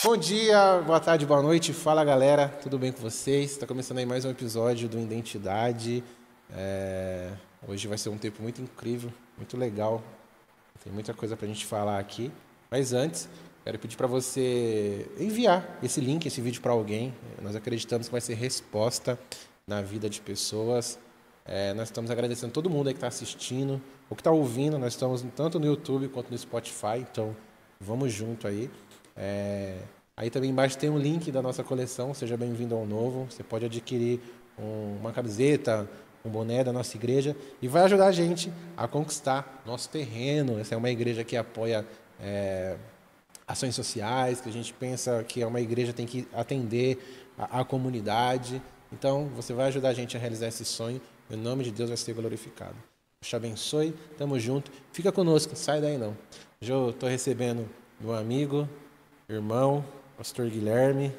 Bom dia, boa tarde, boa noite. Fala, galera. Tudo bem com vocês? Está começando aí mais um episódio do Identidade. Hoje vai ser um tempo muito incrível, muito legal. Tem muita coisa para a gente falar aqui. Mas antes, quero pedir para você enviar esse link, esse vídeo para alguém. Nós acreditamos que vai ser resposta na vida de pessoas. Nós estamos agradecendo todo mundo aí que está assistindo, ou que está ouvindo. Nós estamos tanto no YouTube quanto no Spotify, então vamos junto aí. Aí também embaixo tem um link da nossa coleção, seja bem-vindo ao novo. Você pode adquirir uma camiseta, um boné da nossa igreja e vai ajudar a gente a conquistar nosso terreno. Essa é uma igreja que apoia ações sociais, que a gente pensa que é uma igreja que tem que atender a comunidade. Então, você vai ajudar a gente a realizar esse sonho. O nome de Deus vai ser glorificado. Deus te abençoe, tamo junto. Fica conosco, não sai daí não. Hoje eu estou recebendo meu amigo, irmão, pastor Guilherme.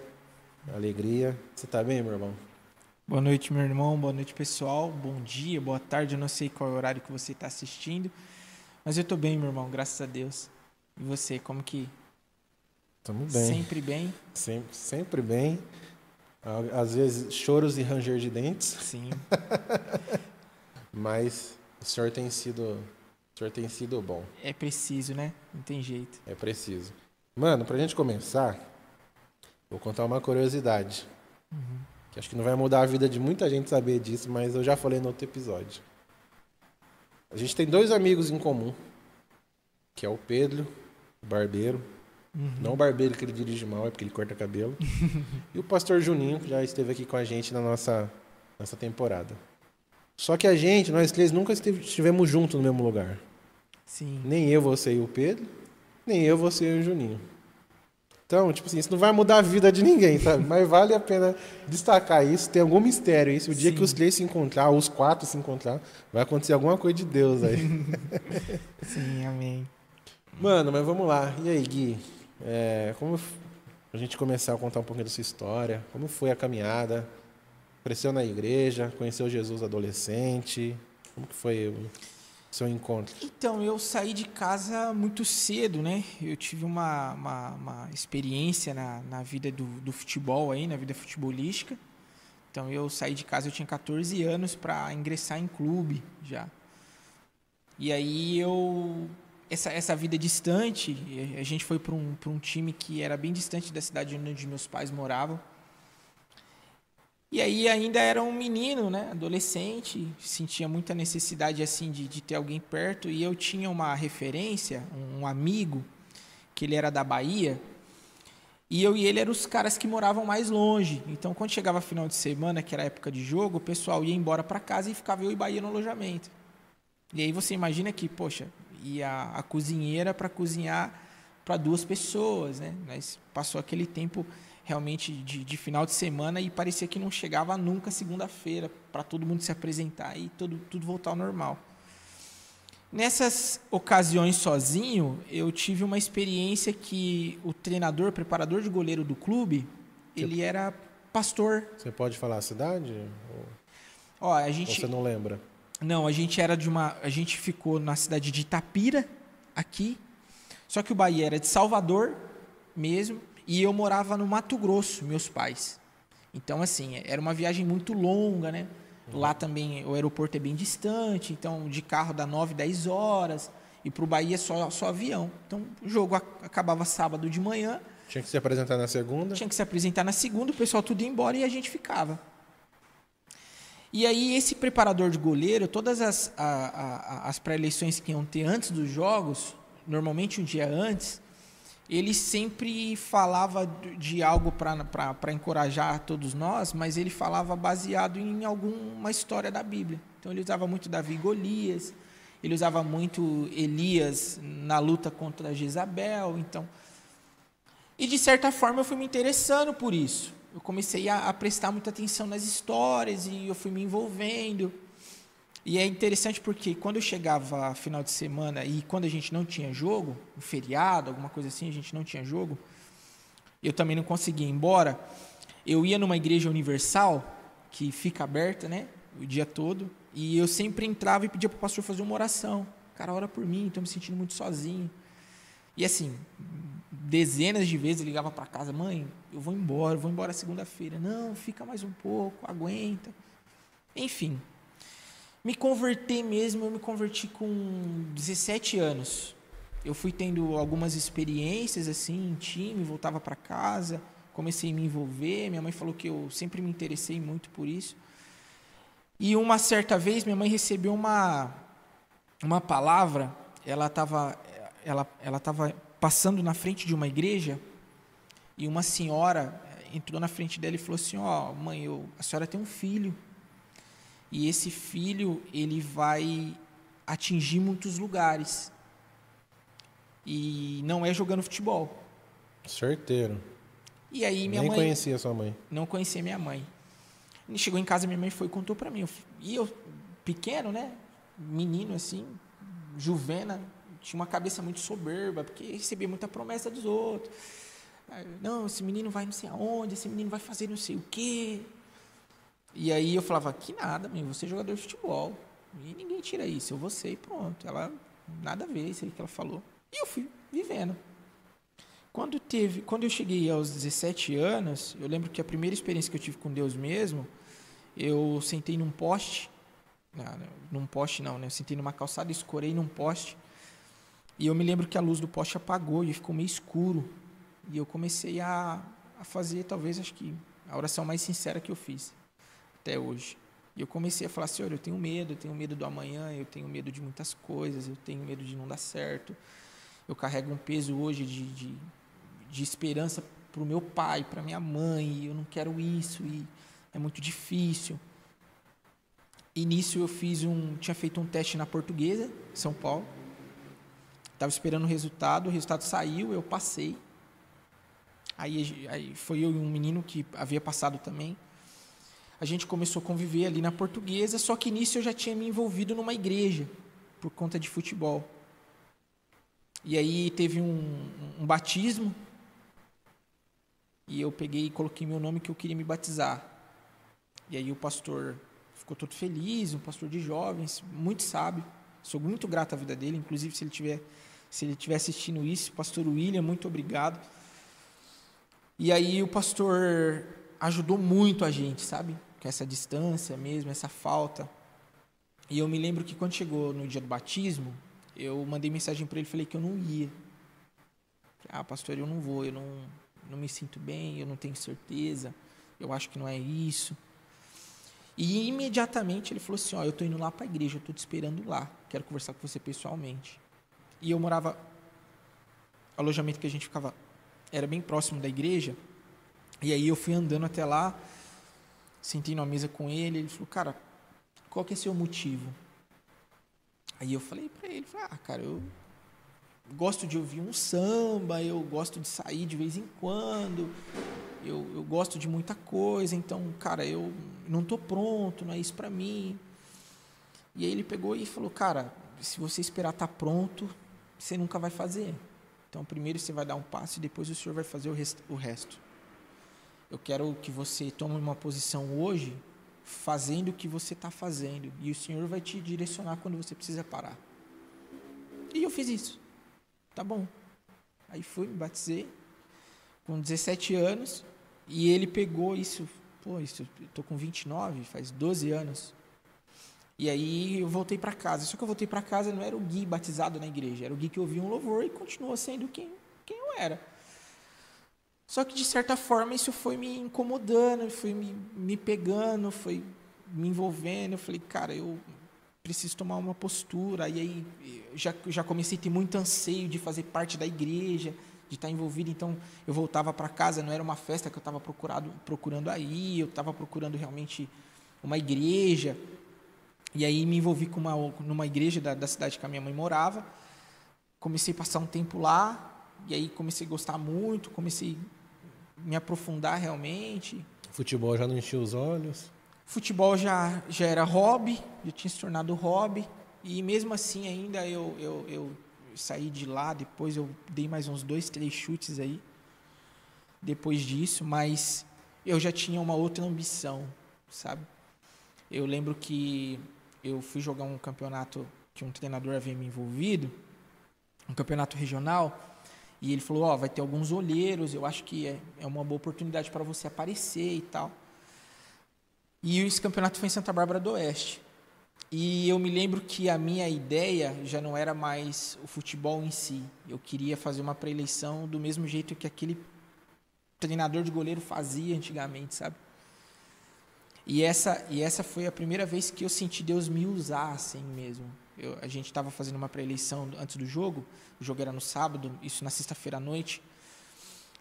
Alegria. Você está bem, meu irmão? Boa noite, meu irmão. Boa noite, pessoal. Bom dia, boa tarde. Eu não sei qual é o horário que você está assistindo, mas eu estou bem, meu irmão, graças a Deus. E você, como que... Estamos bem. Sempre bem? Sempre bem. Às vezes, choros e ranger de dentes. Sim. Mas o Senhor tem sido bom. É preciso, né? Não tem jeito. É preciso. Mano, pra gente começar, vou contar uma curiosidade. Que acho que não vai mudar a vida de muita gente saber disso, mas eu já falei no outro episódio. A gente tem dois amigos em comum, que é o Pedro, o barbeiro. Não o barbeiro que ele dirige mal, é porque ele corta cabelo. E o pastor Juninho, que já esteve aqui com a gente nessa temporada. Só que nós três nunca estivemos juntos no mesmo lugar. Sim. Nem eu, você e o Pedro, nem eu, você e o Juninho. Então, tipo assim, isso não vai mudar a vida de ninguém, sabe? Mas vale a pena destacar isso, tem algum mistério isso. O dia que os três se encontrar, ou os quatro se encontrar, vai acontecer alguma coisa de Deus aí. Sim, amém. Mano, mas vamos lá. E aí, Gui? Como a gente começar a contar um pouquinho da sua história, como foi a caminhada? Cresceu na igreja, conheceu Jesus adolescente, como que foi o seu encontro? Então, eu saí de casa muito cedo, né? Eu tive uma experiência na vida do futebol aí, na vida futebolística. Então, eu saí de casa, eu tinha 14 anos para ingressar em clube já. E aí essa vida distante, a gente foi para um time que era bem distante da cidade onde meus pais moravam. E aí ainda era um menino, né, adolescente, sentia muita necessidade assim de ter alguém perto, e eu tinha uma referência, um amigo, que ele era da Bahia, e eu e ele eram os caras que moravam mais longe. Então, quando chegava final de semana, que era época de jogo, o pessoal ia embora para casa e ficava eu e Bahia no alojamento. E aí você imagina que, poxa, ia a cozinheira para cozinhar para 2 pessoas, né? Mas passou aquele tempo realmente de final de semana e parecia que não chegava nunca segunda-feira para todo mundo se apresentar e tudo voltar ao normal. Nessas ocasiões sozinho, eu tive uma experiência que o treinador, preparador de goleiro do clube, ele era pastor. Você pode falar a cidade? Ó, Ou você não lembra? Não, a gente ficou na cidade de Itapira, aqui, só que o Bahia era de Salvador mesmo, e eu morava no Mato Grosso, meus pais. Então, assim, era uma viagem muito longa, né? Lá também o aeroporto é bem distante, então de carro dá 9, 10 horas, e para o Bahia só avião. Então, o jogo acabava sábado de manhã. Tinha que se apresentar na segunda? Tinha que se apresentar na segunda, o pessoal tudo ia embora e a gente ficava. E aí esse preparador de goleiro, todas as pré-eleições que iam ter antes dos jogos, normalmente um dia antes, ele sempre falava de algo para encorajar todos nós, mas ele falava baseado em alguma história da Bíblia. Então ele usava muito Davi e Golias, ele usava muito Elias na luta contra Jezabel. Então, e de certa forma eu fui me interessando por isso. Eu comecei a prestar muita atenção nas histórias e eu fui me envolvendo. E é interessante porque quando eu chegava final de semana e quando a gente não tinha jogo, um feriado, alguma coisa assim, a gente não tinha jogo, eu também não conseguia ir embora, eu ia numa igreja universal, que fica aberta, né, o dia todo, e eu sempre entrava e pedia para o pastor fazer uma oração. Cara, ora por mim, estou me sentindo muito sozinho. E assim, dezenas de vezes ligava para casa, mãe, eu vou embora segunda-feira. Não, fica mais um pouco, aguenta. Enfim, me converter mesmo, eu me converti com 17 anos. Eu fui tendo algumas experiências assim, em time, voltava para casa, comecei a me envolver. Minha mãe falou que eu sempre me interessei muito por isso. E uma certa vez, minha mãe recebeu uma palavra, ela estava passando na frente de uma igreja e uma senhora entrou na frente dela e falou assim, ó, mãe, a senhora tem um filho e esse filho, ele vai atingir muitos lugares e não é jogando futebol. Certeiro. E aí minha Nem mãe... conhecia sua mãe. Não conhecia minha mãe. Chegou em casa, minha mãe foi e contou pra mim. E eu, pequeno, né? Menino, assim, juvena, tinha uma cabeça muito soberba, porque recebia muita promessa dos outros. Não, esse menino vai não sei aonde, esse menino vai fazer não sei o quê. E aí eu falava, que nada, meu, você é jogador de futebol. E ninguém tira isso, eu vou ser e pronto. Ela, nada a ver, isso aí que ela falou. E eu fui vivendo. Quando eu cheguei aos 17 anos, eu lembro que a primeira experiência que eu tive com Deus mesmo, eu sentei num poste, num poste não, né? Eu sentei numa calçada, escorei num poste, e eu me lembro que a luz do poste apagou e ficou meio escuro. E eu comecei a fazer, talvez, acho que a oração mais sincera que eu fiz até hoje. E eu comecei a falar, Senhor, eu tenho medo do amanhã, eu tenho medo de muitas coisas, eu tenho medo de não dar certo. Eu carrego um peso hoje de esperança para o meu pai, para minha mãe, e eu não quero isso, e é muito difícil. E nisso eu tinha feito um teste na Portuguesa, em São Paulo, estava esperando o resultado saiu, eu passei. Aí foi eu e um menino que havia passado também. A gente começou a conviver ali na Portuguesa, só que nisso eu já tinha me envolvido numa igreja, por conta de futebol. E aí teve um batismo, e eu peguei e coloquei meu nome que eu queria me batizar. E aí o pastor ficou todo feliz, um pastor de jovens, muito sábio. Sou muito grato à vida dele, inclusive se ele estiver assistindo isso, pastor William, muito obrigado. E aí o pastor ajudou muito a gente, sabe? Com essa distância mesmo, essa falta. E eu me lembro que quando chegou no dia do batismo, eu mandei mensagem para ele e falei que eu não ia. Pastor, eu não vou, eu não me sinto bem, eu não tenho certeza, eu acho que não é isso. E imediatamente ele falou assim, eu estou indo lá para a igreja, eu estou te esperando lá, quero conversar com você pessoalmente. E eu morava, o alojamento que a gente ficava era bem próximo da igreja, e aí eu fui andando até lá, sentei numa mesa com ele, ele falou, cara, qual que é seu motivo? Aí eu falei para ele, cara, eu gosto de ouvir um samba, eu gosto de sair de vez em quando, eu gosto de muita coisa, então, cara, eu não estou pronto, não é isso para mim. E aí ele pegou e falou, cara, se você esperar estar pronto, você nunca vai fazer. Então, primeiro você vai dar um passo e depois o Senhor vai fazer o resto. Eu quero que você tome uma posição hoje, fazendo o que você está fazendo, e o Senhor vai te direcionar quando você precisa parar. E eu fiz isso. Tá bom. Aí fui, me batizei, com 17 anos, e ele pegou isso, eu tô com 29, faz 12 anos. E aí eu voltei para casa. Só que eu voltei para casa, não era o Gui batizado na igreja, era o Gui que ouvia um louvor e continuou sendo quem eu era. Só que de certa forma isso foi me incomodando, foi me pegando, foi me envolvendo. Eu falei, cara, eu preciso tomar uma postura. E aí já comecei a ter muito anseio de fazer parte da igreja, de estar envolvido. Então eu voltava para casa, não era uma festa que eu estava procurando aí, eu estava procurando realmente uma igreja. E aí me envolvi numa igreja da cidade que a minha mãe morava. Comecei a passar um tempo lá, e aí comecei a gostar muito, comecei a me aprofundar realmente. Futebol já não enchia os olhos? Futebol já era hobby, já tinha se tornado hobby. E mesmo assim ainda eu saí de lá, depois eu dei mais uns 2, 3 chutes aí, depois disso, mas eu já tinha uma outra ambição, sabe? Eu lembro que eu fui jogar um campeonato que um treinador havia me envolvido, um campeonato regional, E ele falou, vai ter alguns olheiros, eu acho que é uma boa oportunidade para você aparecer e tal. E esse campeonato foi em Santa Bárbara do Oeste. E eu me lembro que a minha ideia já não era mais o futebol em si. Eu queria fazer uma pré-eleição do mesmo jeito que aquele treinador de goleiro fazia antigamente, sabe? E essa foi a primeira vez que eu senti Deus me usar assim mesmo. A gente estava fazendo uma pré-eleição antes do jogo, o jogo era no sábado, isso na sexta-feira à noite,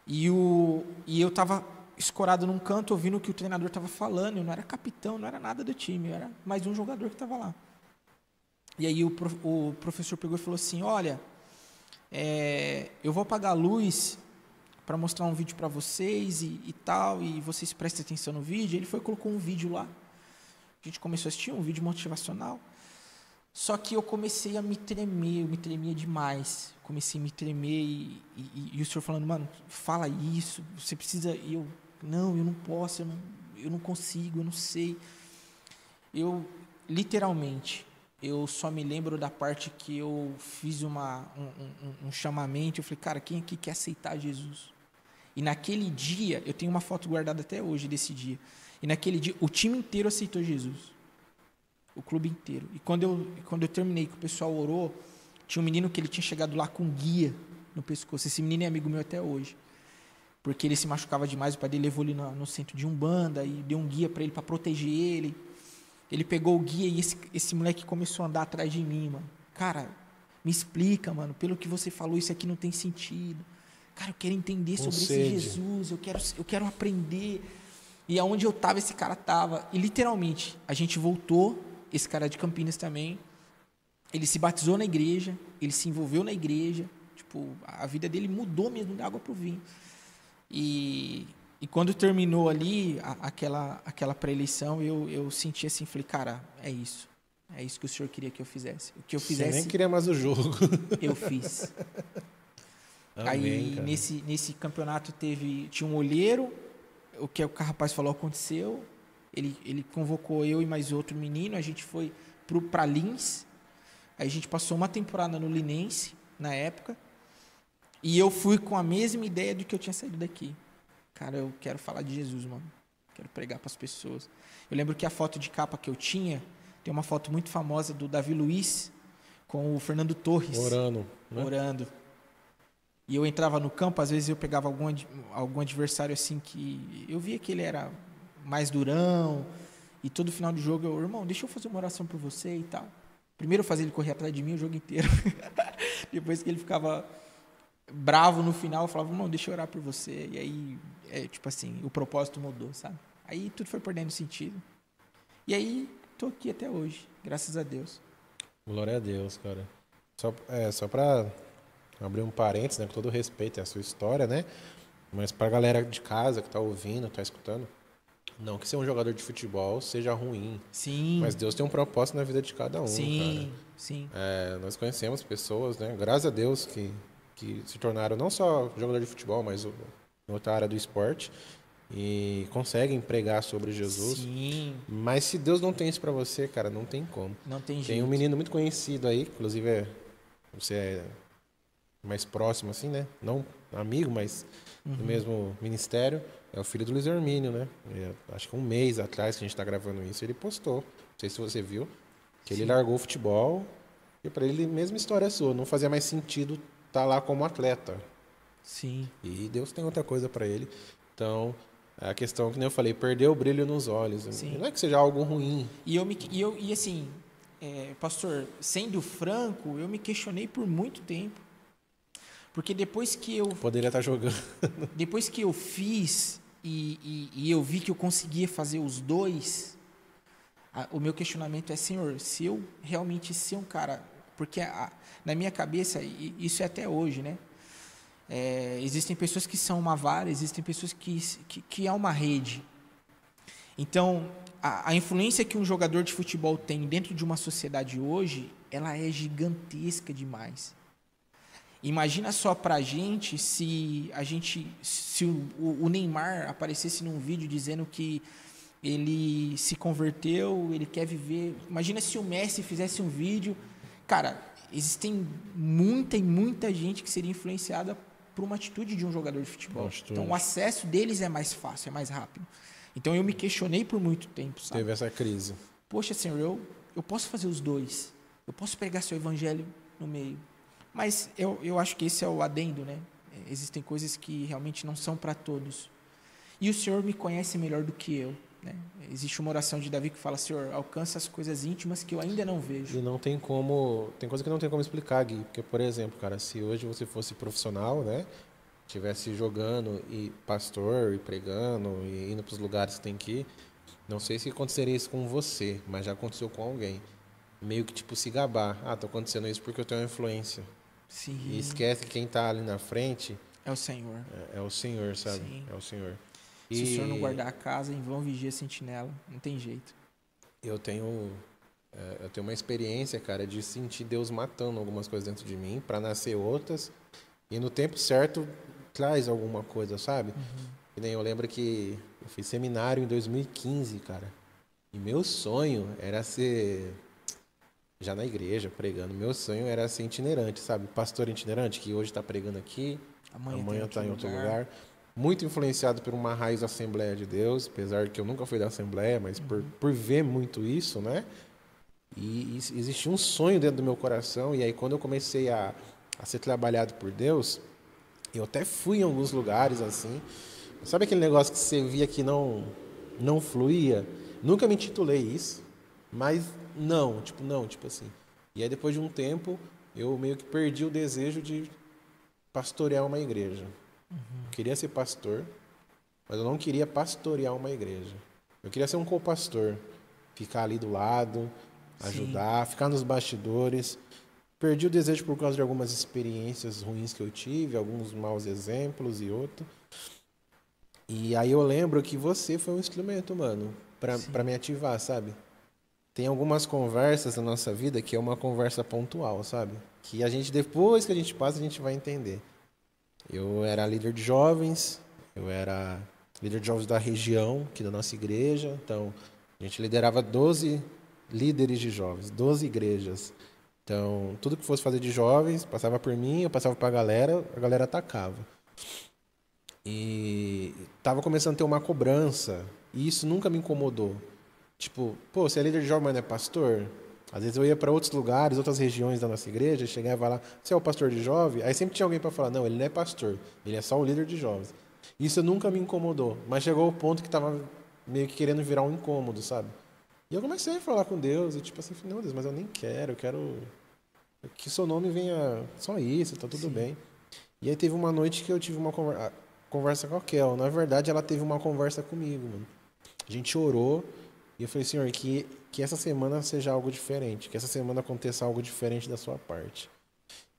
e eu estava escorado num canto ouvindo o que o treinador estava falando. Eu não era capitão, não era nada do time, eu era mais um jogador que estava lá. E aí o professor pegou e falou assim, olha, eu vou apagar a luz para mostrar um vídeo para vocês e tal, e vocês prestem atenção no vídeo. Ele foi e colocou um vídeo lá, a gente começou a assistir um vídeo motivacional. Só que eu comecei a me tremer, eu me tremia demais. Comecei a me tremer e o senhor falando, mano, fala isso, você precisa... E eu não posso, eu não consigo, eu não sei. Literalmente, eu só me lembro da parte que eu fiz um chamamento. Eu falei, cara, quem aqui quer aceitar Jesus? E naquele dia, eu tenho uma foto guardada até hoje desse dia. E naquele dia, o time inteiro aceitou Jesus. O clube inteiro. E quando eu terminei, que o pessoal orou, tinha um menino que ele tinha chegado lá com guia no pescoço. Esse menino é amigo meu até hoje. Porque ele se machucava demais, o pai dele levou ele no centro de Umbanda e deu um guia para ele, para proteger ele. Ele pegou o guia e esse moleque começou a andar atrás de mim, mano. Cara, me explica, mano, pelo que você falou, isso aqui não tem sentido. Cara, eu quero entender sobre esse Jesus, eu quero aprender. E aonde eu tava, esse cara tava. E literalmente, a gente voltou. Esse cara é de Campinas também, ele se batizou na igreja, ele se envolveu na igreja, tipo, a vida dele mudou mesmo da água para o vinho. E quando terminou ali aquela pré-eleição, eu senti assim, falei, cara, é isso que o senhor queria que eu fizesse. O que eu fizesse... Você nem queria mais o jogo. Eu fiz. Amém, aí, cara. Nesse campeonato tinha um olheiro, o que o rapaz falou aconteceu. Ele convocou eu e mais outro menino, a gente foi para Lins, aí a gente passou uma temporada no Linense, na época, e eu fui com a mesma ideia do que eu tinha saído daqui. Cara, eu quero falar de Jesus, mano, quero pregar para as pessoas. Eu lembro que a foto de capa que eu tinha, tem uma foto muito famosa do Davi Luiz com o Fernando Torres. Orando. Né? Orando. E eu entrava no campo, às vezes eu pegava algum adversário assim que eu via que ele era... mais durão, e todo final de jogo irmão, deixa eu fazer uma oração por você e tal. Primeiro eu fazia ele correr atrás de mim o jogo inteiro. Depois que ele ficava bravo no final, eu falava, irmão, deixa eu orar por você. E aí, tipo assim, o propósito mudou, sabe? Aí tudo foi perdendo sentido. E aí, tô aqui até hoje, graças a Deus. Glória a Deus, cara. Só pra abrir um parênteses, né, com todo respeito à sua história, né? Mas pra galera de casa que tá ouvindo, tá escutando, não que ser um jogador de futebol seja ruim. Sim. Mas Deus tem um propósito na vida de cada um, sim, cara. Sim. Nós conhecemos pessoas, né? Graças a Deus que se tornaram não só jogador de futebol, mas em outra área do esporte e conseguem pregar sobre Jesus. Sim. Mas se Deus não tem isso pra você, cara, não tem como. Não tem jeito. Tem um menino muito conhecido aí, inclusive você é mais próximo assim, né? Não amigo, mas do mesmo ministério. É o filho do Luiz Hermínio, né? Acho que um mês atrás que a gente está gravando isso, ele postou. Não sei se você viu, que ele largou o futebol e para ele, mesma história sua. Não fazia mais sentido estar lá como atleta. Sim. E Deus tem outra coisa para ele. Então, a questão que nem eu falei, perdeu o brilho nos olhos. Sim. Não é que seja algo ruim. E assim, pastor, sendo franco, eu me questionei por muito tempo. Porque depois que eu... Poderia estar jogando. Depois que eu fiz e eu vi que eu conseguia fazer os dois, o meu questionamento é, Senhor, se eu realmente ser um cara... Porque na minha cabeça, isso é até hoje, né? Existem pessoas que são uma vara, existem pessoas que é uma rede. Então, a influência que um jogador de futebol tem dentro de uma sociedade hoje, ela é gigantesca demais. Imagina só pra gente se o Neymar aparecesse num vídeo dizendo que ele se converteu, ele quer viver. Imagina se o Messi fizesse um vídeo. Cara, existem muita gente que seria influenciada por uma atitude de um jogador de futebol. Atitude. Então, o acesso deles é mais fácil, é mais rápido. Então, eu me questionei por muito tempo, sabe? Teve essa crise. Poxa, Senhor, eu posso fazer os dois. Eu posso pregar seu evangelho no meio. Mas eu acho que esse é o adendo, né? Existem coisas que realmente não são para todos. E o Senhor me conhece melhor do que eu, né? Existe uma oração de Davi que fala: Senhor, alcança as coisas íntimas que eu ainda não vejo. E não tem como... Tem coisa que não tem como explicar, Gui. Porque, por exemplo, cara, se hoje você fosse profissional, né? Tivesse jogando e pastor, e pregando, e indo para os lugares que tem que ir, não sei se aconteceria isso com você, mas já aconteceu com alguém. Meio que, tipo, se gabar. Ah, tá acontecendo isso porque eu tenho uma influência. Sim. E esquece que quem tá ali na frente É o Senhor. é o Senhor, sabe? Sim. É o Senhor. Se o Senhor não guardar a casa, em vão vigia a sentinela. Não tem jeito. Eu tenho uma experiência, cara, de sentir Deus matando algumas coisas dentro de mim para nascer outras. E no tempo certo traz alguma coisa, sabe? E nem eu lembro que eu fiz seminário em 2015, cara. E meu sonho era ser, já na igreja, pregando, meu sonho era ser itinerante, sabe? Pastor itinerante, que hoje está pregando aqui, amanhã está em outro lugar. Muito influenciado por uma raiz da Assembleia de Deus, apesar que eu nunca fui da Assembleia, mas por ver muito isso, né? E existia um sonho dentro do meu coração, e aí quando eu comecei a ser trabalhado por Deus, eu até fui em alguns lugares assim. Sabe aquele negócio que você via que não fluía? Nunca me intitulei isso, mas não, tipo assim. E aí depois de um tempo, eu meio que perdi o desejo de pastorear uma igreja. Eu queria ser pastor, mas eu não queria pastorear uma igreja. Eu queria ser um co-pastor, ficar ali do lado, ajudar, ficar nos bastidores. Perdi o desejo por causa de algumas experiências ruins que eu tive, alguns maus exemplos e outros. E aí eu lembro que você foi um instrumento, mano, pra me ativar, sabe? Tem algumas conversas na nossa vida que é uma conversa pontual, sabe? Que a gente, depois que a gente passa, a gente vai entender. Eu era líder de jovens, eu era líder de jovens da região, aqui da nossa igreja. Então, a gente liderava 12 líderes de jovens, 12 igrejas. Então, tudo que fosse fazer de jovens, passava por mim, eu passava pra galera, a galera atacava. E tava começando a ter uma cobrança, e isso nunca me incomodou. Tipo, pô, você é líder de jovem, mas não é pastor? Às vezes eu ia para outros lugares, outras regiões da nossa igreja, chegava lá, você é o pastor de jovem? Aí sempre tinha alguém para falar, não, ele não é pastor, ele é só o líder de jovens. Isso nunca me incomodou, mas chegou o ponto que tava meio que querendo virar um incômodo, sabe? E eu comecei a falar com Deus, e tipo assim, não, Deus, mas eu nem quero, eu quero que seu nome venha só isso, tá tudo bem. E aí teve uma noite que eu tive uma conversa com a Kel. Na verdade, ela teve uma conversa comigo, mano. A gente orou, e eu falei, Senhor, que essa semana seja algo diferente, que essa semana aconteça algo diferente da sua parte.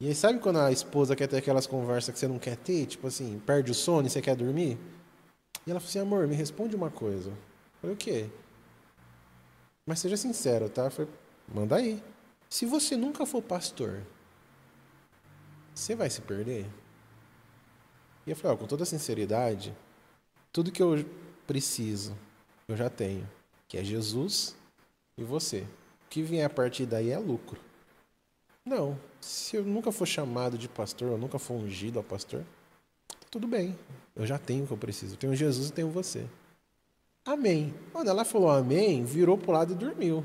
E aí, sabe quando a esposa quer ter aquelas conversas que você não quer ter? Tipo assim, perde o sono e você quer dormir? E ela falou assim, amor, me responde uma coisa. Eu falei, o quê? Mas seja sincero, tá? Eu falei, manda aí. Se você nunca for pastor, você vai se perder? E eu falei, ó, com toda sinceridade, tudo que eu preciso, eu já tenho, que é Jesus e você. O que vier a partir daí é lucro. Não, se eu nunca for chamado de pastor, eu nunca for ungido a pastor, tudo bem, eu já tenho o que eu preciso. Eu tenho Jesus e tenho você. Amém. Quando ela falou amém, virou pro lado e dormiu.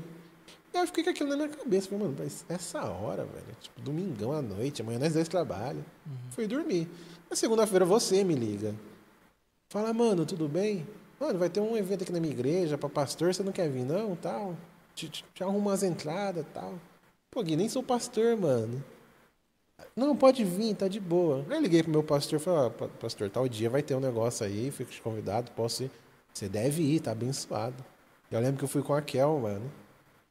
E aí eu fiquei com aquilo na minha cabeça. Falei, mano, mas essa hora, velho, tipo, domingão à noite, amanhã nós dois trabalham. Fui dormir. Na segunda-feira você me liga. Fala, mano, tudo bem? Mano, vai ter um evento aqui na minha igreja pra pastor, você não quer vir não, tal? Te arrumo umas entradas, tal. Pô, Gui, nem sou pastor, mano. Não, pode vir, tá de boa. Aí eu liguei pro meu pastor e falei, ó, pastor, tal dia vai ter um negócio aí, fico te convidado, posso ir. Você deve ir, tá abençoado. Eu lembro que eu fui com a Kel, mano.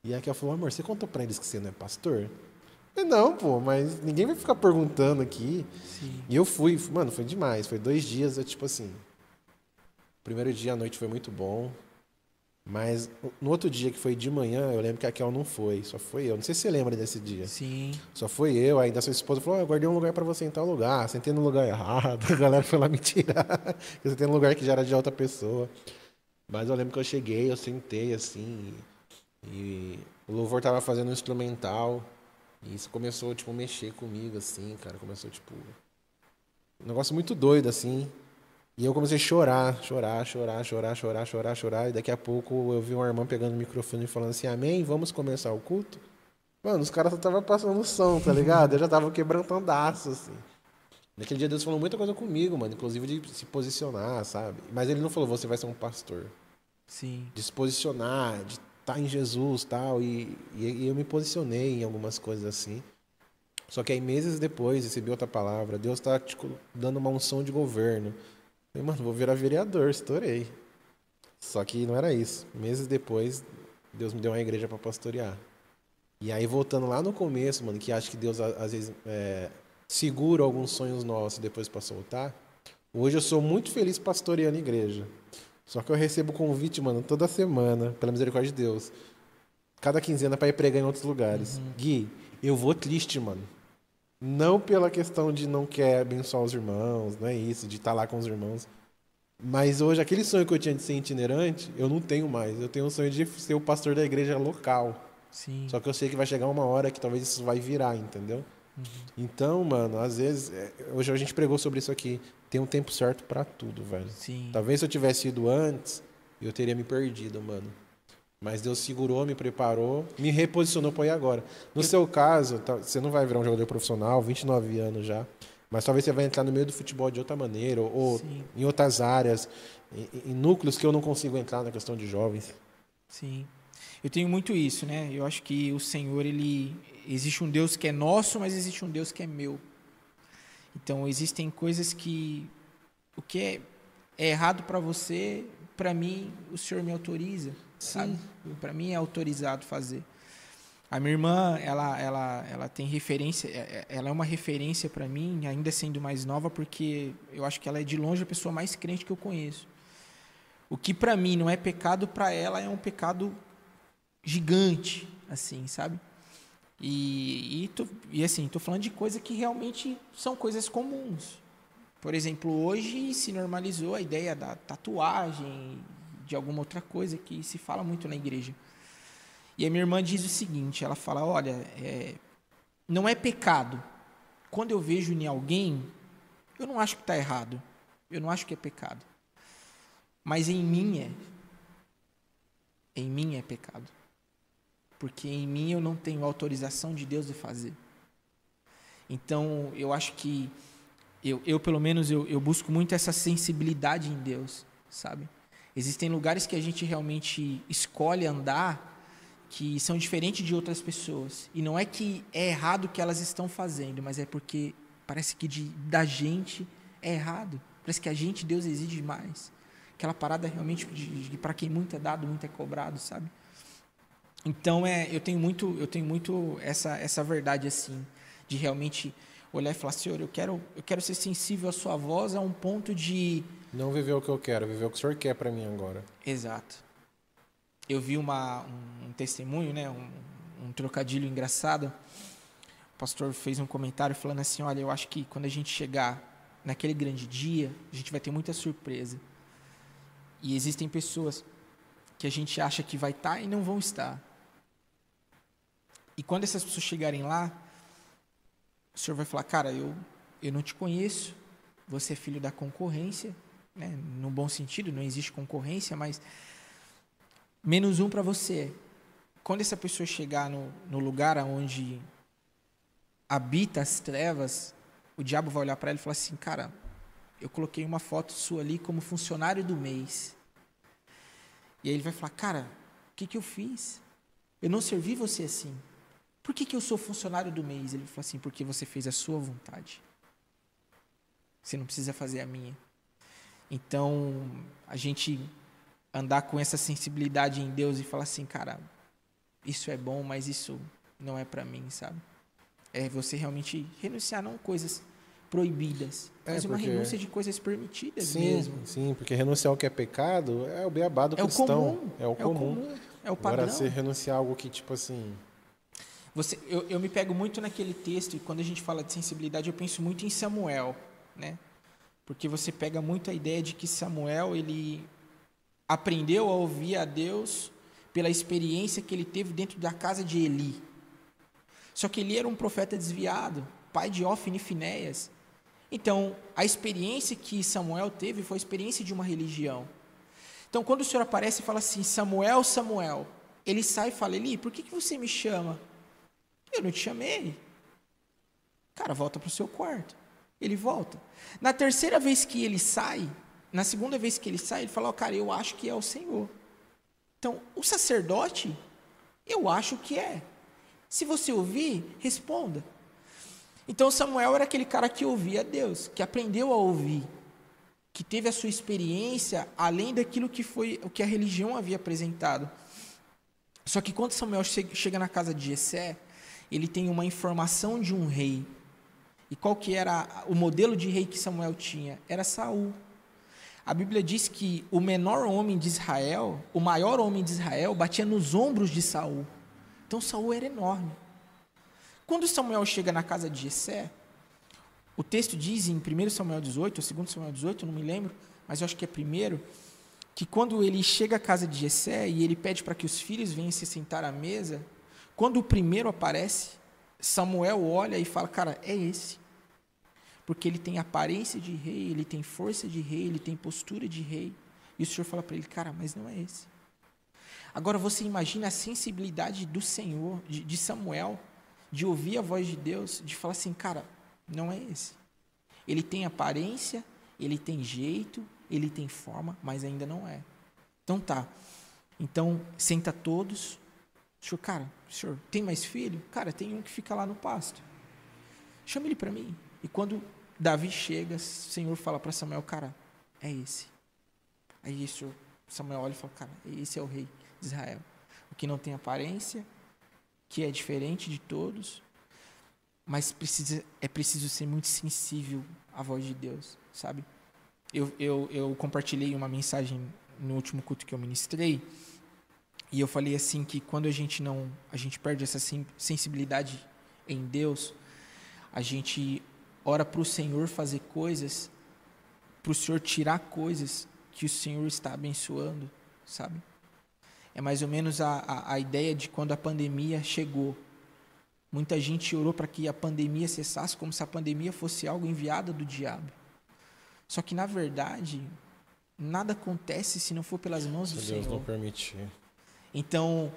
E a Kel falou, amor, você contou pra eles que você não é pastor? Eu, não, pô, mas ninguém vai ficar perguntando aqui. Sim. E eu fui, mano, foi demais. Foi 2 dias, eu, tipo assim... O primeiro dia à noite foi muito bom. Mas no outro dia, que foi de manhã, eu lembro que a Kel não foi. Só foi eu. Não sei se você lembra desse dia. Sim. Só foi eu. Ainda sua esposa falou, eu guardei um lugar pra você em tal lugar. Sentei no lugar errado. A galera foi lá me tirar. Eu sentei no lugar que já era de outra pessoa. Mas eu lembro que eu cheguei, eu sentei assim... E o louvor tava fazendo um instrumental. E isso começou, tipo, a mexer comigo, assim, cara. Começou, tipo... Um negócio muito doido, assim. E eu comecei a chorar. E daqui a pouco eu vi uma irmã pegando o microfone e falando assim, amém, vamos começar o culto? Mano, os caras só estavam passando som, tá ligado? Eu já tava quebrantandaço, assim. Naquele dia Deus falou muita coisa comigo, mano. Inclusive de se posicionar, sabe? Mas ele não falou, você vai ser um pastor. Sim. De se posicionar, de estar em Jesus tal, e eu me posicionei em algumas coisas assim. Só que aí meses depois recebi outra palavra. Deus está dando uma unção de governo. Falei, mano, vou virar vereador, estourei. Só que não era isso. Meses depois, Deus me deu uma igreja para pastorear. E aí voltando lá no começo, mano, que acho que Deus às vezes segura alguns sonhos nossos depois para soltar. Hoje eu sou muito feliz pastoreando igreja. Só que eu recebo convite, mano, toda semana, pela misericórdia de Deus. Cada quinzena para ir pregar em outros lugares. Gui, eu vou triste, mano. Não pela questão de não querer abençoar os irmãos, não é isso, de estar lá com os irmãos. Mas hoje, aquele sonho que eu tinha de ser itinerante, eu não tenho mais. Eu tenho o sonho de ser o pastor da igreja local. Sim. Só que eu sei que vai chegar uma hora que talvez isso vai virar, entendeu? Então, mano, às vezes, hoje a gente pregou sobre isso aqui. Tem um tempo certo pra tudo, velho. Sim. Talvez se eu tivesse ido antes, eu teria me perdido, mano. Mas Deus segurou, me preparou, me reposicionou para ir agora. No seu caso, você não vai virar um jogador profissional, 29 anos já, mas talvez você vai entrar no meio do futebol de outra maneira, ou em outras áreas, em núcleos que eu não consigo entrar na questão de jovens. Sim. Eu tenho muito isso, né? Eu acho que o Senhor, existe um Deus que é nosso, mas existe um Deus que é meu. Então, existem coisas que o que é errado para você, para mim, o Senhor me autoriza, sabe? Para mim é autorizado fazer. A minha irmã, ela tem referência, ela é uma referência para mim, ainda sendo mais nova, porque eu acho que ela é de longe a pessoa mais crente que eu conheço. O que para mim não é pecado, para ela é um pecado gigante, assim, sabe? E assim, tô falando de coisas que realmente são coisas comuns. Por exemplo, hoje se normalizou a ideia da tatuagem, de alguma outra coisa que se fala muito na igreja. E a minha irmã diz o seguinte, ela fala, olha, não é pecado. Quando eu vejo em alguém, eu não acho que está errado. Eu não acho que é pecado. Mas em mim é. Em mim é pecado. Porque em mim eu não tenho autorização de Deus de fazer. Então, eu acho que eu pelo menos, eu busco muito essa sensibilidade em Deus, sabe? Existem lugares que a gente realmente escolhe andar que são diferentes de outras pessoas. E não é que é errado o que elas estão fazendo, mas é porque parece que da gente é errado. Parece que a gente, Deus exige mais. Aquela parada realmente de para quem muito é dado, muito é cobrado, sabe? Então, eu tenho muito essa verdade assim, de realmente olhar e falar, Senhor, eu quero ser sensível à sua voz a um ponto de... Não viver o que eu quero, viver o que o Senhor quer para mim agora. Exato. Eu vi um testemunho, né, um trocadilho engraçado. O pastor fez um comentário falando assim, olha, eu acho que quando a gente chegar naquele grande dia, a gente vai ter muita surpresa. E existem pessoas que a gente acha que vai estar e não vão estar. E quando essas pessoas chegarem lá, o Senhor vai falar, cara, eu não te conheço, você é filho da concorrência, né? No bom sentido, não existe concorrência, mas -1 para você. Quando essa pessoa chegar no lugar onde habita as trevas, o diabo vai olhar para ela e falar assim, cara, eu coloquei uma foto sua ali como funcionário do mês. E aí ele vai falar, cara, o que eu fiz? Eu não servi você assim. Por que eu sou funcionário do mês? Ele fala assim, porque você fez a sua vontade. Você não precisa fazer a minha. Então, a gente andar com essa sensibilidade em Deus e falar assim, cara, isso é bom, mas isso não é para mim, sabe? É você realmente renunciar não coisas proibidas, mas uma renúncia de coisas permitidas mesmo. Sim, porque renunciar ao que é pecado é o beabá do cristão. É o comum. É o padrão. Agora, você renunciar a algo que, tipo assim... Eu me pego muito naquele texto, e quando a gente fala de sensibilidade, eu penso muito em Samuel, né? Porque você pega muito a ideia de que Samuel, ele aprendeu a ouvir a Deus pela experiência que ele teve dentro da casa de Eli. Só que Eli era um profeta desviado, pai de Ofni e Finéias. Então, a experiência que Samuel teve foi a experiência de uma religião. Então, quando o Senhor aparece e fala assim, Samuel, Samuel, ele sai e fala, Eli, por que você me chama? Eu não te chamei. Cara, volta para o seu quarto. Ele volta. Na terceira vez que ele sai, na segunda vez que ele sai, ele fala, cara, eu acho que é o Senhor. Então, o sacerdote, eu acho que é. Se você ouvir, responda. Então, Samuel era aquele cara que ouvia a Deus, que aprendeu a ouvir, que teve a sua experiência além daquilo que foi o que a religião havia apresentado. Só que quando Samuel chega na casa de Jessé, ele tem uma informação de um rei. E qual que era o modelo de rei que Samuel tinha? Era Saul. A Bíblia diz que o menor homem de Israel, o maior homem de Israel, batia nos ombros de Saul. Então Saul era enorme. Quando Samuel chega na casa de Jessé, o texto diz em 1 Samuel 18, ou 2 Samuel 18, não me lembro, mas eu acho que é primeiro, que quando ele chega à casa de Jessé e ele pede para que os filhos venham se sentar à mesa, quando o primeiro aparece, Samuel olha e fala, cara, é esse. Porque ele tem aparência de rei, ele tem força de rei, ele tem postura de rei. E o Senhor fala para ele, cara, mas não é esse. Agora você imagina a sensibilidade do Senhor, de Samuel, de ouvir a voz de Deus, de falar assim, cara, não é esse. Ele tem aparência, ele tem jeito, ele tem forma, mas ainda não é. Então tá. Então, senta todos. Senhor, cara, senhor, tem mais filho? Cara, tem um que fica lá no pasto. Chama ele para mim. E quando Davi chega, o Senhor fala para Samuel, cara, é esse. Aí Samuel olha e fala, cara, esse é o rei de Israel. O que não tem aparência, que é diferente de todos, mas é preciso ser muito sensível à voz de Deus, sabe? Eu compartilhei uma mensagem no último culto que eu ministrei, e eu falei assim que quando a gente perde essa sensibilidade em Deus, a gente ora para o Senhor fazer coisas, para o Senhor tirar coisas que o Senhor está abençoando, sabe? É mais ou menos a ideia de quando a pandemia chegou. Muita gente orou para que a pandemia cessasse, como se a pandemia fosse algo enviado do diabo. Só que, na verdade, nada acontece se não for pelas mãos do Senhor. Deus não permitir. Então,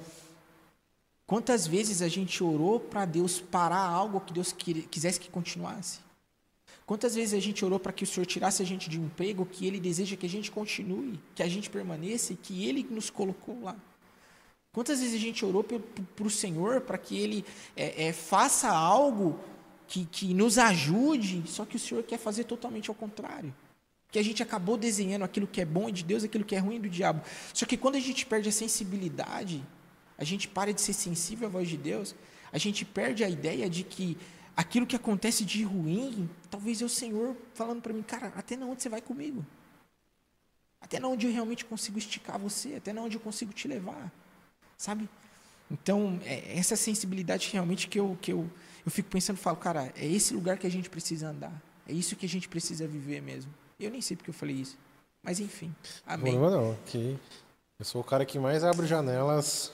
quantas vezes a gente orou para Deus parar algo que Deus quisesse que continuasse? Quantas vezes a gente orou para que o Senhor tirasse a gente de um emprego que Ele deseja que a gente continue, que a gente permaneça e que Ele nos colocou lá? Quantas vezes a gente orou para o Senhor para que Ele faça algo que nos ajude, só que o Senhor quer fazer totalmente ao contrário? Que a gente acabou desenhando aquilo que é bom de Deus, aquilo que é ruim do diabo. Só que quando a gente perde a sensibilidade, a gente para de ser sensível à voz de Deus, a gente perde a ideia de que aquilo que acontece de ruim, talvez é o Senhor falando para mim, cara, até onde você vai comigo? Até onde eu realmente consigo esticar você? Até onde eu consigo te levar? Sabe? Então, essa sensibilidade realmente que eu fico pensando, falo, cara, é esse lugar que a gente precisa andar. É isso que a gente precisa viver mesmo. Eu nem sei porque eu falei isso. Mas enfim, amém. Não, que eu sou o cara que mais abre janelas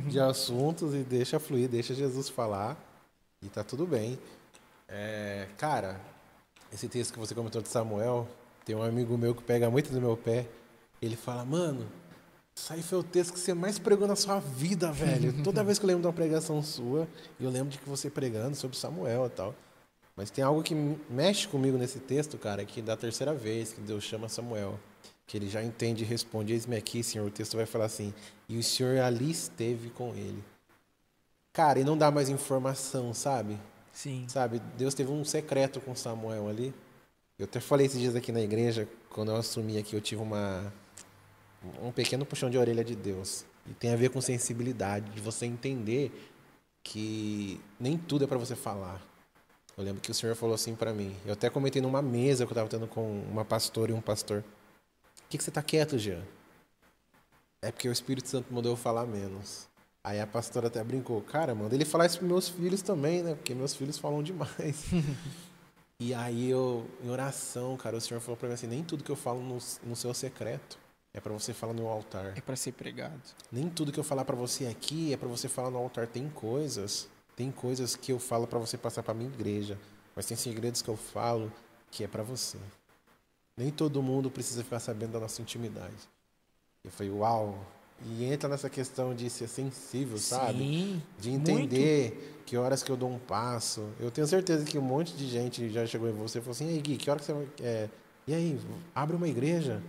de assuntos e deixa fluir, deixa Jesus falar. E tá tudo bem. Cara, esse texto que você comentou de Samuel, tem um amigo meu que pega muito no meu pé. Ele fala, mano, isso aí foi o texto que você mais pregou na sua vida, velho. Toda vez que eu lembro de uma pregação sua, eu lembro de que você pregando sobre Samuel e tal. Mas tem algo que mexe comigo nesse texto, cara, que da terceira vez que Deus chama Samuel, que ele já entende e responde, eis-me aqui, Senhor. O texto vai falar assim, e o Senhor ali esteve com ele. Cara, e não dá mais informação, sabe? Sim. Sabe, Deus teve um secreto com Samuel ali. Eu até falei esses dias aqui na igreja, quando eu assumi aqui, eu tive um pequeno puxão de orelha de Deus. E tem a ver com sensibilidade, de você entender que nem tudo é para você falar. Eu lembro que o Senhor falou assim para mim. Eu até comentei numa mesa que eu estava tendo com uma pastora e um pastor. Por que você está quieto, Jean? É porque o Espírito Santo mandou eu falar menos. Aí a pastora até brincou. Cara, manda ele falar isso para meus filhos também, né? Porque meus filhos falam demais. E aí em oração, cara, o Senhor falou para mim assim, nem tudo que eu falo no seu secreto é para você falar no altar. É para ser pregado. Nem tudo que eu falar para você aqui é para você falar no altar. Tem coisas que eu falo para você passar para minha igreja, mas tem segredos que eu falo aqui é para você. Nem todo mundo precisa ficar sabendo da nossa intimidade. Eu falei, uau. E entra nessa questão de ser sensível, sabe? Sim, De entender que horas que eu dou um passo. Eu tenho certeza que um monte de gente já chegou em você e falou assim, ei Gui, que hora que você vai... E aí, abre uma igreja?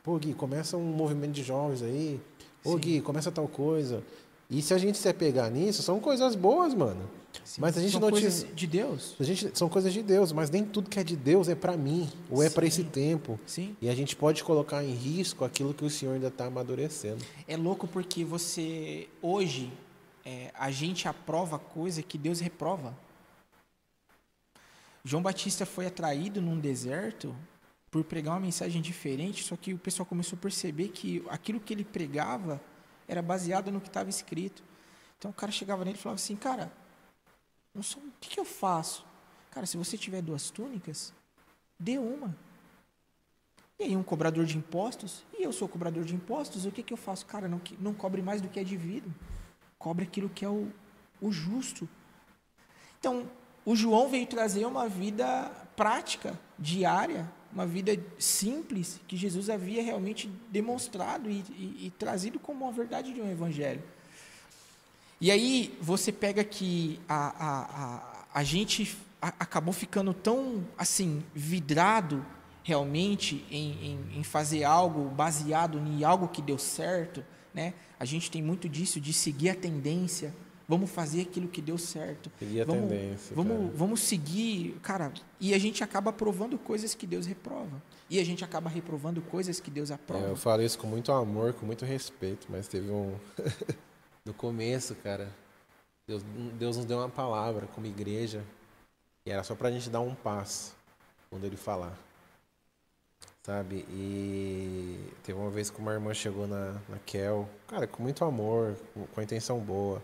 Pô, Gui, começa um movimento de jovens aí. Ô, Gui, começa tal coisa. E se a gente se apegar nisso, são coisas boas, mano. sim. Mas a gente São não coisas de Deus. são coisas de Deus, mas nem tudo que é de Deus é para mim, ou é para esse Sim. tempo. Sim. E a gente pode colocar em risco aquilo que o Senhor ainda está amadurecendo. É louco porque você, hoje, a gente aprova coisa que Deus reprova. João Batista foi atraído num deserto por pregar uma mensagem diferente, só que o pessoal começou a perceber que aquilo que ele pregava era baseado no que estava escrito. Então o cara chegava nele e falava assim, cara, o que eu faço? Cara, se você tiver 2 túnicas, dê uma. E aí um cobrador de impostos, e eu sou cobrador de impostos, o que eu faço? Cara, não cobre mais do que é devido. Cobre aquilo que é o justo. Então, o João veio trazer uma vida prática, diária, uma vida simples, que Jesus havia realmente demonstrado e trazido como uma verdade de um evangelho. E aí você pega que a gente acabou ficando tão assim vidrado realmente em fazer algo baseado em algo que deu certo, né? A gente tem muito disso de seguir a tendência. Vamos fazer aquilo que deu certo. Seguir a tendência, vamos seguir, cara. E a gente acaba aprovando coisas que Deus reprova. E a gente acaba reprovando coisas que Deus aprova. Eu falo isso com muito amor, com muito respeito, mas teve um... No começo, cara, Deus nos deu uma palavra como igreja, e era só pra gente dar um passo quando Ele falar. Sabe? E teve uma vez que uma irmã chegou na Kel, cara, com muito amor, com a intenção boa.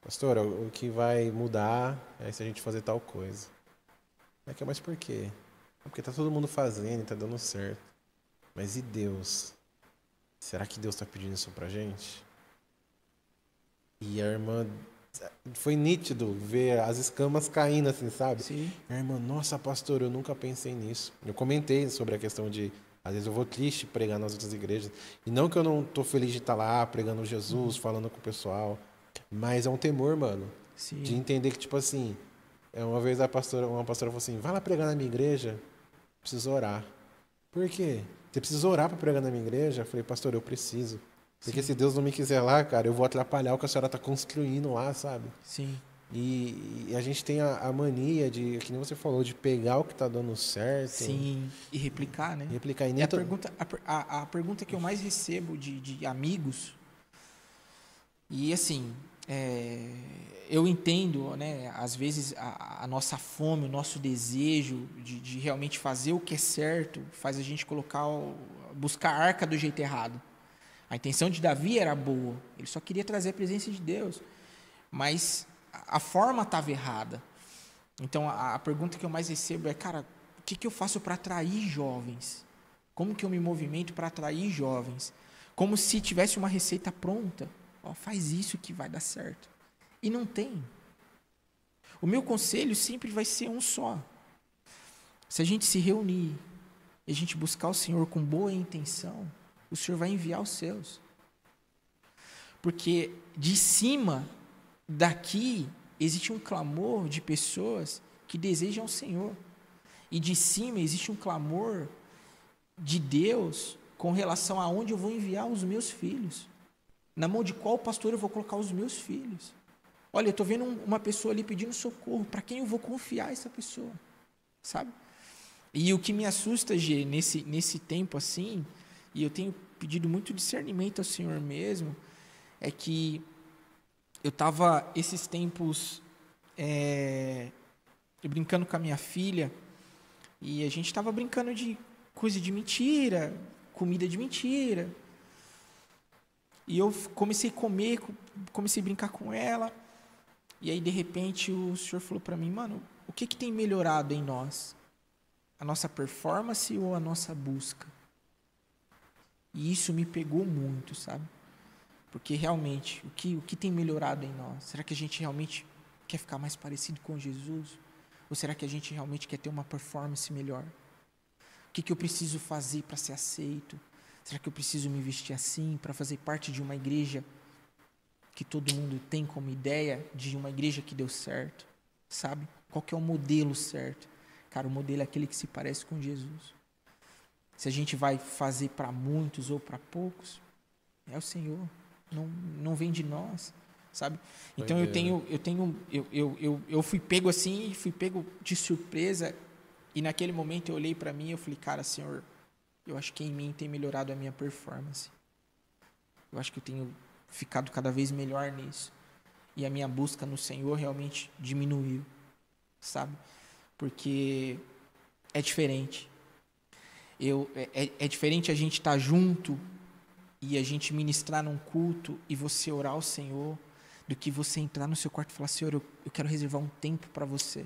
Pastor, o que vai mudar é se a gente fazer tal coisa. Mas por quê? Porque tá todo mundo fazendo e tá dando certo. Mas e Deus? Será que Deus tá pedindo isso pra gente? E a irmã... Foi nítido ver as escamas caindo assim, sabe? Sim. A irmã, nossa, pastor, eu nunca pensei nisso. Eu comentei sobre a questão de... Às vezes eu vou triste pregar nas outras igrejas. E não que eu não tô feliz de estar lá pregando Jesus, falando com o pessoal... Mas é um temor, mano. Sim. De entender que, tipo assim, uma vez uma pastora falou assim, vai lá pregar na minha igreja, preciso orar. Por quê? Você precisa orar para pregar na minha igreja? Eu falei, pastor, eu preciso. Porque se Deus não me quiser lá, cara, eu vou atrapalhar o que a senhora tá construindo lá, sabe? Sim. E a gente tem a mania de, que nem você falou, de pegar o que tá dando certo. Sim. E replicar, né? E replicar. E é a pergunta que eu mais recebo de amigos. E assim, eu entendo, né, às vezes a nossa fome, o nosso desejo de realmente fazer o que é certo faz a gente buscar a arca do jeito errado. A intenção de Davi era boa, ele só queria trazer a presença de Deus, mas a forma estava errada. Então a pergunta que eu mais recebo é, cara, o que eu faço para atrair jovens? Como que eu me movimento para atrair jovens? Como se tivesse uma receita pronta. Faz isso que vai dar certo. E não tem. O meu conselho sempre vai ser um só. Se a gente se reunir e a gente buscar o Senhor com boa intenção, o Senhor vai enviar os seus. Porque de cima daqui existe um clamor de pessoas que desejam o Senhor. E de cima existe um clamor de Deus com relação a onde eu vou enviar os meus filhos. Na mão de qual pastor eu vou colocar os meus filhos? Olha, eu estou vendo uma pessoa ali pedindo socorro. Para quem eu vou confiar essa pessoa? Sabe? E o que me assusta, Gê, nesse tempo assim, e eu tenho pedido muito discernimento ao Senhor mesmo, é que eu estava esses tempos brincando com a minha filha, e a gente estava brincando de coisa de mentira, comida de mentira. E eu comecei a comer, comecei a brincar com ela. E aí, de repente, o Senhor falou para mim, mano, o que tem melhorado em nós? A nossa performance ou a nossa busca? E isso me pegou muito, sabe? Porque realmente, o que tem melhorado em nós? Será que a gente realmente quer ficar mais parecido com Jesus? Ou será que a gente realmente quer ter uma performance melhor? O que eu preciso fazer para ser aceito? Será que eu preciso me vestir assim para fazer parte de uma igreja que todo mundo tem como ideia de uma igreja que deu certo? Sabe? Qual que é o modelo certo? Cara, o modelo é aquele que se parece com Jesus. Se a gente vai fazer para muitos ou para poucos, é o Senhor. Não vem de nós, sabe? Então eu fui pego assim, fui pego de surpresa, e naquele momento eu olhei para mim e eu falei, cara, Senhor, eu acho que em mim tem melhorado a minha performance. Eu acho que eu tenho ficado cada vez melhor nisso. E a minha busca no Senhor realmente diminuiu, sabe? Porque é diferente. É diferente a gente estar junto e a gente ministrar num culto e você orar ao Senhor, do que você entrar no seu quarto e falar, Senhor, eu quero reservar um tempo para você.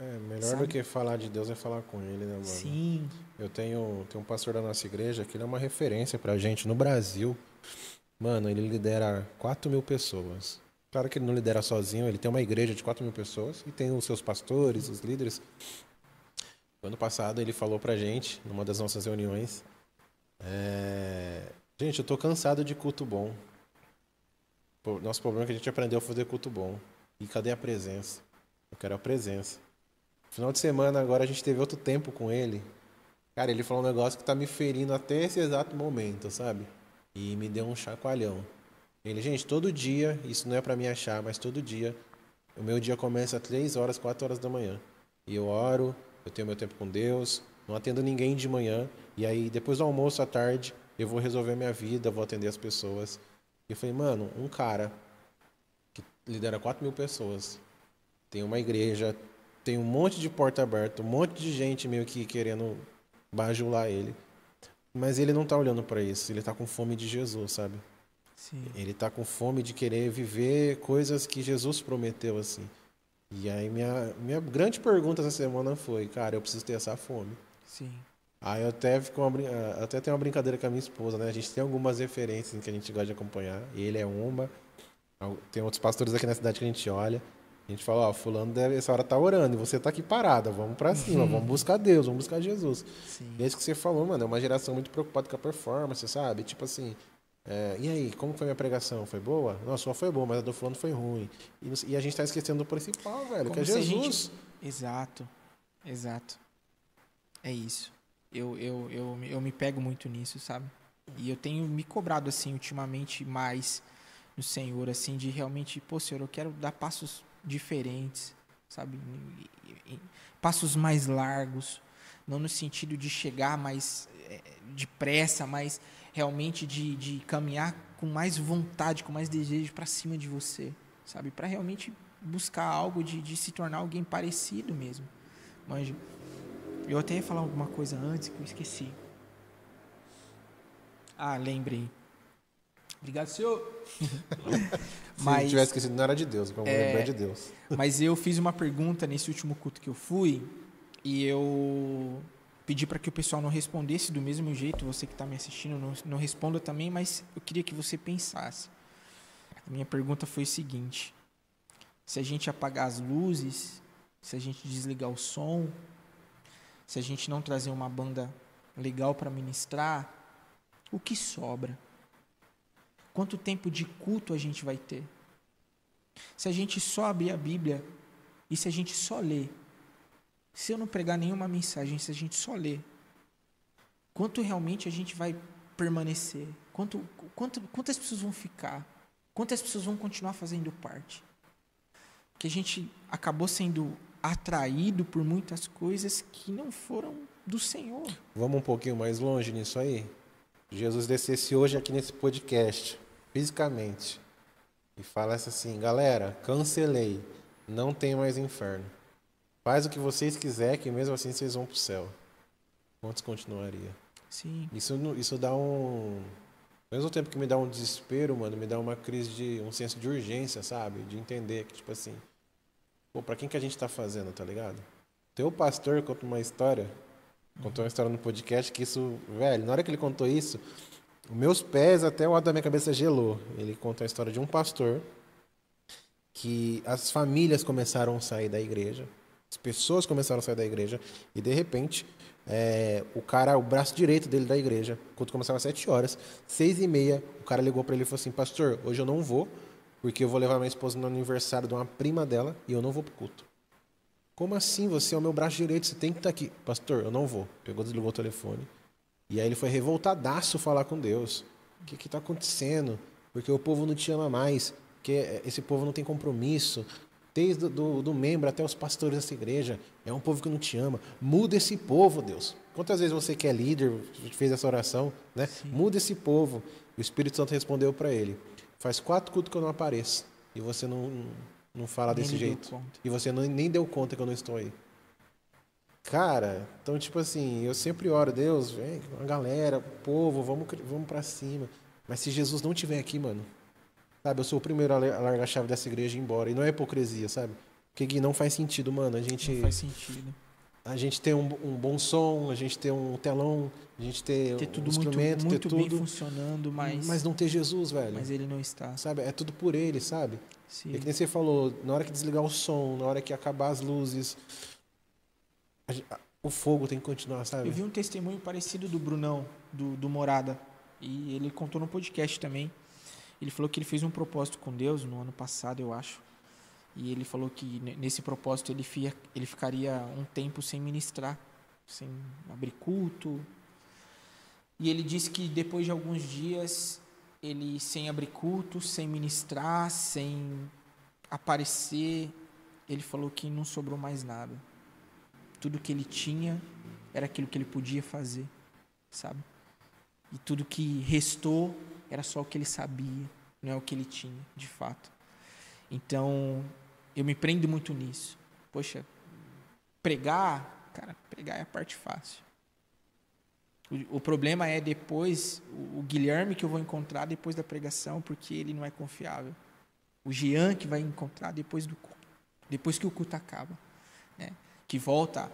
Melhor sabe? do que falar de Deus é falar com Ele, né, mano? Sim. Eu tenho um pastor da nossa igreja que ele é uma referência pra gente no Brasil. Mano, ele lidera 4.000 pessoas. Claro que ele não lidera sozinho, ele tem uma igreja de 4.000 pessoas e tem os seus pastores, os líderes. Ano passado ele falou pra gente, numa das nossas reuniões, gente, eu tô cansado de culto bom. Nosso problema é que a gente aprendeu a fazer culto bom. E cadê a presença? Eu quero a presença. Final de semana agora a gente teve outro tempo com ele. Cara, ele falou um negócio que tá me ferindo até esse exato momento, sabe? E me deu um chacoalhão. Ele, gente, todo dia, isso não é pra me achar, mas todo dia, o meu dia começa às 3 horas, 4 horas da manhã. E eu oro, eu tenho meu tempo com Deus, não atendo ninguém de manhã. E aí, depois do almoço, à tarde, eu vou resolver minha vida, vou atender as pessoas. E eu falei, mano, um cara que lidera 4.000 pessoas, tem uma igreja, tem um monte de porta aberta, um monte de gente meio que querendo bajular ele. Mas ele não tá olhando pra isso, ele tá com fome de Jesus, sabe? Sim. Ele tá com fome de querer viver coisas que Jesus prometeu, assim. E aí minha grande pergunta essa semana foi, cara, eu preciso ter essa fome. Sim. Aí eu até tenho uma brincadeira com a minha esposa, né? A gente tem algumas referências que a gente gosta de acompanhar. Ele é uma. Tem outros pastores aqui na cidade que a gente olha. A gente fala, ó, fulano deve, essa hora tá orando e você tá aqui parada, vamos pra cima, vamos buscar Deus, vamos buscar Jesus. Sim. E é isso que você falou, mano, é uma geração muito preocupada com a performance, sabe? Tipo assim, e aí, como foi minha pregação? Foi boa? Não, a sua foi boa, mas a do fulano foi ruim. E a gente tá esquecendo do principal, velho, que é Jesus. Exato. É isso. Eu me pego muito nisso, sabe? E eu tenho me cobrado, assim, ultimamente mais no Senhor, assim, de realmente, pô, Senhor, eu quero dar passos diferentes, sabe? Passos mais largos, não no sentido de chegar mais depressa, mas realmente de caminhar com mais vontade, com mais desejo para cima de você, sabe? Para realmente buscar algo de se tornar alguém parecido mesmo. Manja. Eu até ia falar alguma coisa antes que eu esqueci. Ah, lembrei. Obrigado, senhor. Se eu tivesse esquecido, não era de Deus, como lembrar de Deus. Mas eu fiz uma pergunta nesse último culto que eu fui e eu pedi para que o pessoal não respondesse do mesmo jeito. Você que está me assistindo, não responda também, mas eu queria que você pensasse. A minha pergunta foi o seguinte: se a gente apagar as luzes, se a gente desligar o som, se a gente não trazer uma banda legal para ministrar, o que sobra? Quanto tempo de culto a gente vai ter? Se a gente só abrir a Bíblia e se a gente só ler, se eu não pregar nenhuma mensagem, se a gente só ler, quanto realmente a gente vai permanecer? Quantas pessoas vão ficar? Quantas pessoas vão continuar fazendo parte? Que a gente acabou sendo atraído por muitas coisas que não foram do Senhor. Vamos um pouquinho mais longe nisso aí? Jesus descesse hoje aqui nesse podcast, fisicamente, e falasse assim, galera, cancelei, não tem mais inferno. Faz o que vocês quiserem, que mesmo assim vocês vão pro céu. Quantos continuaria? Sim. Isso dá um... Ao mesmo tempo que me dá um desespero, mano, me dá uma crise um senso de urgência, sabe? De entender que, tipo assim, pô, pra quem que a gente tá fazendo, tá ligado? Teu pastor contou uma história no podcast que isso, velho, na hora que ele contou isso, os meus pés até o lado da minha cabeça gelou. Ele contou a história de um pastor que as famílias começaram a sair da igreja, as pessoas começaram a sair da igreja e de repente o cara, o braço direito dele da igreja, o culto começava às 7 horas, 6h30, o cara ligou para ele e falou assim, pastor, hoje eu não vou, porque eu vou levar minha esposa no aniversário de uma prima dela e eu não vou pro culto. Como assim? Você é o meu braço direito, você tem que estar aqui. Pastor, eu não vou. Pegou, desligou o telefone. E aí ele foi revoltadaço falar com Deus. O que está acontecendo? Porque o povo não te ama mais, porque esse povo não tem compromisso. Desde do membro até os pastores dessa igreja, é um povo que não te ama. Muda esse povo, Deus. Quantas vezes você que é líder fez essa oração, né? Sim. Muda esse povo. O Espírito Santo respondeu para ele, faz 4 cultos que eu não apareço e você não fala Nem desse me deu jeito. conta. E você nem deu conta que eu não estou aí. Cara, então, tipo assim, eu sempre oro, Deus, vem, a galera, o povo, vamos pra cima. Mas se Jesus não estiver aqui, mano, sabe, eu sou o primeiro a largar a chave dessa igreja e ir embora. E não é hipocrisia, sabe? Porque Gui, não faz sentido, mano. Não faz sentido. A gente ter um bom som, a gente ter um telão, a gente ter Tudo um instrumento, muito ter bem tudo. funcionando, Mas não ter Jesus, velho. mas ele não está. Sabe? É tudo por ele, sabe? Sim. É que nem você falou, na hora que desligar o som, na hora que acabar as luzes, o fogo tem que continuar, sabe? Eu vi um testemunho parecido do Brunão, do Morada, e ele contou no podcast também. Ele falou que ele fez um propósito com Deus no ano passado, eu acho. E ele falou que nesse propósito ele ficaria um tempo sem ministrar, sem abrir culto. E ele disse que depois de alguns dias, ele sem abrir culto, sem ministrar, sem aparecer, ele falou que não sobrou mais nada. Tudo que ele tinha era aquilo que ele podia fazer, sabe? E tudo que restou era só o que ele sabia, não é o que ele tinha, de fato. Então, eu me prendo muito nisso. Poxa, pregar é a parte fácil. O problema é depois, o Guilherme que eu vou encontrar depois da pregação, porque ele não é confiável. O Jean que vai encontrar depois que o culto acaba, né? Que volta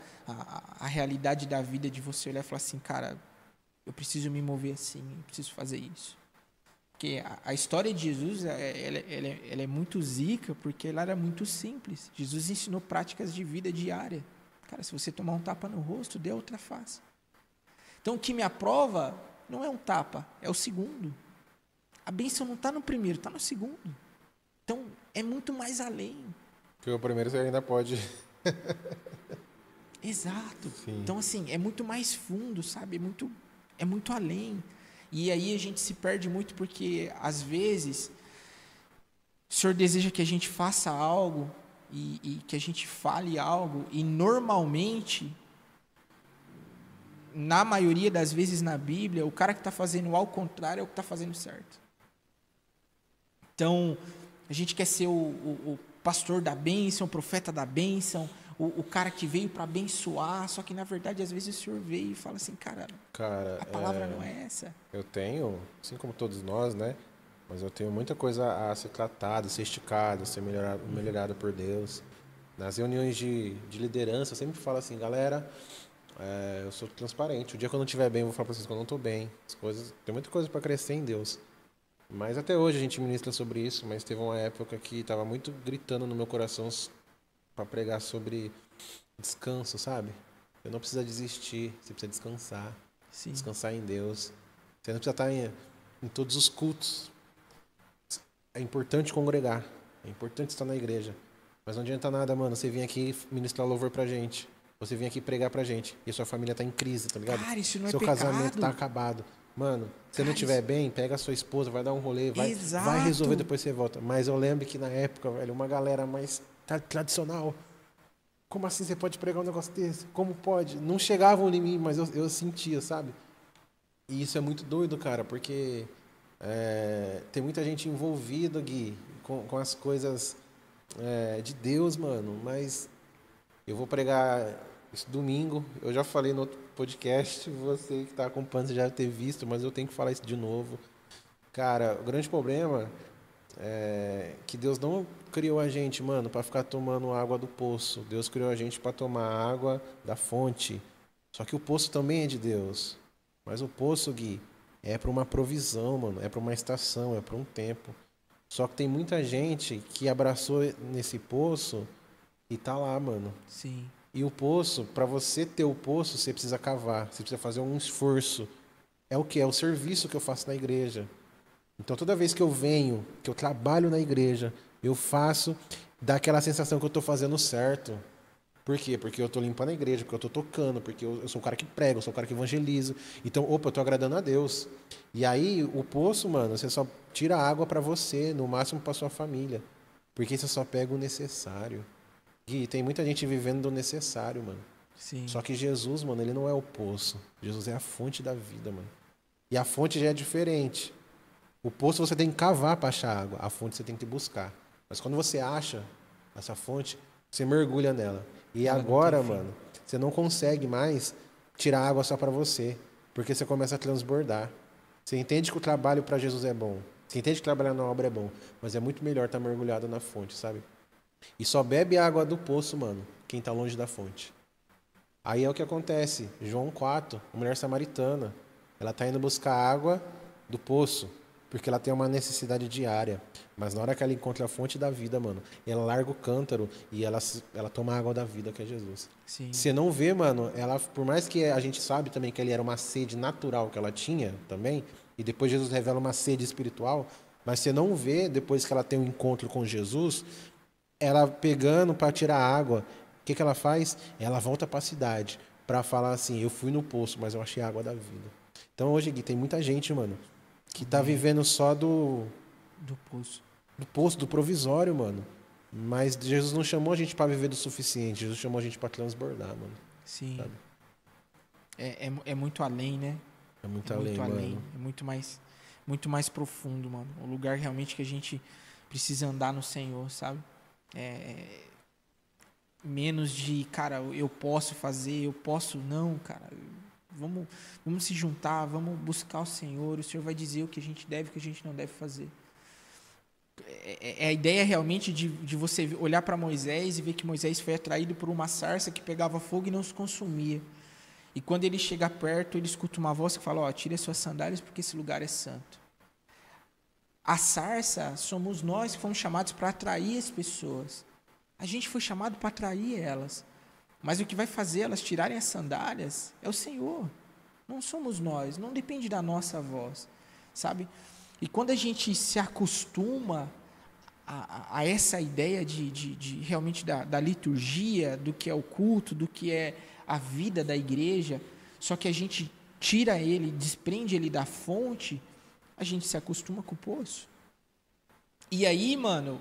a realidade da vida de você olhar e falar assim, cara, eu preciso me mover assim, eu preciso fazer isso. Porque a história de Jesus, ela é muito zica, porque ela era muito simples. Jesus ensinou práticas de vida diária. Cara, se você tomar um tapa no rosto, dê outra face. Então, o que me aprova não é um tapa, é o segundo. A bênção não está no primeiro, está no segundo. Então, é muito mais além. Porque o primeiro você ainda pode... Exato. Sim. Então, assim, é muito mais fundo, sabe? É muito além. E aí a gente se perde muito porque, às vezes, o Senhor deseja que a gente faça algo e que a gente fale algo e, normalmente, na maioria das vezes na Bíblia, o cara que está fazendo ao contrário é o que está fazendo certo. Então, a gente quer ser o pastor da bênção, o profeta da bênção, o cara que veio para abençoar, só que na verdade às vezes o Senhor veio e fala assim, cara, a palavra não é essa. Eu tenho, assim como todos nós, né? Mas eu tenho muita coisa a ser tratada, a ser esticada, a ser melhorada por Deus. Nas reuniões de liderança, eu sempre falo assim, galera, eu sou transparente. O dia que eu não estiver bem, eu vou falar para vocês que eu não estou bem. Tem muita coisa para crescer em Deus. Mas até hoje a gente ministra sobre isso, mas teve uma época que estava muito gritando no meu coração para pregar sobre descanso, sabe? Você não precisa desistir, você precisa descansar. Sim. Descansar em Deus. Você não precisa estar em todos os cultos. É importante congregar, é importante estar na igreja. Mas não adianta nada, mano, você vir aqui ministrar louvor pra gente. Você vir aqui pregar pra gente. E a sua família tá em crise, tá ligado? Cara, isso não é Seu pecado. casamento tá acabado. Mano, se você não estiver bem, pega a sua esposa, vai dar um rolê, vai resolver, depois você volta. Mas eu lembro que na época, velho, uma galera mais tradicional. Como assim você pode pregar um negócio desse? Como pode? Não chegavam em mim, mas eu sentia, sabe? E isso é muito doido, cara, porque tem muita gente envolvida, Gui, com as coisas de Deus, mano. Mas eu vou pregar esse domingo. Eu já falei no outro podcast, você que está acompanhando você já deve ter visto, mas eu tenho que falar isso de novo. Cara, o grande problema é que Deus não criou a gente, mano, para ficar tomando água do poço. Deus criou a gente para tomar água da fonte. Só que o poço também é de Deus. Mas o poço, Gui, é para uma provisão, mano. É para uma estação, é para um tempo. Só que tem muita gente que abraçou nesse poço e tá lá, mano. Sim. E o poço, para você ter o poço, você precisa cavar, você precisa fazer um esforço. É o que? É o serviço que eu faço na igreja. Então, toda vez que eu venho, que eu trabalho na igreja, eu faço, dá aquela sensação que eu estou fazendo certo. Por quê? Porque eu estou limpando a igreja, porque eu estou tocando, porque eu sou um cara que prega, eu sou um cara que evangeliza. Então, opa, eu estou agradando a Deus. E aí, o poço, mano, você só tira água para você, no máximo para sua família. Porque você só pega o necessário. E tem muita gente vivendo do necessário, mano. Sim. Só que Jesus, mano, ele não é o poço. Jesus é a fonte da vida, mano. E a fonte já é diferente. O poço você tem que cavar para achar água. A fonte você tem que buscar. Mas quando você acha essa fonte, você mergulha nela. E Ela não agora, tem fim. mano, você não consegue mais tirar água só para você. Porque você começa a transbordar. Você entende que o trabalho para Jesus é bom. Você entende que trabalhar na obra é bom. Mas é muito melhor estar mergulhado na fonte, sabe? E só bebe água do poço, mano, quem tá longe da fonte. Aí é o que acontece. João 4, a mulher samaritana. Ela tá indo buscar água do poço, porque ela tem uma necessidade diária. Mas na hora que ela encontra a fonte da vida, mano, ela larga o cântaro e ela toma a água da vida, que é Jesus. Sim. Você não vê, mano, ela, por mais que a gente sabe também que ali era uma sede natural que ela tinha também, e depois Jesus revela uma sede espiritual, mas você não vê, depois que ela tem um encontro com Jesus, ela pegando para tirar água, o que ela faz? Ela volta para a cidade para falar assim: eu fui no poço, mas eu achei a água da vida. Então hoje, Gui, tem muita gente, mano, que tá vivendo só Do poço. do poço, do provisório, mano. Mas Jesus não chamou a gente para viver do suficiente, Jesus chamou a gente para transbordar, mano. Sim. Sabe? É muito além, né? É muito É além, muito além. mano. É muito mais profundo, mano. O lugar realmente que a gente precisa andar no Senhor, sabe? Menos de, cara, eu posso fazer, eu posso não, cara. Vamos se juntar, vamos buscar o Senhor. O Senhor vai dizer o que a gente deve e o que a gente não deve fazer. É a ideia realmente de você olhar para Moisés e ver que Moisés foi atraído por uma sarça que pegava fogo e não se consumia. E quando ele chega perto, ele escuta uma voz que fala: ó, tire as suas sandálias porque esse lugar é santo. A sarça somos nós que fomos chamados para atrair as pessoas. A gente foi chamado para atrair elas. Mas o que vai fazer elas tirarem as sandálias é o Senhor. Não somos nós, não depende da nossa voz, sabe? E quando a gente se acostuma a essa ideia de realmente da liturgia, do que é o culto, do que é a vida da igreja, só que a gente tira ele, desprende ele da fonte, a gente se acostuma com o poço. E aí, mano,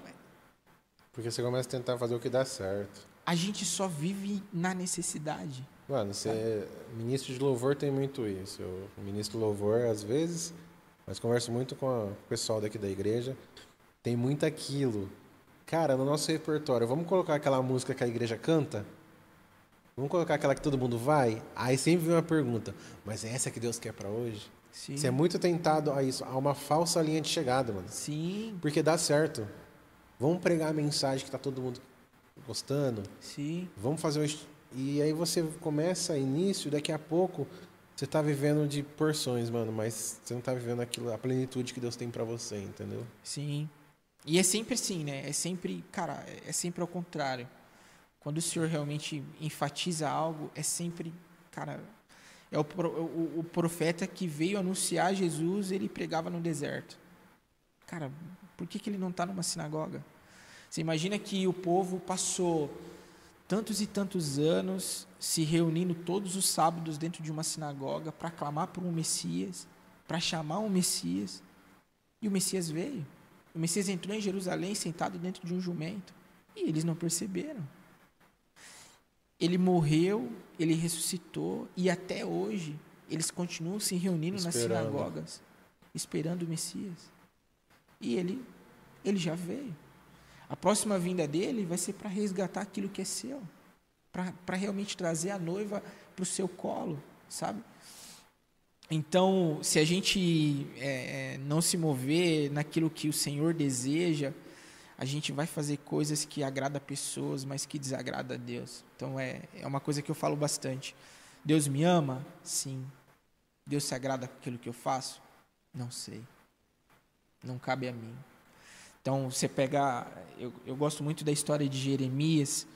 Porque você começa a tentar fazer o que dá certo. a gente só vive na necessidade. Mano, você, ministro de louvor tem muito isso. Eu ministro louvor às vezes, mas converso muito com o pessoal daqui da igreja. Tem muito aquilo. Cara, no nosso repertório, vamos colocar aquela música que a igreja canta? Vamos colocar aquela que todo mundo vai? Aí sempre vem uma pergunta: mas é essa que Deus quer pra hoje? Sim. Você é muito tentado a isso, a uma falsa linha de chegada, mano. Sim, Porque dá certo. Vamos pregar a mensagem que tá todo mundo gostando. sim. Vamos fazer E aí você começa início, daqui a pouco você tá vivendo de porções, mano, mas você não tá vivendo aquilo, a plenitude que Deus tem pra você, entendeu? Sim. E é sempre assim, né? É sempre, cara, é sempre ao contrário. Quando o Senhor realmente enfatiza algo, é sempre, cara, é o profeta que veio anunciar Jesus, ele pregava no deserto. Cara, por que ele não está numa sinagoga? Você imagina que o povo passou tantos e tantos anos se reunindo todos os sábados dentro de uma sinagoga para clamar por um Messias, para chamar um Messias, e o Messias veio. O Messias entrou em Jerusalém sentado dentro de um jumento, e eles não perceberam. Ele morreu, ele ressuscitou, e até hoje eles continuam se reunindo nas sinagogas, esperando o Messias. E ele já veio. A próxima vinda dele vai ser para resgatar aquilo que é seu, para realmente trazer a noiva para o seu colo, sabe? Então, se a gente não se mover naquilo que o Senhor deseja, a gente vai fazer coisas que agradam pessoas, mas que desagradam a Deus. Então, é uma coisa que eu falo bastante. Deus me ama? Sim. Deus se agrada com aquilo que eu faço? Não sei. Não cabe a mim. Então, você pega... Eu gosto muito da história de Jeremias,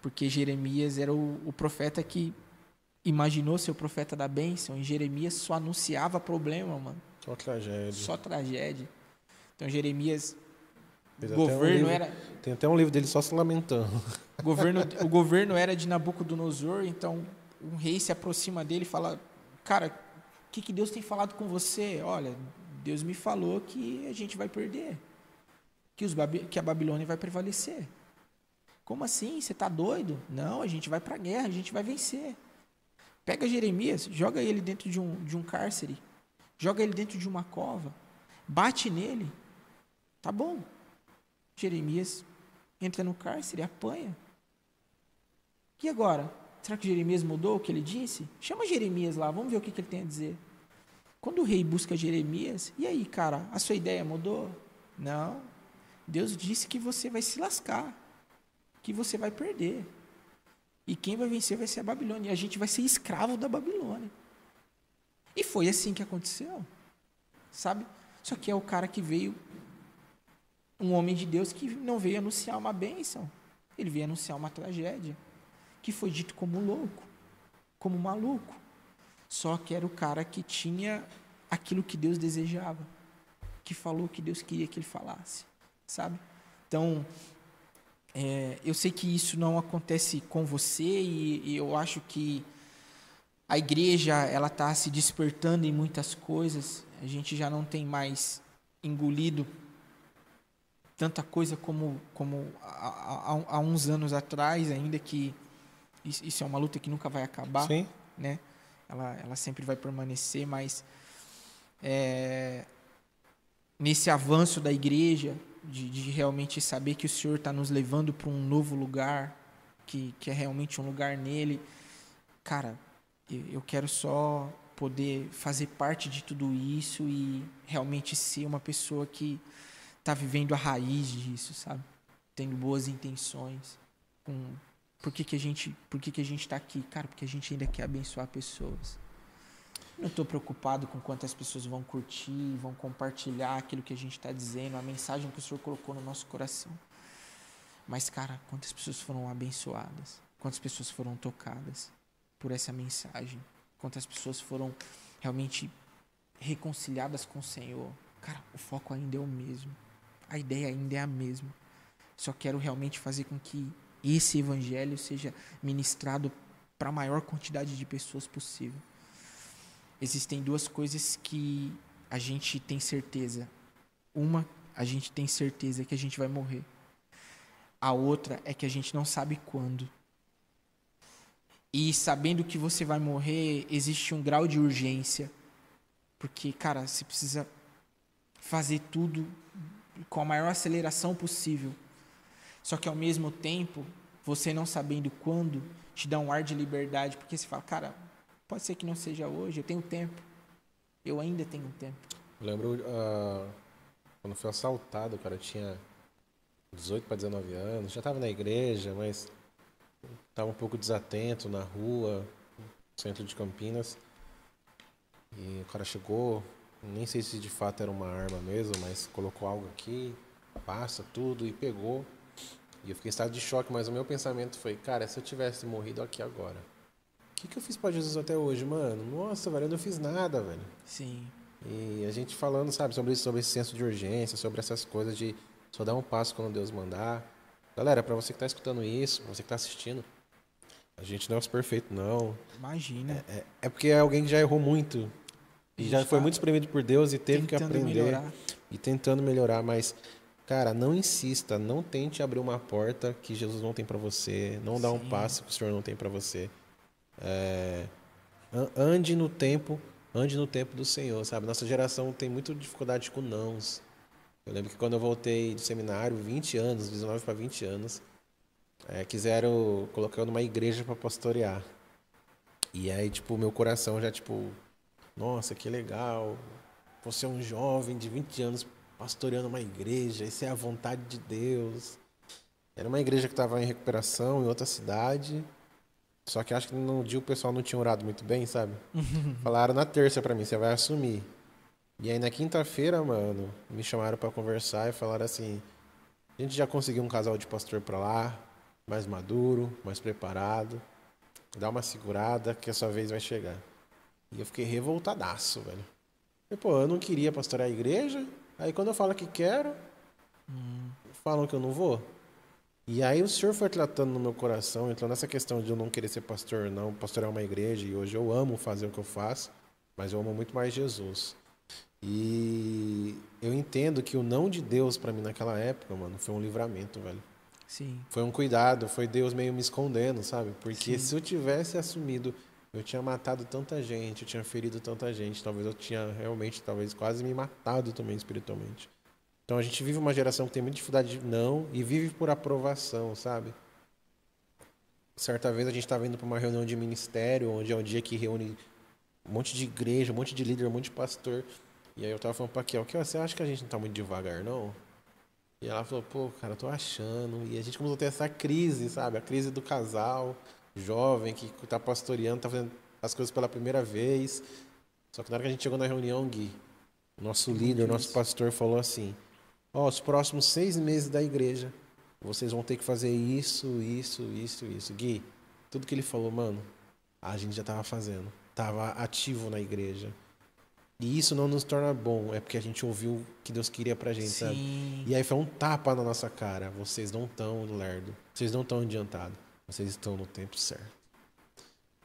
Porque Jeremias era o profeta que imaginou ser o profeta da bênção, e Jeremias só anunciava problema, mano. Só tragédia. Só tragédia. Então Jeremias, Fez o até um governo livro- era Tem até um livro dele só se lamentando. o governo era de Nabucodonosor, então um rei se aproxima dele e fala: "Cara, o que Deus tem falado com você? Olha, Deus me falou que a gente vai perder, que a Babilônia vai prevalecer." Como assim? Você está doido? Não, a gente vai para a guerra, a gente vai vencer. Pega Jeremias, joga ele dentro de um cárcere, joga ele dentro de uma cova, bate nele. Tá bom. Jeremias entra no cárcere, apanha. E agora? Será que Jeremias mudou o que ele disse? Chama Jeremias lá, vamos ver o que ele tem a dizer. Quando o rei busca Jeremias, e aí, cara, a sua ideia mudou? Não. Deus disse que você vai se lascar, que você vai perder. E quem vai vencer vai ser a Babilônia. E a gente vai ser escravo da Babilônia. E foi assim que aconteceu. Sabe? Só que é o cara que veio, um homem de Deus que não veio anunciar uma bênção. Ele veio anunciar uma tragédia. Que foi dito como louco, como maluco. Só que era o cara que tinha aquilo que Deus desejava. Que falou o que Deus queria que ele falasse. Sabe? Então, eu sei que isso não acontece com você e eu acho que a igreja ela está se despertando em muitas coisas. A gente já não tem mais engolido tanta coisa como há uns anos atrás, ainda que isso é uma luta que nunca vai acabar. Sim. Né? Ela sempre vai permanecer, mas nesse avanço da igreja, de realmente saber que o Senhor está nos levando para um novo lugar, que é realmente um lugar nele, cara, eu quero só poder fazer parte de tudo isso e realmente ser uma pessoa que está vivendo a raiz disso, sabe? Tendo boas intenções. Por que a gente está aqui? Cara, porque a gente ainda quer abençoar pessoas. Não estou preocupado com quantas pessoas vão curtir, vão compartilhar aquilo que a gente está dizendo, a mensagem que o Senhor colocou no nosso coração. Mas, cara, quantas pessoas foram abençoadas? Quantas pessoas foram tocadas por essa mensagem? Quantas pessoas foram realmente reconciliadas com o Senhor? Cara, o foco ainda é o mesmo. A ideia ainda é a mesma. Só quero realmente fazer com que esse evangelho seja ministrado para a maior quantidade de pessoas possível. Existem duas coisas que a gente tem certeza. Uma, a gente tem certeza que a gente vai morrer. A outra é que a gente não sabe quando. E sabendo que você vai morrer, existe um grau de urgência. Porque, cara, você precisa fazer tudo com a maior aceleração possível. Só que, ao mesmo tempo, você não sabendo quando, te dá um ar de liberdade. Porque você fala, cara, pode ser que não seja hoje, eu tenho tempo. Eu ainda tenho tempo. Eu lembro quando fui assaltado, cara, eu tinha 18 para 19 anos, já estava na igreja, mas estava um pouco desatento na rua, no centro de Campinas. E o cara chegou, nem sei se de fato era uma arma mesmo, mas colocou algo aqui, passa tudo e pegou. E eu fiquei em estado de choque, mas o meu pensamento foi, cara, se eu tivesse morrido aqui agora, o que eu fiz pra Jesus até hoje, mano? Nossa, velho, eu não fiz nada, velho. Sim. E a gente falando, sabe, sobre isso, sobre esse senso de urgência, sobre essas coisas de só dar um passo quando Deus mandar. Galera, pra você que tá escutando isso, pra você que tá assistindo, a gente não é os perfeitos, não. Imagina. É porque é alguém que já errou muito. E já foi muito espremido por Deus e teve que tentando aprender. melhorar. E tentando melhorar, mas, cara, não insista, não tente abrir uma porta que Jesus não tem pra você, não dá um Sim. passo que o Senhor não tem pra você. Ande no tempo do Senhor, sabe? Nossa geração tem muita dificuldade com nãos. Eu lembro que quando eu voltei do seminário, 20 anos, 19 para 20 anos, quiseram colocar eu numa igreja para pastorear. E aí, tipo, meu coração já, tipo, nossa, que legal. Você é um jovem de 20 anos pastoreando uma igreja, isso é a vontade de Deus. Era uma igreja que estava em recuperação em outra cidade. Só que acho que no dia o pessoal não tinha orado muito bem, sabe? Falaram na terça pra mim, você vai assumir. E aí na quinta-feira, mano, me chamaram pra conversar e falaram assim, a gente já conseguiu um casal de pastor pra lá, mais maduro, mais preparado. Dá uma segurada que a sua vez vai chegar. E eu fiquei revoltadaço, velho. E, pô, eu não queria pastorear a igreja. Aí quando eu falo que quero, falam que eu não vou. E aí o Senhor foi tratando no meu coração, entrou nessa questão de eu não querer ser pastor, não pastorear uma igreja. E hoje eu amo fazer o que eu faço, mas eu amo muito mais Jesus. E eu entendo que o não de Deus pra mim naquela época, mano, foi um livramento, velho. Sim. Foi um cuidado, foi Deus meio me escondendo, sabe? Porque Sim. se eu tivesse assumido, eu tinha matado tanta gente, eu tinha ferido tanta gente, talvez eu tinha realmente, talvez quase me matado também espiritualmente. Então a gente vive uma geração que tem muita dificuldade de não e vive por aprovação, sabe? Certa vez a gente estava indo para uma reunião de ministério, onde é um dia que reúne um monte de igreja, um monte de líder, um monte de pastor. E aí eu tava falando pra Kel, você acha que a gente não tá muito devagar, não? E ela falou, pô, cara, eu tô achando. E a gente começou a ter essa crise, sabe? A crise do casal jovem que tá pastoreando, tá fazendo as coisas pela primeira vez. Só que na hora que a gente chegou na reunião, Gui, o nosso líder, o nosso pastor falou assim, ó, os próximos 6 meses da igreja, vocês vão ter que fazer isso, isso, isso, isso. Gui, tudo que ele falou, mano, a gente já tava fazendo. Tava ativo na igreja. E isso não nos torna bom, é porque a gente ouviu o que Deus queria pra gente, sabe? Sim. E aí foi um tapa na nossa cara. Vocês não estão lerdo, vocês não estão adiantados, vocês estão no tempo certo.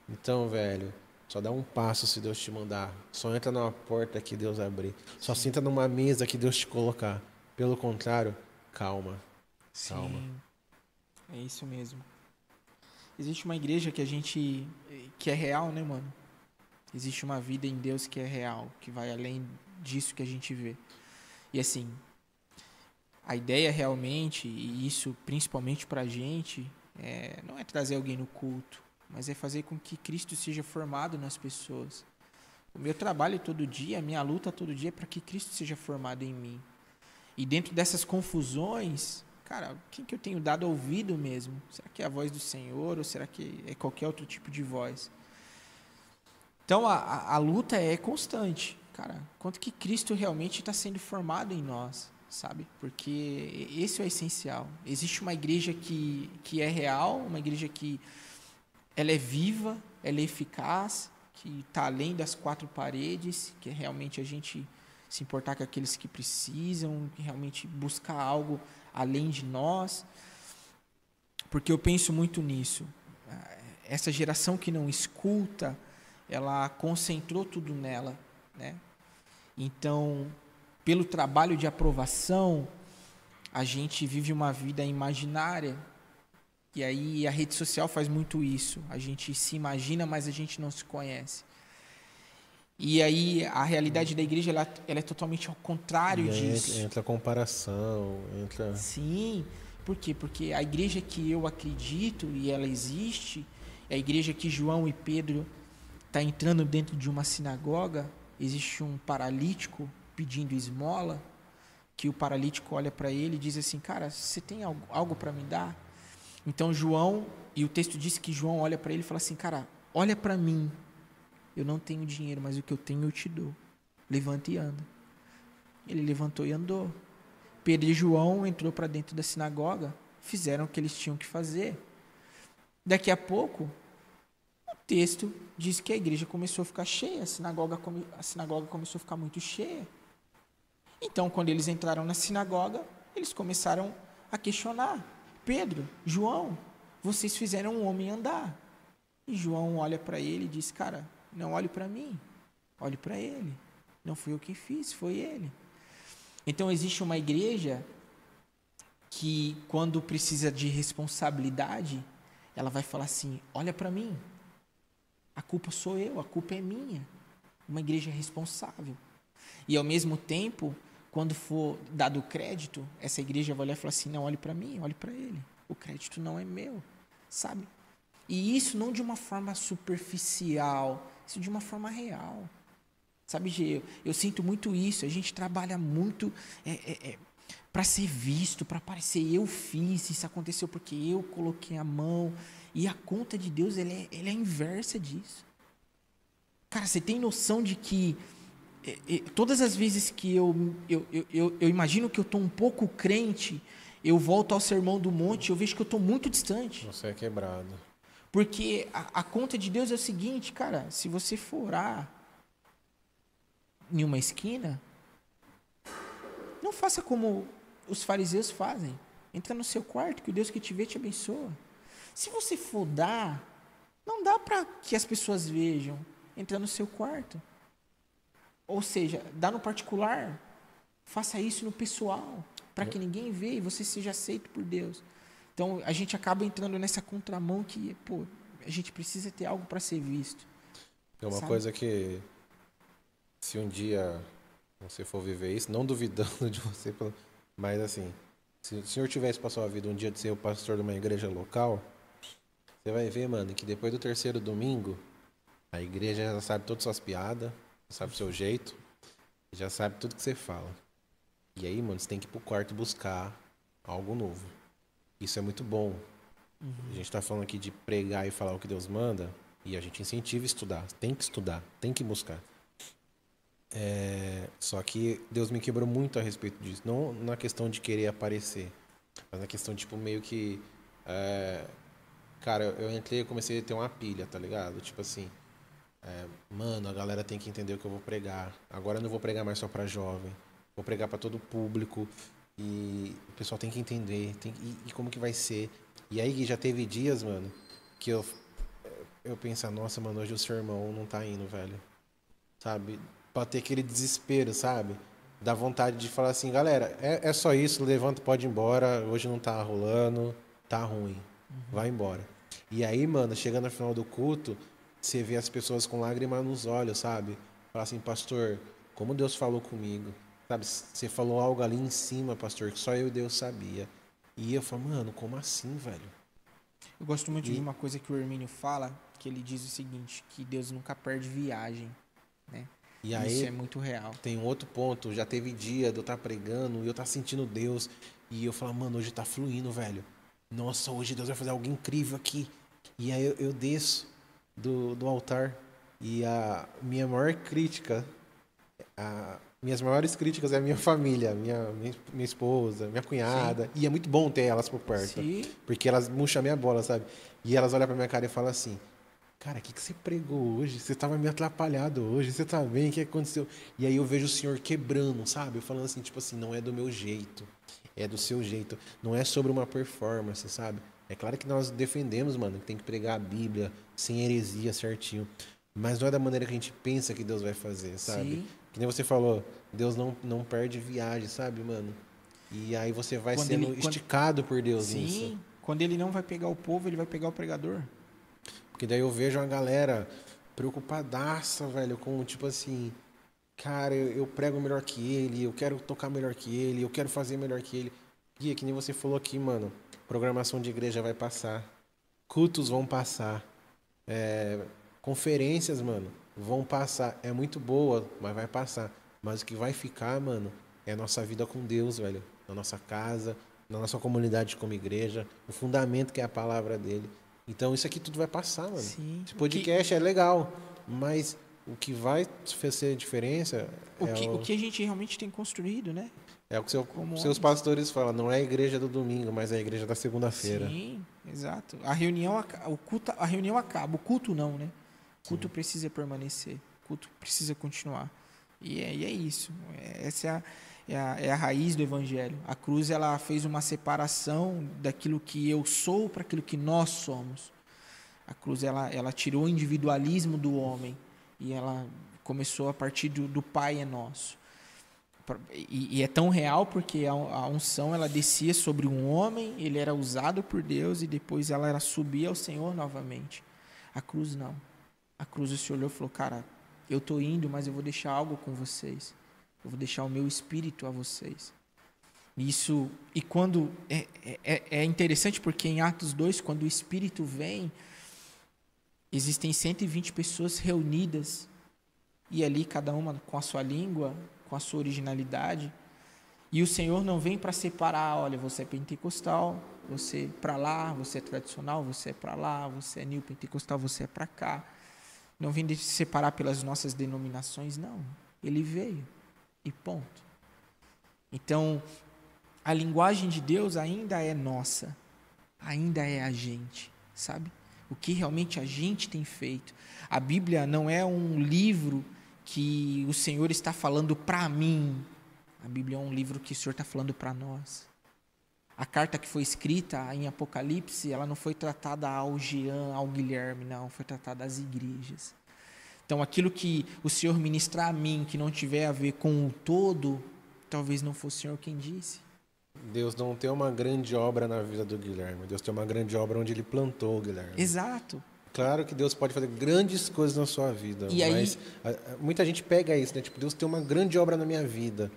Então, velho, só dá um passo se Deus te mandar. Só entra numa porta que Deus abrir. Só senta numa mesa que Deus te colocar. Pelo contrário, calma. Calma. Sim. É isso mesmo. Existe uma igreja que é real, né, mano? Existe uma vida em Deus que é real, que vai além disso que a gente vê. E assim, a ideia realmente, e isso principalmente pra gente, não é trazer alguém no culto, mas é fazer com que Cristo seja formado nas pessoas. O meu trabalho todo dia, a minha luta todo dia é para que Cristo seja formado em mim. E dentro dessas confusões, cara, quem que eu tenho dado ouvido mesmo? Será que é a voz do Senhor ou será que é qualquer outro tipo de voz? Então a luta é constante, cara. Quanto que Cristo realmente está sendo formado em nós, sabe? Porque esse é o essencial. Existe uma igreja que é real, uma igreja que ela é viva, ela é eficaz, que está além das 4 paredes, que é realmente a gente se importar com aqueles que precisam, que realmente buscar algo além de nós. Porque eu penso muito nisso. Essa geração que não escuta, ela concentrou tudo nela, né? Então, pelo trabalho de aprovação, a gente vive uma vida imaginária. E aí a rede social faz muito isso. A gente se imagina, mas a gente não se conhece. E aí a realidade da igreja ela é totalmente ao contrário disso. Entra a comparação, entra... Sim. Por quê? Porque a igreja que eu acredito e ela existe, é a igreja que João e Pedro está entrando dentro de uma sinagoga, existe um paralítico pedindo esmola, que o paralítico olha para ele e diz assim, cara, você tem algo para me dar? Então João, e o texto diz que João olha para ele e fala assim, cara, olha para mim, eu não tenho dinheiro, mas o que eu tenho eu te dou, levanta e anda. Ele levantou e andou. Pedro e João entrou para dentro da sinagoga, fizeram o que eles tinham que fazer. Daqui a pouco, o texto diz que a igreja começou a ficar cheia, a sinagoga começou a ficar muito cheia. Então, quando eles entraram na sinagoga, eles começaram a questionar. Pedro, João, vocês fizeram um homem andar. E João olha para ele e diz, cara, não olhe para mim, olhe para ele. Não fui eu quem fiz, foi ele. Então, existe uma igreja que, quando precisa de responsabilidade, ela vai falar assim, olha para mim, a culpa sou eu, a culpa é minha. Uma igreja responsável. E, ao mesmo tempo, quando for dado crédito, essa igreja vai olhar e falar assim, não, olhe para mim, olhe para ele. O crédito não é meu, sabe? E isso não de uma forma superficial, isso de uma forma real. Sabe, Gê, eu sinto muito isso, a gente trabalha muito para ser visto, para parecer eu fiz, isso aconteceu porque eu coloquei a mão, e a conta de Deus ela é a inversa disso. Cara, você tem noção de que todas as vezes que eu imagino que eu estou um pouco crente, eu volto ao Sermão do Monte, eu vejo que eu estou muito distante. Você é quebrado. Porque a conta de Deus é o seguinte, cara, se você for orar em uma esquina, não faça como os fariseus fazem. Entra no seu quarto, que o Deus que te vê te abençoa. Se você for dar, não dá para que as pessoas vejam. Entra no seu quarto. Ou seja, dá no particular. Faça isso no pessoal, para que ninguém veja e você seja aceito por Deus. Então, a gente acaba entrando nessa contramão que, pô, a gente precisa ter algo para ser visto. É uma sabe? coisa que, se um dia você for viver isso, não duvidando de você, mas assim, se o senhor tivesse para sua vida um dia de ser o pastor de uma igreja local, você vai ver, mano, que depois do terceiro domingo, a igreja já sabe todas as suas piadas, já sabe o seu jeito, já sabe tudo que você fala. E aí, mano, você tem que ir pro quarto buscar algo novo. Isso é muito bom. A gente tá falando aqui de pregar e falar o que Deus manda, e a gente incentiva a estudar, tem que buscar. Só que Deus me quebrou muito a respeito disso. Não na questão de querer aparecer, mas na questão, tipo, meio que... cara, eu entrei e comecei a ter uma pilha, tá ligado? Tipo assim, mano, a galera tem que entender o que eu vou pregar. Agora eu não vou pregar mais só pra jovem. Vou pregar pra todo o público. E o pessoal tem que entender. E como que vai ser. E aí já teve dias, mano, que eu penso, nossa, mano, hoje o sermão não tá indo, velho. Sabe? Pra ter aquele desespero, sabe? Dá vontade de falar assim, galera, é só isso, levanta, pode ir embora. Hoje não tá rolando, tá ruim. Vai embora. E aí, mano, chegando no final do culto, você vê as pessoas com lágrimas nos olhos, sabe? Fala assim, pastor, como Deus falou comigo. Sabe, você falou algo ali em cima, pastor, que só eu e Deus sabia. E eu falo, mano, como assim, velho? Eu gosto muito de uma coisa que o Hermínio fala, que ele diz o seguinte, que Deus nunca perde viagem, né? E aí, isso é muito real. Tem um outro ponto, já teve dia de eu estar pregando e eu estar sentindo Deus. E eu falo, mano, hoje tá fluindo, velho. Nossa, hoje Deus vai fazer algo incrível aqui. E aí eu desço do altar e a minha maior crítica... minhas maiores críticas é a minha família, minha esposa, minha cunhada. Sim. E é muito bom ter elas por perto. Sim. Porque elas murcham a minha bola, sabe? E elas olham pra minha cara e falam assim, cara, o que você pregou hoje? Você tava meio atrapalhado hoje, você tá bem? O que aconteceu? E aí eu vejo o Senhor quebrando, sabe? Eu falando assim, tipo assim, não é do meu jeito, é do seu jeito. Não é sobre uma performance, sabe? É claro que nós defendemos, mano, que tem que pregar a Bíblia sem heresia certinho. Mas não é da maneira que a gente pensa que Deus vai fazer, sabe? Sim. Que nem você falou, Deus não perde viagem, sabe, mano? E aí você vai sendo esticado por Deus nisso. Sim, quando ele não vai pegar o povo, ele vai pegar o pregador. Porque daí eu vejo uma galera preocupadaça, velho, com tipo assim, cara, eu prego melhor que ele, eu quero tocar melhor que ele, eu quero fazer melhor que ele. E é que nem você falou aqui, mano, programação de igreja vai passar, cultos vão passar, conferências, mano, vão passar. É muito boa, mas vai passar. Mas o que vai ficar, mano, é a nossa vida com Deus, velho. Na nossa casa, na nossa comunidade como igreja, o fundamento que é a palavra dele. Então isso aqui tudo vai passar, mano. Sim. Esse podcast é legal, mas o que vai fazer a diferença o que a gente realmente tem construído, né? É o que seus pastores falam, não é a igreja do domingo, mas é a igreja da segunda-feira. Sim, exato. A reunião acaba, o culto não, né? O culto precisa permanecer, o culto precisa continuar. E é isso. Essa é a raiz do evangelho. A cruz, ela fez uma separação daquilo que eu sou para aquilo que nós somos. A cruz, ela tirou o individualismo do homem e ela começou a partir do Pai é nosso. E é tão real porque a unção, ela descia sobre um homem, ele era usado por Deus e depois ela era subir ao Senhor novamente. A cruz não. A cruz, o Senhor olhou e falou, cara, eu estou indo, mas eu vou deixar algo com vocês. Eu vou deixar o meu espírito a vocês. E quando é interessante porque em Atos 2, quando o Espírito vem, existem 120 pessoas reunidas e ali cada uma com a sua língua, com a sua originalidade. E o Senhor não vem para separar, olha, você é pentecostal, você é para lá, você é tradicional, você é para lá, você é neopentecostal, você é para cá. Não vem de separar pelas nossas denominações, não. Ele veio. E ponto. Então, a linguagem de Deus ainda é nossa, ainda é a gente, sabe? O que realmente a gente tem feito. A Bíblia não é um livro que o Senhor está falando para mim. A Bíblia é um livro que o Senhor está falando para nós. A carta que foi escrita em Apocalipse, ela não foi tratada ao Jean, ao Guilherme, não, foi tratada às igrejas. Então, aquilo que o Senhor ministrar a mim, que não tiver a ver com o todo, talvez não fosse o Senhor quem disse. Deus não tem uma grande obra na vida do Guilherme. Deus tem uma grande obra onde Ele plantou o Guilherme. Exato. Claro que Deus pode fazer grandes coisas na sua vida, E mas muita gente pega isso, né? Tipo, Deus tem uma grande obra na minha vida.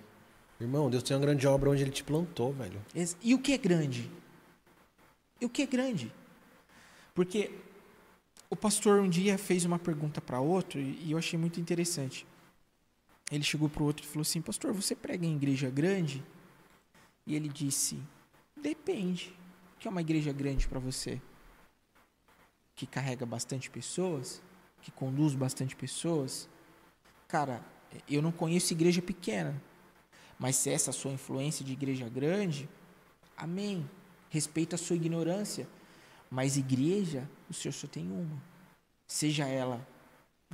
Irmão, Deus tem uma grande obra onde Ele te plantou, velho. E o que é grande? E o que é grande? Porque o pastor um dia fez uma pergunta para outro e eu achei muito interessante. Ele chegou para o outro e falou assim: pastor, você prega em igreja grande? E ele disse: depende. O que é uma igreja grande para você? Que carrega bastante pessoas? Que conduz bastante pessoas? Cara, eu não conheço igreja pequena. Mas se essa é a sua influência de igreja grande, amém. Respeito a sua ignorância. Mas igreja, o Senhor só tem uma. Seja ela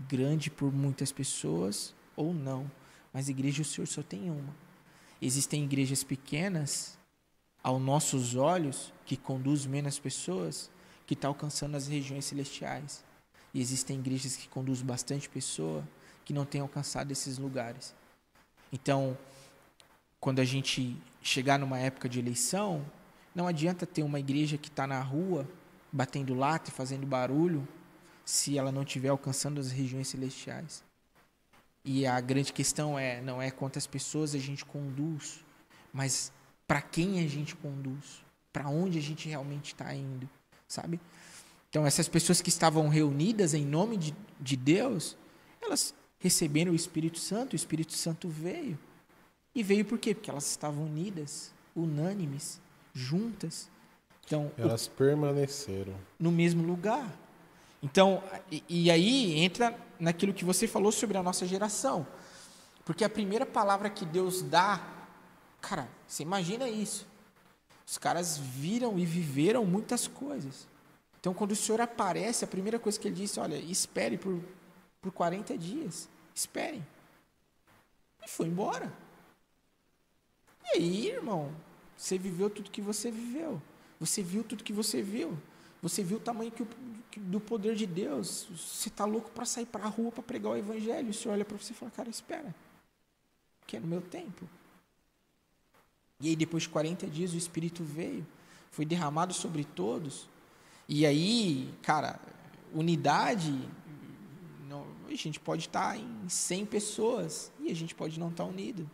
grande por muitas pessoas ou não. Mas igreja, o Senhor só tem uma. Existem igrejas pequenas, aos nossos olhos, que conduzem menos pessoas, que estão alcançando as regiões celestiais. E existem igrejas que conduzem bastante pessoa, que não têm alcançado esses lugares. Então, quando a gente chegar numa época de eleição, não adianta ter uma igreja que está na rua, batendo lata e fazendo barulho, se ela não estiver alcançando as regiões celestiais. E a grande questão não é quantas pessoas a gente conduz, mas para quem a gente conduz, para onde a gente realmente está indo, sabe? Então, essas pessoas que estavam reunidas em nome de Deus, elas receberam o Espírito Santo veio. E veio por quê? Porque elas estavam unidas, unânimes, juntas. Então, elas permaneceram no mesmo lugar. Então, e aí entra naquilo que você falou sobre a nossa geração. Porque a primeira palavra que Deus dá, cara, você imagina isso. Os caras viram e viveram muitas coisas. Então, quando o Senhor aparece, a primeira coisa que Ele disse: olha, espere por 40 dias. Esperem. E foi embora. E aí, irmão, você viveu tudo que você viveu. Você viu tudo que você viu. Você viu o tamanho do poder de Deus. Você está louco para sair para a rua para pregar o evangelho. O Senhor olha para você e fala: cara, espera. Que é no meu tempo. E aí, depois de 40 dias, o Espírito veio. Foi derramado sobre todos. E aí, cara, unidade... Não, a gente pode estar em 100 pessoas e a gente pode não estar unido.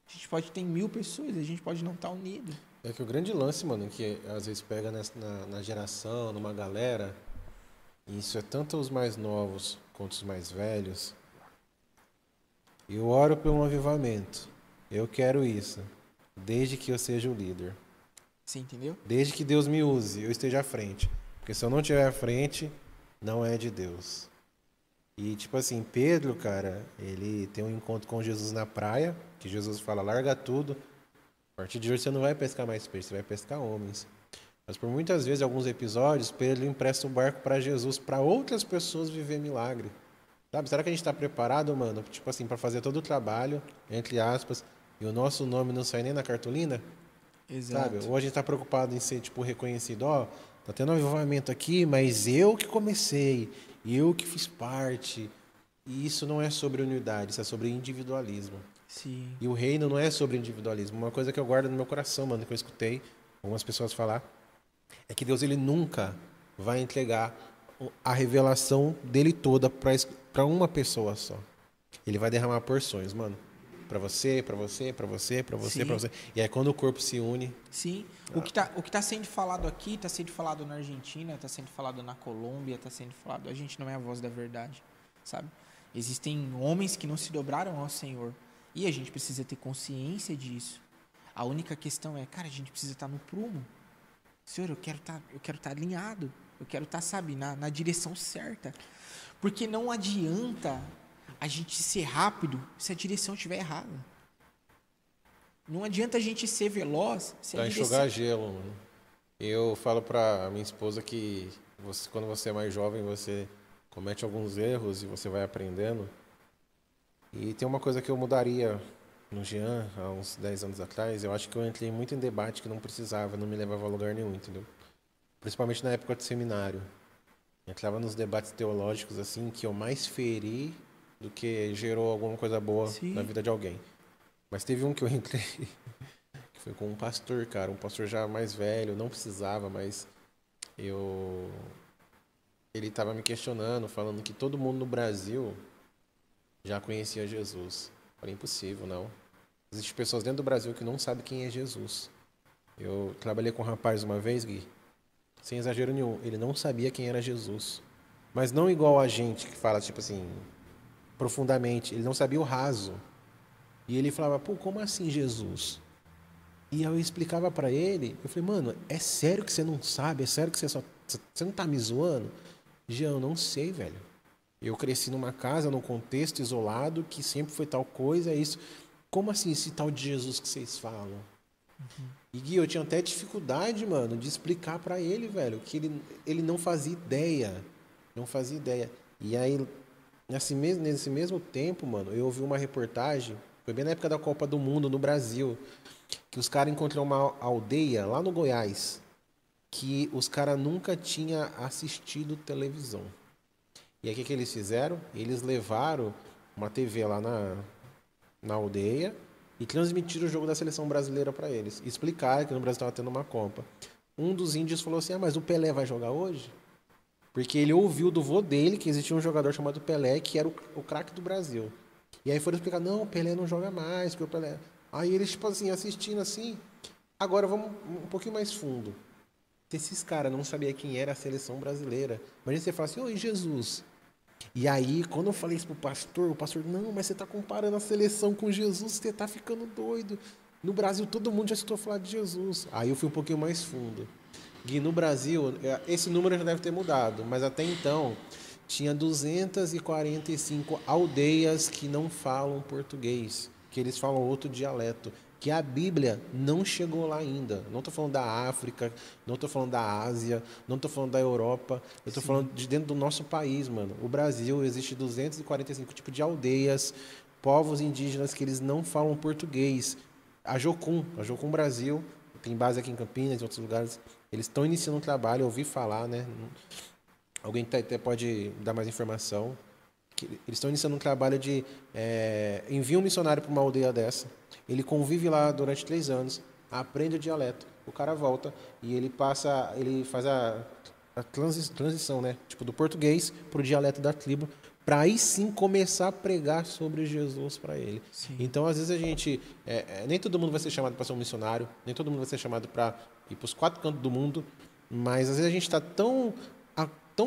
A gente pode ter 1000 pessoas e a gente pode não estar unido. É que o grande lance, mano, que às vezes pega na geração, numa galera, e isso é tanto os mais novos quanto os mais velhos. Eu oro por um avivamento. Eu quero isso, desde que eu seja o líder. Você entendeu? Desde que Deus me use, eu esteja à frente. Porque se eu não estiver à frente, não é de Deus. E tipo assim, Pedro, cara, ele tem um encontro com Jesus na praia, que Jesus fala: larga tudo. A partir de hoje você não vai pescar mais peixe, você vai pescar homens. Mas por muitas vezes, em alguns episódios, Pedro empresta o barco para Jesus, para outras pessoas viver milagre. Sabe? Será que a gente está preparado, mano, tipo assim, para fazer todo o trabalho, entre aspas, e o nosso nome não sai nem na cartolina? Exato. Sabe? Ou a gente está preocupado em ser tipo reconhecido: ó, tá tendo um avivamento aqui, mas eu que comecei, eu que fiz parte. E isso não é sobre unidade, isso é sobre individualismo. Sim. E o reino não é sobre individualismo. Uma coisa que eu guardo no meu coração, mano, que eu escutei algumas pessoas falar, é que Deus, ele nunca vai entregar a revelação dele toda para uma pessoa só. Ele vai derramar porções, mano. Para você, para você, para você, para você, para você. E aí quando o corpo se une... Sim. O que tá sendo falado aqui, está sendo falado na Argentina, está sendo falado na Colômbia, está sendo falado... A gente não é a voz da verdade, sabe? Existem homens que não se dobraram ao Senhor. E a gente precisa ter consciência disso. A única questão é, cara, a gente precisa estar no prumo. Senhor, eu quero estar alinhado. Eu quero estar, sabe, na direção certa. Porque não adianta a gente ser rápido se a direção estiver errada. Não adianta a gente ser veloz se a Pra direção... enxugar gelo, mano. Eu falo pra minha esposa que quando você é mais jovem, você comete alguns erros e você vai aprendendo. E tem uma coisa que eu mudaria no Jean, há uns 10 anos atrás. Eu acho que eu entrei muito em debate que não precisava, não me levava a lugar nenhum, entendeu? Principalmente na época de seminário. Eu entrava nos debates teológicos, assim, que eu mais feri do que gerou alguma coisa boa na Sim. vida de alguém. Mas teve um que eu entrei, que foi com um pastor, cara. Um pastor já mais velho, não precisava, mas eu... Ele estava me questionando, falando que todo mundo no Brasil já conhecia Jesus. Eu falei, impossível, não. Existem pessoas dentro do Brasil que não sabem quem é Jesus. Eu trabalhei com um rapaz uma vez, Gui, sem exagero nenhum, ele não sabia quem era Jesus. Mas não igual a gente que fala, tipo assim, profundamente. Ele não sabia o raso. E ele falava, pô, como assim Jesus? E eu explicava pra ele, eu falei, mano, é sério que você não sabe? É sério que você não tá me zoando? Jean, eu não sei, velho. Eu cresci numa casa, num contexto isolado, que sempre foi tal coisa, é isso. Como assim esse tal de Jesus que vocês falam? E Gui, eu tinha até dificuldade, mano, de explicar pra ele, velho, que ele não fazia ideia. Não fazia ideia. E aí, nesse mesmo tempo, mano, eu ouvi uma reportagem, foi bem na época da Copa do Mundo no Brasil, que os caras encontraram uma aldeia lá no Goiás, que os caras nunca tinham assistido televisão. E aí o que eles fizeram? Eles levaram uma TV lá na aldeia e transmitiram o jogo da seleção brasileira para eles. E explicaram que no Brasil estava tendo uma Copa. Um dos índios falou assim: ah, mas o Pelé vai jogar hoje? Porque ele ouviu do vô dele que existia um jogador chamado Pelé, que era o craque do Brasil. E aí foram explicar: não, o Pelé não joga mais, porque o Pelé. Aí eles, tipo assim, assistindo assim. Agora vamos um pouquinho mais fundo. Se esses caras não sabiam quem era a seleção brasileira, imagina você falar assim: oi, Jesus. E aí, quando eu falei isso pro pastor, o pastor, não, mas você tá comparando a seleção com Jesus, você tá ficando doido. No Brasil, todo mundo já escutou falar de Jesus. Aí eu fui um pouquinho mais fundo. E no Brasil, esse número já deve ter mudado, mas até então, tinha 245 aldeias que não falam português, que eles falam outro dialeto, que a Bíblia não chegou lá ainda. Não estou falando da África, não estou falando da Ásia, não estou falando da Europa, eu estou falando de dentro do nosso país, mano. O Brasil existe 245 tipos de aldeias, povos indígenas que eles não falam português. A Jocum Brasil, tem base aqui em Campinas, em outros lugares, eles estão iniciando um trabalho, eu ouvi falar, né? Alguém até pode dar mais informação. Eles estão iniciando um trabalho de envia um missionário para uma aldeia dessa. Ele convive lá durante 3 anos, aprende o dialeto. O cara volta e ele faz a transição, né? Tipo, do português para o dialeto da tribo, para aí sim começar a pregar sobre Jesus para ele. Sim. Então, às vezes a gente, nem todo mundo vai ser chamado para ser um missionário, nem todo mundo vai ser chamado para ir para os 4 cantos do mundo, mas às vezes a gente está tão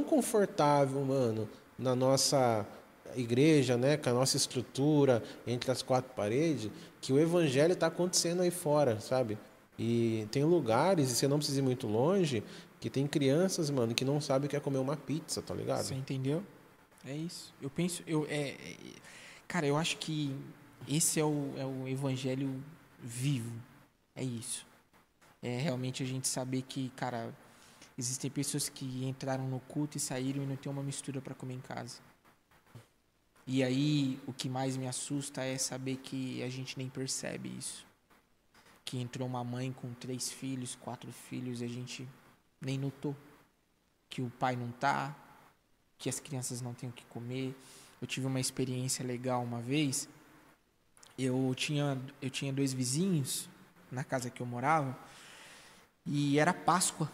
confortável, mano, na nossa igreja, né, com a nossa estrutura entre as 4 paredes, que o evangelho está acontecendo aí fora, sabe? E tem lugares, e você não precisa ir muito longe, que tem crianças, mano, que não sabem o que é comer uma pizza, tá ligado? Você entendeu? É isso. Eu penso, cara, eu acho que esse é o evangelho vivo. É isso. É realmente a gente saber que, cara, existem pessoas que entraram no culto e saíram e não tem uma mistura para comer em casa. E aí, o que mais me assusta é saber que a gente nem percebe isso. Que entrou uma mãe com 3 filhos, 4 filhos, e a gente nem notou. Que o pai não tá, que as crianças não têm o que comer. Eu tive uma experiência legal uma vez. Eu tinha 2 vizinhos na casa que eu morava, e era Páscoa.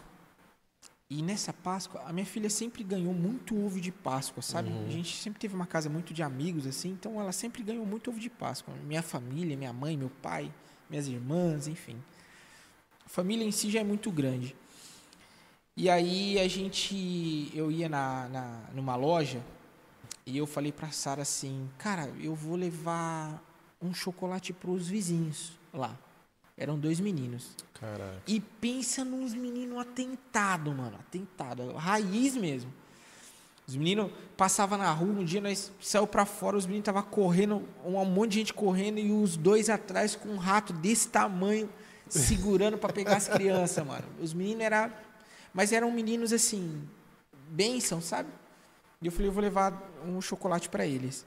E nessa Páscoa, a minha filha sempre ganhou muito ovo de Páscoa, sabe? A gente sempre teve uma casa muito de amigos, assim, então ela sempre ganhou muito ovo de Páscoa. Minha família, minha mãe, meu pai, minhas irmãs, enfim. A família em si já é muito grande. E aí eu ia numa loja e eu falei pra Sara assim, cara, eu vou levar um chocolate pros vizinhos lá. Eram 2 meninos. Caraca. E pensa nos meninos atentado, mano. Atentado. Raiz mesmo. Os meninos passavam na rua, um dia nós saímos pra fora, os meninos estavam correndo, um monte de gente correndo e os dois atrás com um rato desse tamanho, segurando para pegar as crianças, mano. Os meninos mas eram meninos assim, bênção, sabe? E eu falei, eu vou levar um chocolate para eles.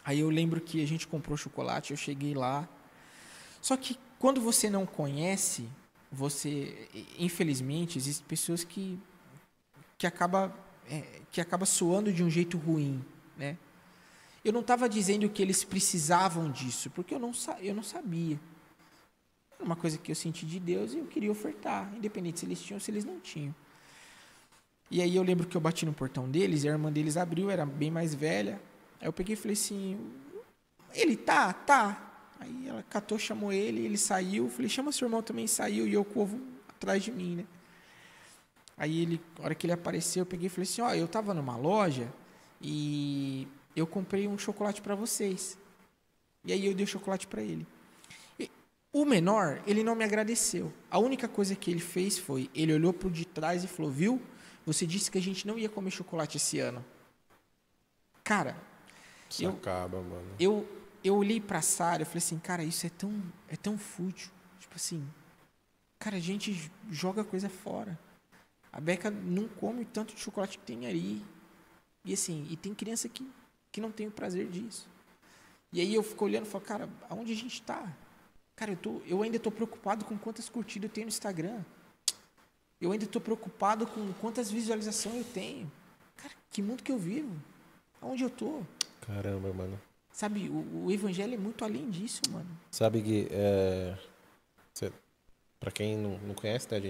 Aí eu lembro que a gente comprou chocolate, eu cheguei lá. Só que quando você não conhece, infelizmente, existem pessoas que acaba soando de um jeito ruim, né? Eu não estava dizendo que eles precisavam disso, porque eu não sabia. Era uma coisa que eu senti de Deus e eu queria ofertar, independente se eles tinham ou se eles não tinham. E aí eu lembro que eu bati no portão deles e a irmã deles abriu, era bem mais velha. Aí eu peguei e falei assim, ele tá. Aí ela catou, chamou ele saiu. Falei, chama seu irmão também, saiu. E eu com o ovo atrás de mim, né? Aí a hora que ele apareceu, eu peguei e falei assim, eu tava numa loja e eu comprei um chocolate para vocês. E aí eu dei o chocolate para ele. O menor, ele não me agradeceu. A única coisa que ele fez foi, ele olhou pro de trás e falou, viu? Você disse que a gente não ia comer chocolate esse ano. Cara, isso acaba, mano. Eu olhei pra Sara e falei assim, cara, isso é tão fútil. Tipo assim, cara, a gente joga coisa fora. A Beca não come tanto de chocolate que tem ali. E assim, e tem criança que não tem o prazer disso. E aí eu fico olhando e falo, cara, aonde a gente tá? Cara, eu ainda tô preocupado com quantas curtidas eu tenho no Instagram. Eu ainda tô preocupado com quantas visualizações eu tenho. Cara, que mundo que eu vivo? Aonde eu tô? Caramba, mano. Sabe, o evangelho é muito além disso, mano. Sabe, Gui, pra quem não conhece, né,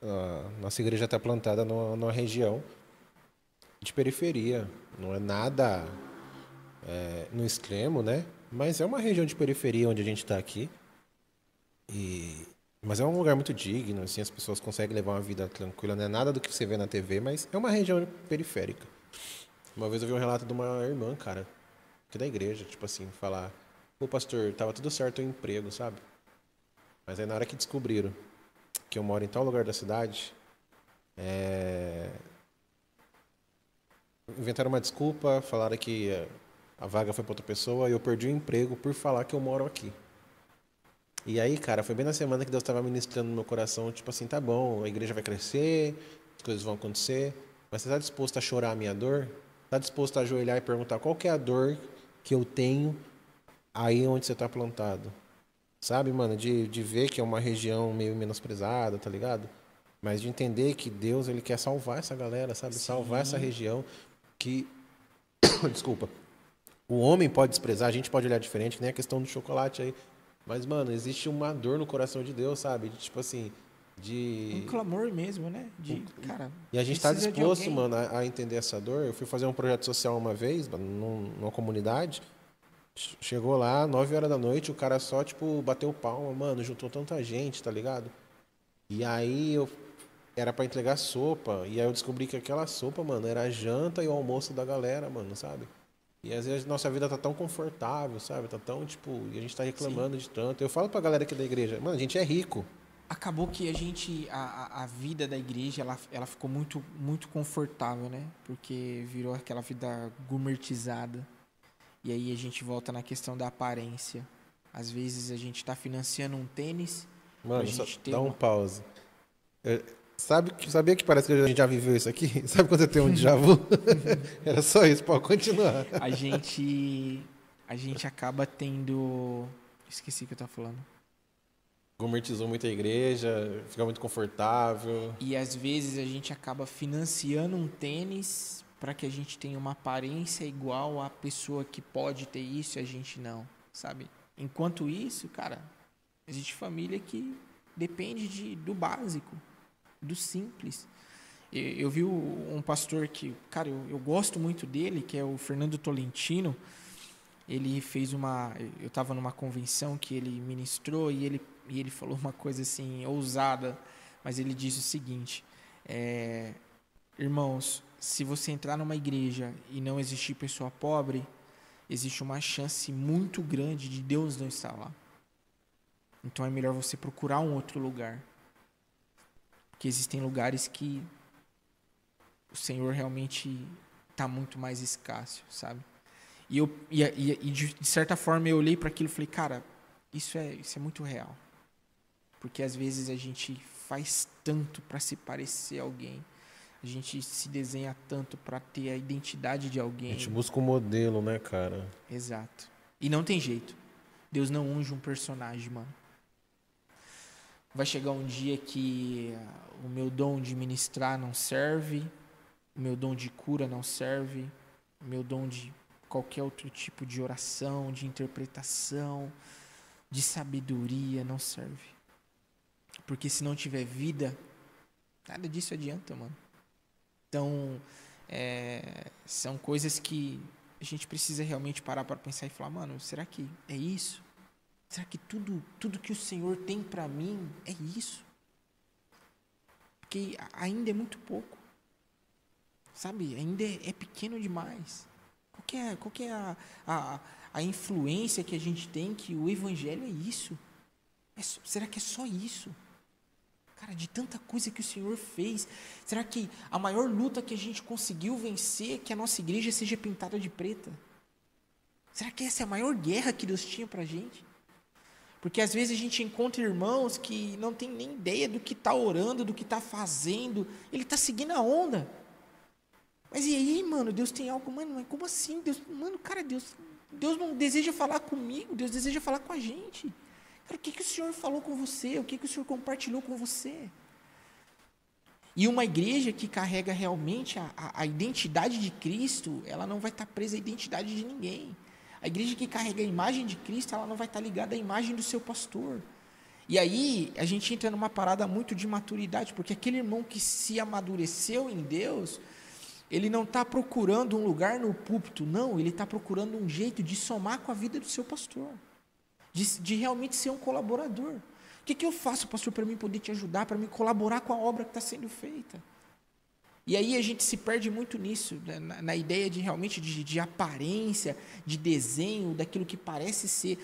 a nossa igreja está plantada numa região de periferia. Não é nada no extremo, né? Mas é uma região de periferia onde a gente está aqui. Mas é um lugar muito digno, assim, as pessoas conseguem levar uma vida tranquila. Não é nada do que você vê na TV, mas é uma região periférica. Uma vez eu vi um relato de uma irmã, cara, aqui da igreja, tipo assim, falar: pô, pastor, tava tudo certo o emprego, sabe? Mas aí na hora que descobriram que eu moro em tal lugar da cidade, inventaram uma desculpa, falaram que a vaga foi para outra pessoa e eu perdi o emprego por falar que eu moro aqui. E aí, cara, foi bem na semana que Deus estava ministrando no meu coração, tipo assim, tá bom, a igreja vai crescer, as coisas vão acontecer, mas você está disposto a chorar a minha dor? Está disposto a ajoelhar e perguntar qual que é a dor que eu tenho aí onde você está plantado? Sabe, mano, de ver que é uma região meio menosprezada, tá ligado? Mas de entender que Deus, ele quer salvar essa galera, sabe? Sim. Salvar essa região que... Desculpa. O homem pode desprezar, a gente pode olhar diferente, que nem a questão do chocolate aí. Mas, mano, existe uma dor no coração de Deus, sabe? Tipo assim, um clamor mesmo, né? Cara, e a gente tá disposto, mano, a entender essa dor. Eu fui fazer um projeto social uma vez, numa comunidade. Chegou lá, 9 horas da noite, o cara só, tipo, bateu palma, mano, juntou tanta gente, tá ligado? E aí era pra entregar sopa, e aí eu descobri que aquela sopa, mano, era a janta e o almoço da galera, mano, sabe? E às vezes nossa vida tá tão confortável, sabe? Tá tão, tipo, e a gente tá reclamando de tanto. Eu falo pra galera aqui da igreja, mano, a gente é rico. Acabou que a vida da igreja, ela ficou muito, muito confortável, né? Porque virou aquela vida gourmetizada. E aí a gente volta na questão da aparência. Às vezes a gente tá financiando um tênis. Mano, só dá um pause. Sabia que parece que a gente já viveu isso aqui? Sabe quando você tem um déjà vu? Era só isso, pode continuar. A gente acaba tendo... Esqueci o que eu tava falando. Gourmetizou muito a igreja, fica muito confortável. E às vezes a gente acaba financiando um tênis para que a gente tenha uma aparência igual à pessoa que pode ter isso e a gente não, sabe? Enquanto isso, cara, existe família que depende do básico, do simples. Eu vi um pastor que, cara, eu gosto muito dele, que é o Fernando Tolentino. Ele fez eu estava numa convenção que ele ministrou e ele falou uma coisa assim, ousada, mas ele disse o seguinte: irmãos, se você entrar numa igreja e não existir pessoa pobre, existe uma chance muito grande de Deus não estar lá. Então é melhor você procurar um outro lugar. Porque existem lugares que o Senhor realmente está muito mais escasso, sabe? E de certa forma eu olhei para aquilo e falei, cara, isso é muito real. Porque às vezes a gente faz tanto para se parecer a alguém, a gente se desenha tanto para ter a identidade de A alguém. gente busca um modelo, né, cara? Exato. E não tem jeito. Deus não unge um personagem, mano. Vai chegar um dia que o meu dom de ministrar não serve, o meu dom de cura não serve, o meu dom de qualquer outro tipo de oração, de interpretação, de sabedoria não serve. Porque se não tiver vida, nada disso adianta, mano. Então, são coisas que a gente precisa realmente parar para pensar e falar, mano, será que é isso? Será que tudo que o Senhor tem para mim é isso? Porque ainda é muito pouco. Sabe? Ainda é pequeno demais. Qual que é a influência que a gente tem que o Evangelho é isso? Será que é só isso? Cara, de tanta coisa que o Senhor fez, será que a maior luta que a gente conseguiu vencer é que a nossa igreja seja pintada de preta? Será que essa é a maior guerra que Deus tinha pra gente? Porque às vezes a gente encontra irmãos que não tem nem ideia do que está orando, do que está fazendo. Ele está seguindo a onda. Mas e aí, mano, Deus tem algo, mano, mas como assim? Deus não deseja falar comigo, Deus deseja falar com a gente. Cara, o que o Senhor falou com você? O que o Senhor compartilhou com você? E uma igreja que carrega realmente a identidade de Cristo, ela não vai estar presa à identidade de ninguém. A igreja que carrega a imagem de Cristo, ela não vai estar ligada à imagem do seu pastor. E aí, a gente entra numa parada muito de maturidade, porque aquele irmão que se amadureceu em Deus, ele não está procurando um lugar no púlpito, não, ele está procurando um jeito de somar com a vida do seu pastor, de realmente ser um colaborador. O que eu faço, pastor, para mim poder te ajudar, para me colaborar com a obra que está sendo feita? E aí a gente se perde muito nisso, né? na ideia de realmente de aparência, de desenho, daquilo que parece ser.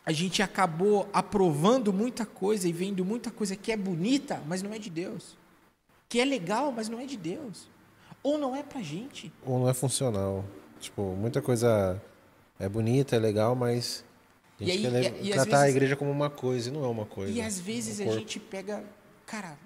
A gente acabou aprovando muita coisa e vendo muita coisa que é bonita, mas não é de Deus. Que é legal, mas não é de Deus. Ou não é pra gente. Ou não é funcional. Tipo, muita coisa é bonita, é legal, mas a gente quer tratar a igreja como uma coisa e não é uma coisa. E às vezes a gente pega, cara,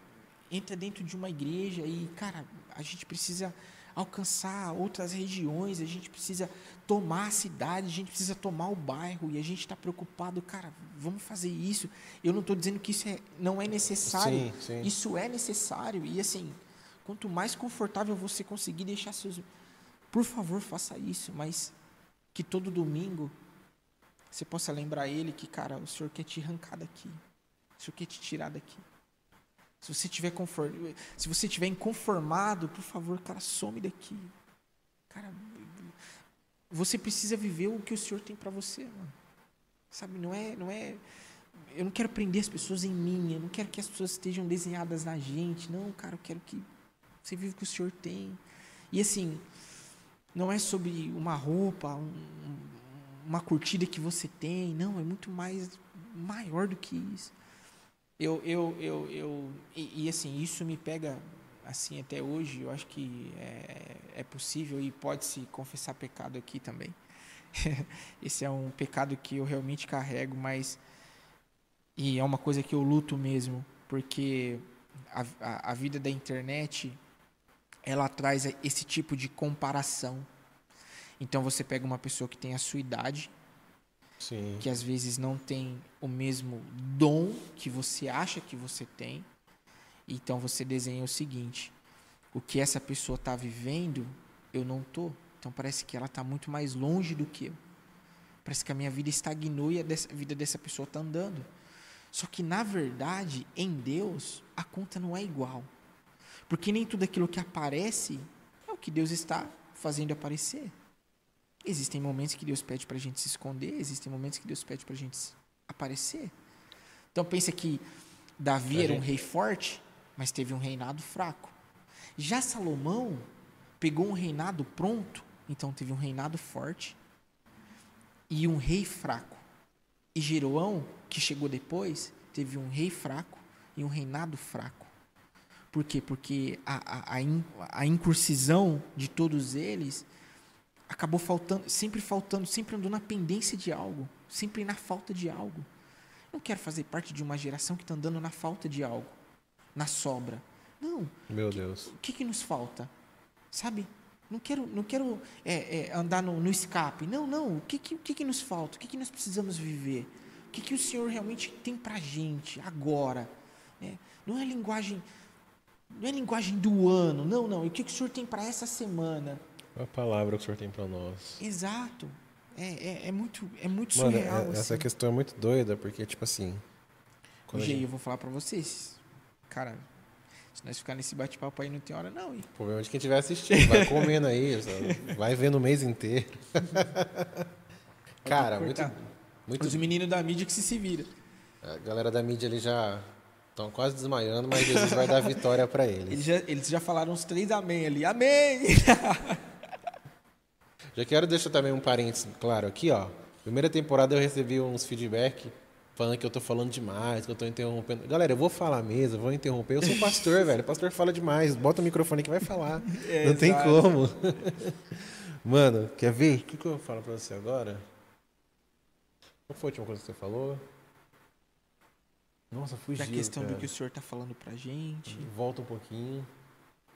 entra dentro de uma igreja e, cara, a gente precisa alcançar outras regiões, a gente precisa tomar a cidade, a gente precisa tomar o bairro e a gente está preocupado, cara, vamos fazer isso. Eu não estou dizendo que isso não é necessário, sim. Isso é necessário e assim, quanto mais confortável você conseguir deixar seus... Por favor, faça isso, mas que todo domingo você possa lembrar ele que, cara, o Senhor quer te arrancar daqui, o Senhor quer te tirar daqui. Se você estiver inconformado, por favor, cara, some daqui. Cara, você precisa viver o que o Senhor tem para você, mano. Sabe, não é... Eu não quero prender as pessoas em mim, eu não quero que as pessoas estejam desenhadas na gente. Não, cara, eu quero que você viva o que o Senhor tem. E assim, não é sobre uma roupa, uma curtida que você tem. Não, é muito maior do que isso. E assim, isso me pega assim até hoje. Eu acho que é possível e pode-se confessar pecado aqui também. Esse é um pecado que eu realmente carrego, e é uma coisa que eu luto mesmo, porque a vida da internet, ela traz esse tipo de comparação. Então você pega uma pessoa que tem a sua idade, Sim. que às vezes não tem o mesmo dom que você acha que você tem. Então você desenha o seguinte: o que essa pessoa está vivendo, eu não estou. Então parece que ela está muito mais longe do que eu. Parece que a minha vida estagnou e a vida dessa pessoa está andando. Só que na verdade, em Deus, a conta não é igual. Porque nem tudo aquilo que aparece é o que Deus está fazendo aparecer. Existem momentos que Deus pede para a gente se esconder, existem momentos que Deus pede para a gente aparecer. Então pensa que Davi era um rei forte, mas teve um reinado fraco. Já Salomão pegou um reinado pronto, então teve um reinado forte e um rei fraco. E Jeroão, que chegou depois, teve um rei fraco e um reinado fraco. Por quê? Porque a incursão de todos eles acabou faltando, sempre andou na pendência de algo, sempre na falta de algo. Não quero fazer parte de uma geração que está andando na falta de algo, na sobra. Não. Meu Deus. O que nos falta? Sabe? Não quero andar no escape. Não. O que nos falta? O que nós precisamos viver? O que o Senhor realmente tem pra gente agora? Não é linguagem do ano. Não. O que o Senhor tem para essa semana? A palavra que o Senhor tem para nós. Exato. É muito Mano, surreal. essa assim. questão é muito doida, porque, tipo assim... Hoje eu vou falar para vocês. Cara, se nós ficar nesse bate-papo aí não tem hora não. O problema é de quem estiver assistindo. Vai comendo aí, vai vendo o mês inteiro. Cara, muito... Os meninos da mídia que se vira. A galera da mídia ali já estão quase desmaiando, mas Jesus vai dar vitória para eles. Eles já falaram uns 3 amém ali. Amém! Já quero deixar também um parênteses claro aqui, ó. Primeira temporada eu recebi uns feedback falando que eu tô falando demais, que eu tô interrompendo. Galera, eu vou falar mesmo, eu vou interromper. Eu sou pastor, velho. O pastor fala demais. Bota o microfone que vai falar. Não tem como. Mano, quer ver? O que eu falo pra você agora? Qual foi a última coisa que você falou? Nossa, fugiu, Da questão cara. do que o senhor tá falando pra gente. Volta um pouquinho.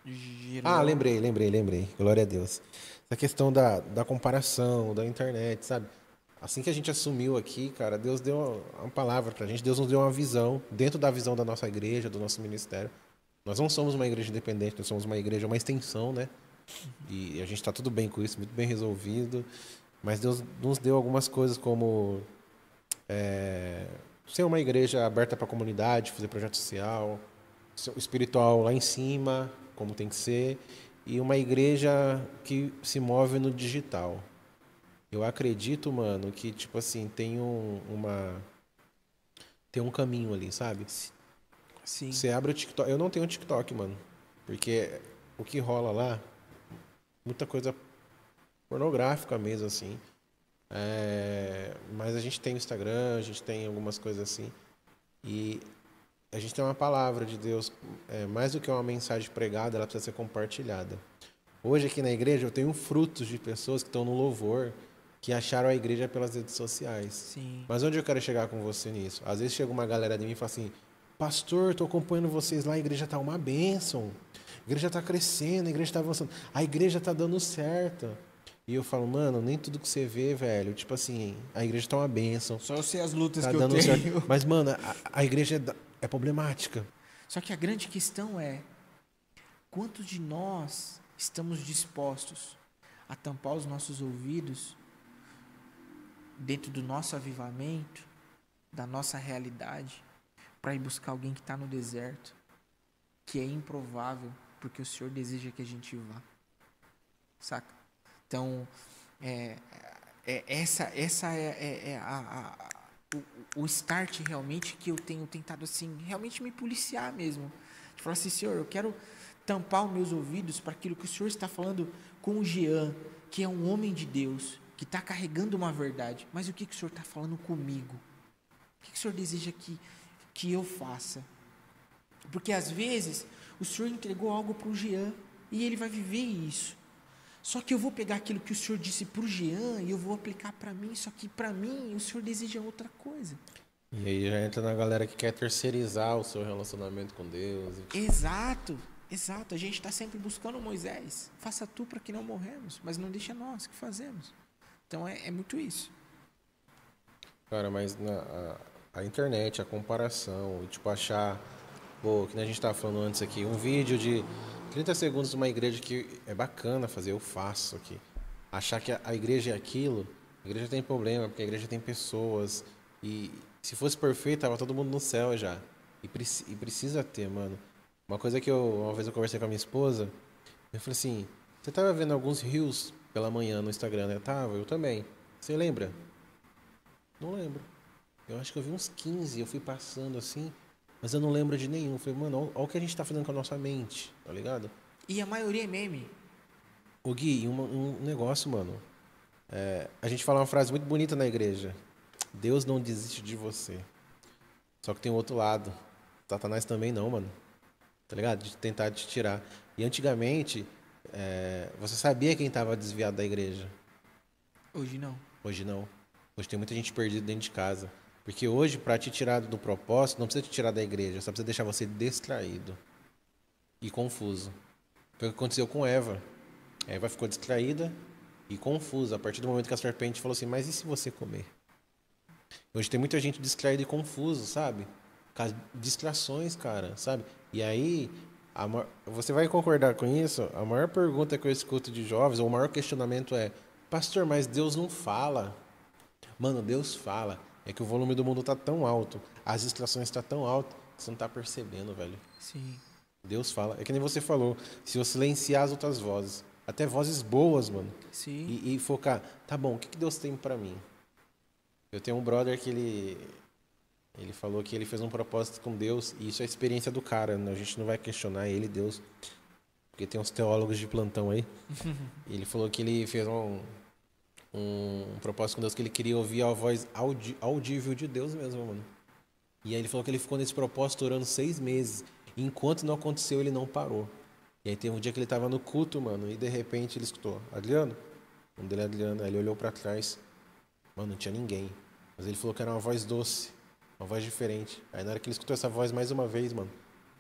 Geral. Lembrei. Glória a Deus. Essa questão da comparação, da internet, sabe? Assim que a gente assumiu aqui, cara, Deus deu uma palavra pra gente, Deus nos deu uma visão, dentro da visão da nossa igreja, do nosso ministério. Nós não somos uma igreja independente, nós somos uma igreja, uma extensão, né? E a gente tá tudo bem com isso, muito bem resolvido. Mas Deus nos deu algumas coisas como ser uma igreja aberta para a comunidade, fazer projeto social, o espiritual lá em cima, como tem que ser, e uma igreja que se move no digital. Eu acredito, mano, que, tipo assim, tem um caminho ali, sabe? Sim. Você abre o TikTok. Eu não tenho TikTok, mano. Porque o que rola lá, muita coisa pornográfica mesmo, assim. Mas a gente tem o Instagram, a gente tem algumas coisas assim. E a gente tem uma palavra de Deus, mais do que uma mensagem pregada, ela precisa ser compartilhada. Hoje aqui na igreja eu tenho frutos de pessoas que estão no louvor, que acharam a igreja pelas redes sociais. Sim. Mas onde eu quero chegar com você nisso? Às vezes chega uma galera de mim e fala assim: pastor, estou acompanhando vocês lá, a igreja está uma bênção, a igreja está crescendo, a igreja está avançando, a igreja está dando certo. E eu falo, mano, nem tudo que você vê, velho, tipo assim, a igreja está uma bênção. Só eu sei as lutas Tá que eu dando tenho. certo. Mas, mano, a igreja é problemática. Só que a grande questão é: quantos de nós estamos dispostos a tampar os nossos ouvidos dentro do nosso avivamento, da nossa realidade, para ir buscar alguém que está no deserto, que é improvável, porque o Senhor deseja que a gente vá, saca? Então, essa é o start realmente que eu tenho tentado, assim, realmente me policiar mesmo. De falar assim: Senhor, eu quero tampar os meus ouvidos para aquilo que o Senhor está falando com o Jean, que é um homem de Deus, que está carregando uma verdade. Mas o que o Senhor está falando comigo? O que o Senhor deseja que eu faça? Porque às vezes o Senhor entregou algo para o Jean e ele vai viver isso. Só que eu vou pegar aquilo que o Senhor disse para o Jean e eu vou aplicar para mim, só que para mim o Senhor deseja outra coisa. E aí já entra na galera que quer terceirizar o seu relacionamento com Deus. Exato. A gente está sempre buscando Moisés. Faça tu para que não morremos, mas não deixa nós que fazemos. Então é muito isso. Cara, mas a internet, a comparação, tipo, achar... Pô, que nem a gente estava falando antes aqui, um vídeo de 30 segundos de uma igreja que é bacana fazer, eu faço aqui. Achar que a igreja é aquilo, a igreja tem problema, porque a igreja tem pessoas. E se fosse perfeito, tava todo mundo no céu já. E precisa ter, mano. Uma coisa que uma vez eu conversei com a minha esposa, eu falei assim: você tava vendo alguns reels pela manhã no Instagram, né? Tava, eu também. Você lembra? Não lembro. Eu acho que eu vi uns 15, eu fui passando assim, mas eu não lembro de nenhum. Eu falei, mano, olha o que a gente tá fazendo com a nossa mente, tá ligado? E a maioria é meme. Ô Gui, um negócio, mano. A gente fala uma frase muito bonita na igreja: Deus não desiste de você. Só que tem o outro lado. Satanás também não, mano. tá ligado? De tentar te tirar. E antigamente, você sabia quem estava desviado da igreja. Hoje não. Hoje não. Hoje tem muita gente perdida dentro de casa. Porque hoje, para te tirar do propósito, não precisa te tirar da igreja, só precisa deixar você distraído e confuso. Foi o que aconteceu com Eva. A Eva ficou distraída e confusa a partir do momento que a serpente falou assim: mas e se você comer? Hoje tem muita gente distraída e confusa, sabe? Com as distrações, cara, sabe? E aí, você vai concordar com isso? A maior pergunta que eu escuto de jovens, ou o maior questionamento é: pastor, mas Deus não fala. Mano, Deus fala. É que o volume do mundo tá tão alto, as distrações tá tão alto, que você não tá percebendo, velho. Sim. Deus fala. É que nem você falou, se eu silenciar as outras vozes, até vozes boas, mano, Sim. e focar, tá bom, o que Deus tem pra mim? Eu tenho um brother que ele falou que ele fez um propósito com Deus, e isso é a experiência do cara, né? A gente não vai questionar ele, Deus, porque tem uns teólogos de plantão aí. Ele falou que ele fez um propósito com Deus, que ele queria ouvir a voz audível de Deus mesmo, mano. E aí ele falou que ele ficou nesse propósito orando 6 meses. E enquanto não aconteceu, ele não parou. E aí teve um dia que ele tava no culto, mano, e de repente ele escutou: Adriano? O nome dele é Adriano. Aí ele olhou pra trás. Mano, não tinha ninguém. Mas ele falou que era uma voz doce, uma voz diferente. Aí na hora que ele escutou essa voz mais uma vez, mano,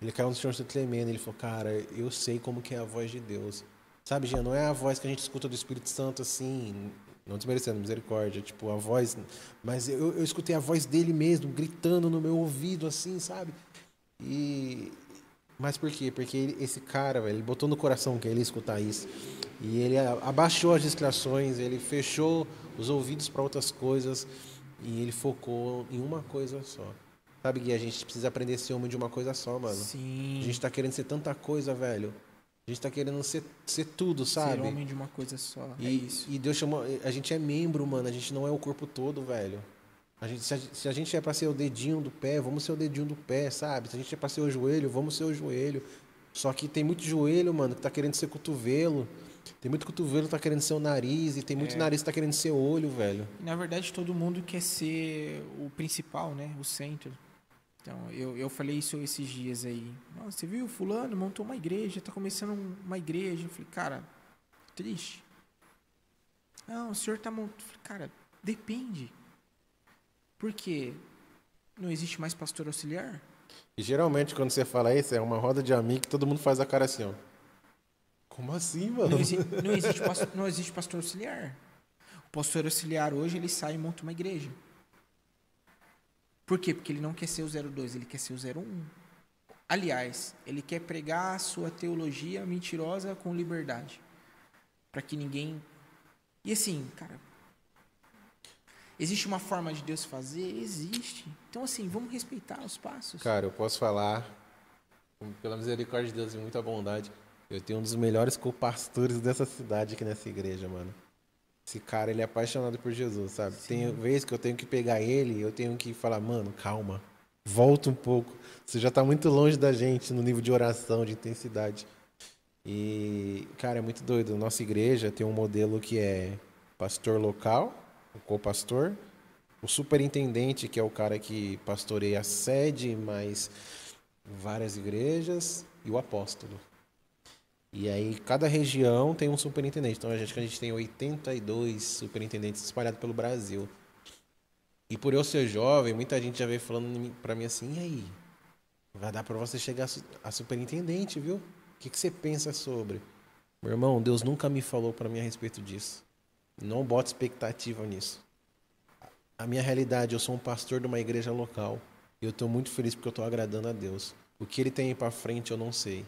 ele caiu no chão se tremendo. Ele falou: cara, eu sei como que é a voz de Deus. Sabe, Jean, não é a voz que a gente escuta do Espírito Santo assim, não desmerecendo, misericórdia, tipo, a voz. Mas eu escutei a voz dele mesmo, gritando no meu ouvido, assim, sabe? Mas por quê? Porque esse cara, velho, ele botou no coração que ele ia escutar isso. E ele abaixou as distrações, ele fechou os ouvidos para outras coisas e ele focou em uma coisa só. Sabe, Gui, a gente precisa aprender a ser homem de uma coisa só, mano. Sim. A gente tá querendo ser tanta coisa, velho. A gente tá querendo ser tudo, Ser sabe? homem de uma coisa só. É E, isso. e Deus chamou. A gente é membro, mano. A gente não é o corpo todo, velho. Se a gente é pra ser o dedinho do pé, vamos ser o dedinho do pé, sabe? Se a gente é pra ser o joelho, vamos ser o joelho. Só que tem muito joelho, mano, que tá querendo ser cotovelo. Tem muito cotovelo que tá querendo ser o nariz. E tem muito nariz que tá querendo ser olho, velho. E, na verdade, todo mundo quer ser o principal, né? O centro. Então, eu falei isso esses dias aí. Nossa, você viu? Fulano montou uma igreja, tá começando uma igreja. Eu falei, cara, triste. Não, o senhor tá montando. Eu falei, cara, depende. Por quê? Não existe mais pastor auxiliar? E geralmente quando você fala isso, é uma roda de amigo que todo mundo faz a cara assim, ó. Como assim, mano? Não existe pastor auxiliar. O pastor auxiliar hoje, ele sai e monta uma igreja. Por quê? Porque ele não quer ser o 02, ele quer ser o 01. Aliás, ele quer pregar a sua teologia mentirosa com liberdade. Para que ninguém... E assim, cara... Existe uma forma de Deus fazer? Existe. Então, assim, vamos respeitar os passos. Cara, eu posso falar, pela misericórdia de Deus e muita bondade, eu tenho um dos melhores co-pastores dessa cidade aqui nessa igreja, mano. Esse cara, ele é apaixonado por Jesus, sabe? Sim. Tem vez que eu tenho que pegar ele, eu tenho que falar, mano, calma, volta um pouco. Você já tá muito longe da gente no nível de oração, de intensidade. E, cara, é muito doido. Nossa igreja tem um modelo que é pastor local, o co-pastor, o superintendente, que é o cara que pastoreia a sede, mais várias igrejas, e o apóstolo. E aí, cada região tem um superintendente. Então, a gente tem 82 superintendentes espalhados pelo Brasil. E por eu ser jovem, muita gente já veio falando pra mim assim, e aí? Vai dar pra você chegar a superintendente, viu? O que você pensa sobre? Meu irmão, Deus nunca me falou pra mim a respeito disso. Não bote expectativa nisso. A minha realidade, eu sou um pastor de uma igreja local. E eu estou muito feliz porque eu estou agradando a Deus. O que ele tem aí para frente eu não sei.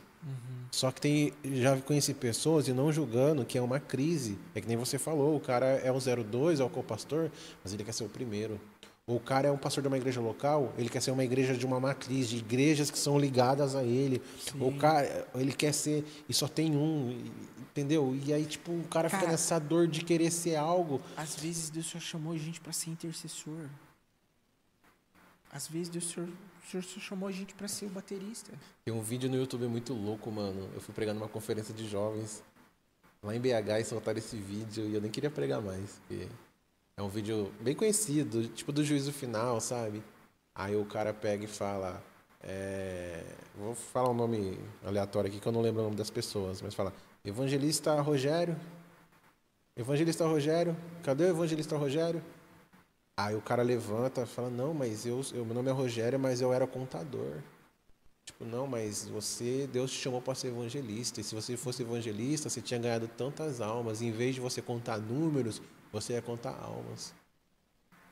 Só que já conheci pessoas, e não julgando, que é uma crise. É que nem você falou, o cara é o 02, é o co-pastor, mas ele quer ser o primeiro. Ou o cara é um pastor de uma igreja local, ele quer ser uma igreja de uma matriz, de igrejas que são ligadas a ele. Sim. Ou o cara, ele quer ser, e só tem um, entendeu? E aí, tipo, o cara fica nessa dor de querer ser algo. Às vezes Deus só chamou a gente para ser intercessor. Às vezes Deus só chamou a gente para ser o baterista. Tem um vídeo no YouTube muito louco, mano. Eu fui pregar numa conferência de jovens lá em BH e soltaram esse vídeo e eu nem queria pregar mais. Porque é um vídeo bem conhecido, tipo do Juízo Final, sabe? Aí o cara pega e fala: Vou falar um nome aleatório aqui que eu não lembro o nome das pessoas, mas fala Evangelista Rogério. Evangelista Rogério, cadê o Evangelista Rogério? Aí o cara levanta e fala, não, mas meu nome é Rogério, mas eu era contador. Tipo, não, mas Deus te chamou para ser evangelista. E se você fosse evangelista, você tinha ganhado tantas almas. E em vez de você contar números, você ia contar almas.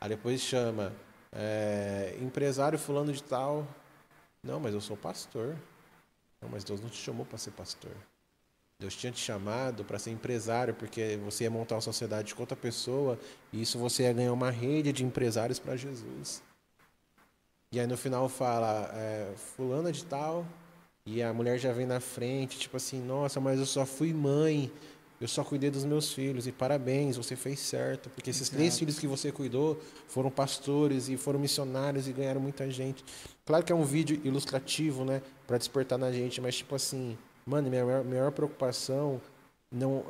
Aí depois chama empresário fulano de tal. Não, mas eu sou pastor. Não, mas Deus não te chamou para ser pastor. Deus tinha te chamado para ser empresário, porque você ia montar uma sociedade com outra pessoa, e isso você ia ganhar uma rede de empresários para Jesus. E aí no final fala, fulana de tal, e a mulher já vem na frente, tipo assim, nossa, mas eu só fui mãe, eu só cuidei dos meus filhos, e parabéns, você fez certo, porque esses 3 filhos que você cuidou foram pastores e foram missionários e ganharam muita gente. Claro que é um vídeo ilustrativo, né, para despertar na gente, mas tipo assim, mano, minha maior preocupação não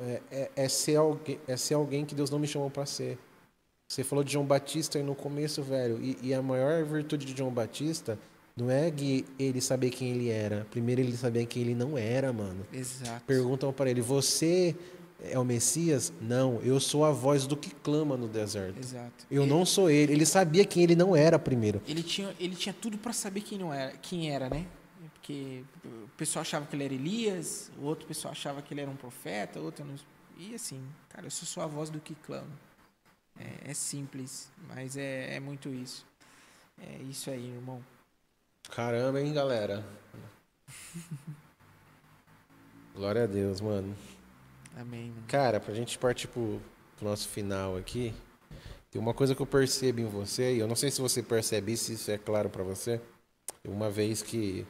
é ser alguém que Deus não me chamou para ser. Você falou de João Batista aí no começo, velho. E a maior virtude de João Batista não é que ele saber quem ele era. Primeiro ele sabia quem ele não era, mano. Exato. Perguntam para ele, você é o Messias? Não, eu sou a voz do que clama no deserto. Exato. Eu não sou ele. Ele sabia quem ele não era primeiro. Ele tinha tudo para saber quem era, né? Porque o pessoal achava que ele era Elias, o outro pessoal achava que ele era um profeta, outro não... E assim, cara, eu sou a voz do que clama. É simples, mas é muito isso. É isso aí, irmão. Caramba, hein, galera? Glória a Deus, mano. Amém, mano. Cara, pra gente partir pro nosso final aqui, tem uma coisa que eu percebo em você, e eu não sei se você percebe isso, se isso é claro pra você. Uma vez que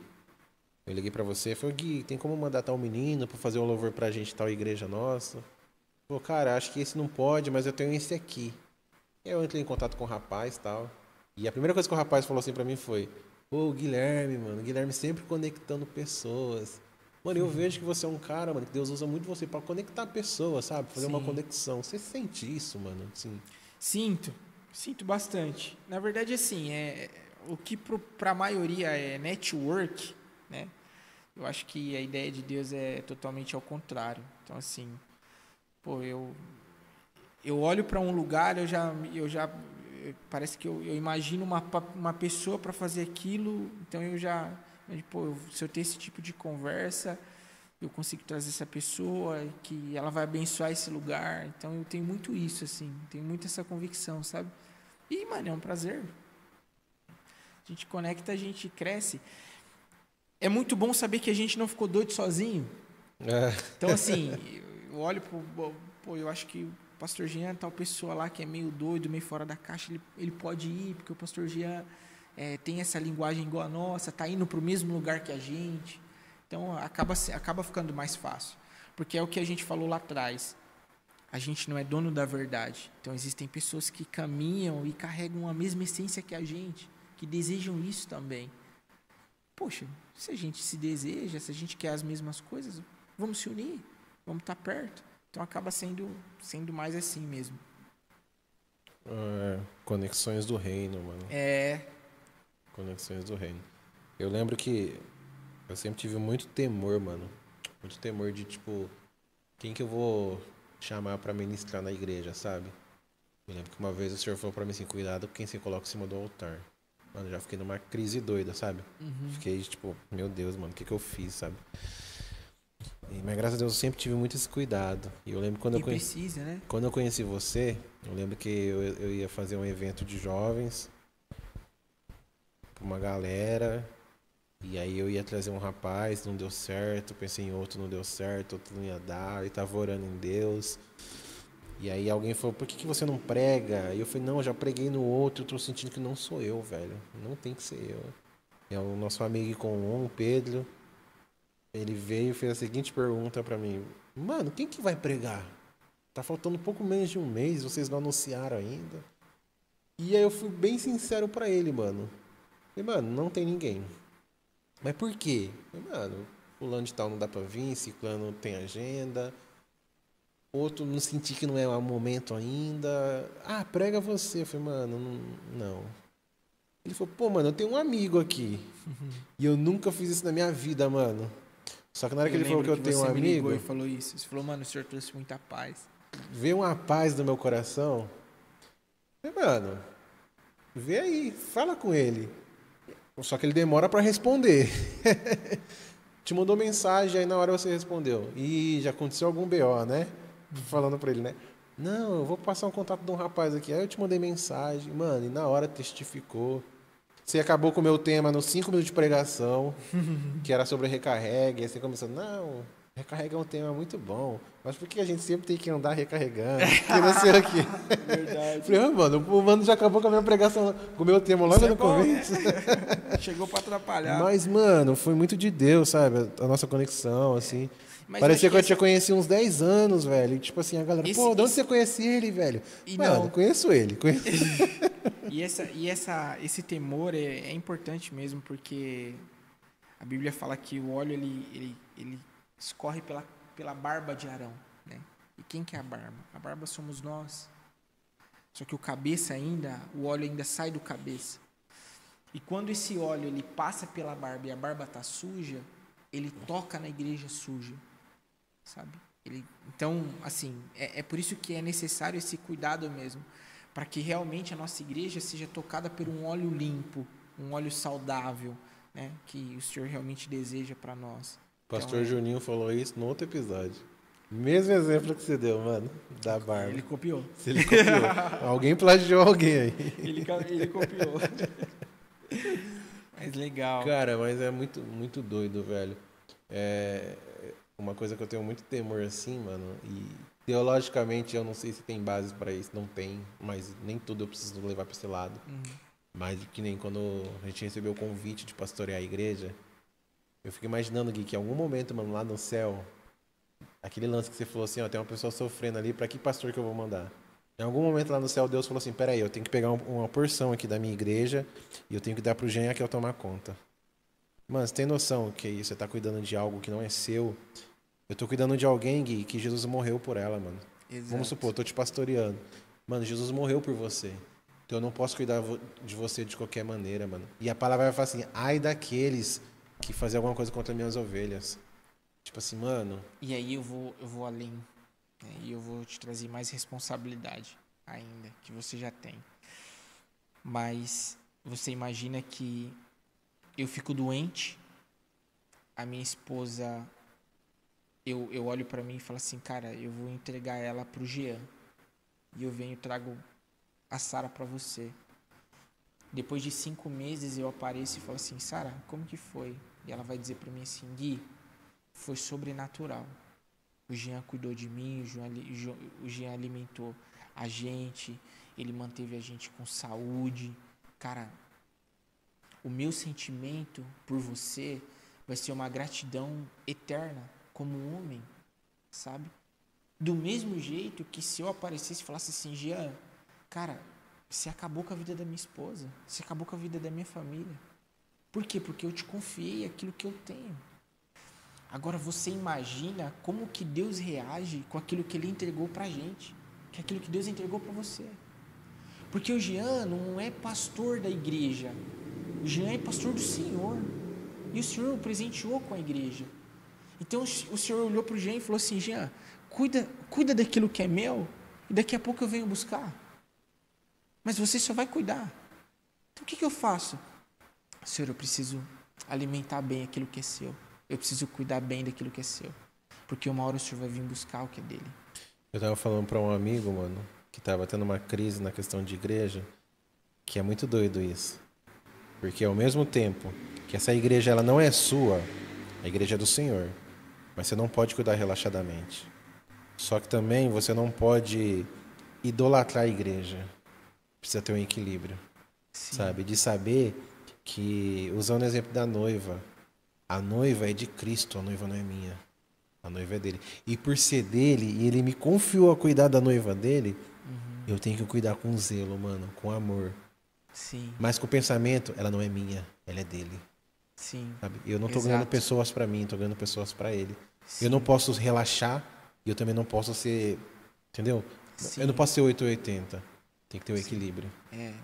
eu liguei pra você, falei, Gui, tem como mandar tal menino pra fazer um louvor pra gente, tal igreja nossa? Pô, cara, acho que esse não pode, mas eu tenho esse aqui. E aí eu entrei em contato com o rapaz e tal. E a primeira coisa que o rapaz falou assim pra mim foi, pô, Guilherme, mano, Guilherme sempre conectando pessoas. Mano, eu vejo que você é um cara, mano, que Deus usa muito você pra conectar pessoas, sabe? Fazer uma Sim. conexão. Você sente isso, mano? Assim, Sinto bastante. Na verdade, assim, o que para a maioria é network, né? Eu acho que a ideia de Deus é totalmente ao contrário. Então, assim, pô, eu olho para um lugar, parece que eu imagino uma pessoa para fazer aquilo, então pô, se eu ter esse tipo de conversa, eu consigo trazer essa pessoa, que ela vai abençoar esse lugar. Então eu tenho muito isso, assim, tenho muito essa convicção, sabe? E, mano, é um prazer. A gente conecta, a gente cresce. É muito bom saber que a gente não ficou doido sozinho. Então, assim, eu olho pô, eu acho que o pastor Jean, tal pessoa lá que é meio doido, meio fora da caixa, ele pode ir, porque o pastor Jean tem essa linguagem igual a nossa, tá indo para o mesmo lugar que a gente. Então, acaba ficando mais fácil. Porque é o que a gente falou lá atrás. A gente não é dono da verdade. Então, existem pessoas que caminham e carregam a mesma essência que a gente, que desejam isso também. Poxa, se a gente se deseja, se a gente quer as mesmas coisas, vamos se unir, vamos estar perto. Então, acaba sendo mais assim mesmo. conexões do reino, mano. Conexões do reino. Eu lembro que eu sempre tive muito temor, mano. Muito temor de, tipo, quem que eu vou chamar pra ministrar na igreja, sabe? Eu lembro que uma vez o senhor falou pra mim assim, cuidado com quem você coloca em cima do altar. Mano, eu já fiquei numa crise doida, sabe? Fiquei, tipo, meu Deus, mano, o que eu fiz, sabe? Mas graças a Deus eu sempre tive muito esse cuidado. E eu lembro Precisa, né? quando eu conheci você, eu lembro que eu ia fazer um evento de jovens pra uma galera. E aí eu ia trazer um rapaz, não deu certo, pensei em outro, não deu certo, outro não ia dar, e tava orando em Deus. E aí alguém falou, por que você não prega? E eu falei, não, eu já preguei no outro, eu tô sentindo que não sou eu, velho. Não tem que ser eu. É o nosso amigo com o Pedro. Ele veio e fez a seguinte pergunta pra mim. Mano, quem que vai pregar? Tá faltando pouco menos de um mês, vocês não anunciaram ainda. E aí eu fui bem sincero pra ele, mano. Falei, mano, não tem ninguém. Mas por quê? Falei, mano, fulano de tal não dá pra vir, ciclano tem agenda. Outro não senti que não é o momento ainda. Ah, prega você. Eu falei, mano, não. Ele falou, pô, mano, eu tenho um amigo aqui. E eu nunca fiz isso na minha vida, mano. Só que na hora que ele falou que eu tenho um você me amigo, ligou e falou isso. Você falou, mano, o senhor trouxe muita paz. veio uma paz no meu coração. Eu falei, mano, vê aí, fala com ele. Só que ele demora pra responder. Te mandou mensagem, aí na hora você respondeu. E já aconteceu algum BO, né? Falando pra ele, né? Não, eu vou passar um contato de um rapaz aqui. Aí eu te mandei mensagem, mano, e na hora testificou. Você acabou com o meu tema nos 5 minutos de pregação, que era sobre recarregue. Aí você começou, não, recarrega é um tema muito bom. Mas por que a gente sempre tem que andar recarregando? Que não sei o quê. Verdade. Falei, mano, o mano já acabou com a minha pregação, com o meu tema logo no começo. Chegou pra atrapalhar. Mas, mano, foi muito de Deus, sabe? A nossa conexão, assim. Mas Parecia que eu tinha conhecido uns 10 anos, velho. E, tipo assim, a galera, pô, de onde você conhecia ele, velho? E mano, não. Conheço ele. Esse temor é importante mesmo, porque a Bíblia fala que o óleo, ele escorre pela barba de Arão, né? E quem que é a barba? A barba somos nós. Só que o cabeça ainda, o óleo ainda sai do cabeça. E quando esse óleo ele passa pela barba e a barba está suja, ele toca na igreja suja, sabe? Então, assim, é por isso que é necessário esse cuidado mesmo, para que realmente a nossa igreja seja tocada por um óleo limpo, um óleo saudável, né? Que o Senhor realmente deseja para nós. Pastor Juninho falou isso no outro episódio. Mesmo exemplo que você deu, mano, da barba. Ele copiou. Ele copiou. Alguém plagiou alguém aí. Ele copiou. Mas legal. Cara, mas é muito, muito doido, velho. É uma coisa que eu tenho muito temor assim, mano. E teologicamente eu não sei se tem bases pra isso, não tem. Mas nem tudo eu preciso levar pra esse lado. Mas que nem quando a gente recebeu o convite de pastorear a igreja, eu fico imaginando, Gui, que em algum momento, mano, lá no céu, aquele lance que você falou assim, ó, tem uma pessoa sofrendo ali, pra que pastor que eu vou mandar? Em algum momento lá no céu, Deus falou assim, peraí, eu tenho que pegar uma porção aqui da minha igreja e eu tenho que dar pro Jean que eu tomar conta. Mano, você tem noção que você tá cuidando de algo que não é seu? Eu tô cuidando de alguém, Gui, que Jesus morreu por ela, mano. Exato. Vamos supor, eu tô te pastoreando. Mano, Jesus morreu por você. Então eu não posso cuidar de você de qualquer maneira, mano. E a palavra vai falar assim, ai daqueles que fazem alguma coisa contra minhas ovelhas. Tipo assim, mano... E aí eu vou além, né? E eu vou te trazer mais responsabilidade ainda, que você já tem. Mas você imagina que eu fico doente, a minha esposa, eu olho pra mim e falo assim, cara, eu vou entregar ela pro Jean. E eu venho e trago a Sara pra você. Depois de 5 meses eu apareço e falo assim, Sara, como que foi? E ela vai dizer pra mim assim, Gui, foi sobrenatural. O Jean cuidou de mim, o Jean alimentou a gente, ele manteve a gente com saúde. Cara, o meu sentimento por você vai ser uma gratidão eterna como homem, sabe? Do mesmo jeito que se eu aparecesse e falasse assim, Jean, cara, você acabou com a vida da minha esposa, você acabou com a vida da minha família. Por quê? Porque eu te confiei aquilo que eu tenho. Agora você imagina como que Deus reage com aquilo que Ele entregou pra gente, que é aquilo que Deus entregou pra você. Porque o Jean não é pastor da igreja, o Jean é pastor do Senhor, e o Senhor o presenteou com a igreja. Então o Senhor olhou pro Jean e falou assim, Jean, cuida daquilo que é meu, e daqui a pouco eu venho buscar. Mas você só vai cuidar. Então o que eu faço? Senhor, eu preciso alimentar bem aquilo que é seu. Eu preciso cuidar bem daquilo que é seu. Porque uma hora o Senhor vai vir buscar o que é dele. Eu tava falando pra um amigo, mano, que tava tendo uma crise na questão de igreja, que é muito doido isso. Porque ao mesmo tempo que essa igreja ela não é sua, a igreja é do Senhor. Mas você não pode cuidar relaxadamente. Só que também você não pode idolatrar a igreja. Precisa ter um equilíbrio. Sim. Sabe? De saber que, usando o exemplo da noiva, a noiva é de Cristo, a noiva não é minha. A noiva é dele. E por ser dele, e ele me confiou a cuidar da noiva dele, eu tenho que cuidar com zelo, mano, com amor. Sim. Mas com o pensamento, ela não é minha, ela é dele. Sim. Sabe? Eu não tô ganhando pessoas pra mim, tô ganhando pessoas pra ele. Sim. Eu não posso relaxar e eu também não posso ser, entendeu? Sim. Eu não posso ser 880. Tem que ter o equilíbrio.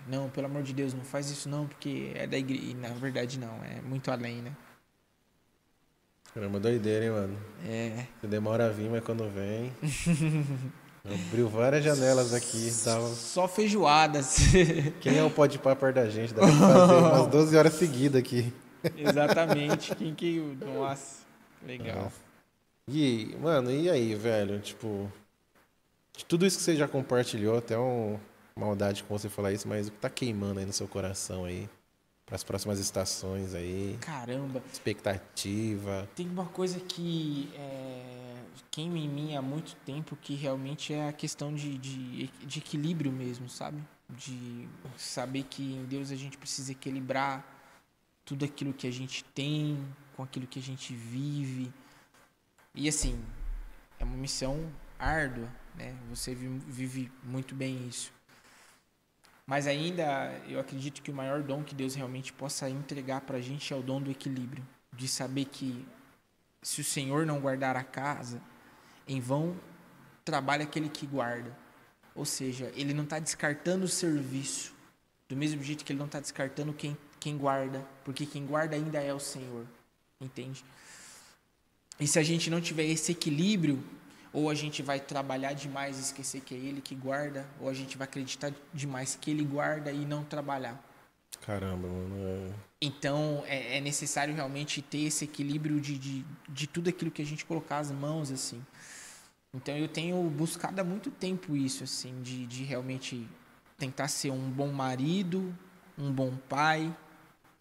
Não, pelo amor de Deus, não faz isso não, porque é da igreja. E, na verdade, não, é muito além, né? Caramba, doideira, hein, mano? Você demora a vir, mas quando vem... Abriu várias janelas aqui. Tava... Só feijoadas. Quem é o pode pá perto da gente? Dá pra fazer umas 12 horas seguidas aqui. Exatamente. Nossa, legal. E, mano, e aí, velho? Tipo, de tudo isso que você já compartilhou, até maldade com você falar isso, mas o que tá queimando aí no seu coração aí? Para as próximas estações aí? Caramba. Expectativa. Tem uma coisa que queima em mim há muito tempo, que realmente é a questão de equilíbrio mesmo, sabe? De saber que em Deus a gente precisa equilibrar tudo aquilo que a gente tem com aquilo que a gente vive. E assim, é uma missão árdua, né? Você vive muito bem isso. Mas ainda eu acredito que o maior dom que Deus realmente possa entregar pra gente é o dom do equilíbrio. De saber que se o Senhor não guardar a casa, em vão trabalha aquele que guarda. Ou seja, ele não está descartando o serviço. Do mesmo jeito que ele não está descartando quem guarda. Porque quem guarda ainda é o Senhor. Entende? E se a gente não tiver esse equilíbrio, ou a gente vai trabalhar demais e esquecer que é Ele que guarda, ou a gente vai acreditar demais que Ele guarda e não trabalhar. Caramba, mano. Então, é necessário realmente ter esse equilíbrio de tudo aquilo que a gente colocar as mãos, assim. Então, eu tenho buscado há muito tempo isso, assim, de realmente tentar ser um bom marido, um bom pai,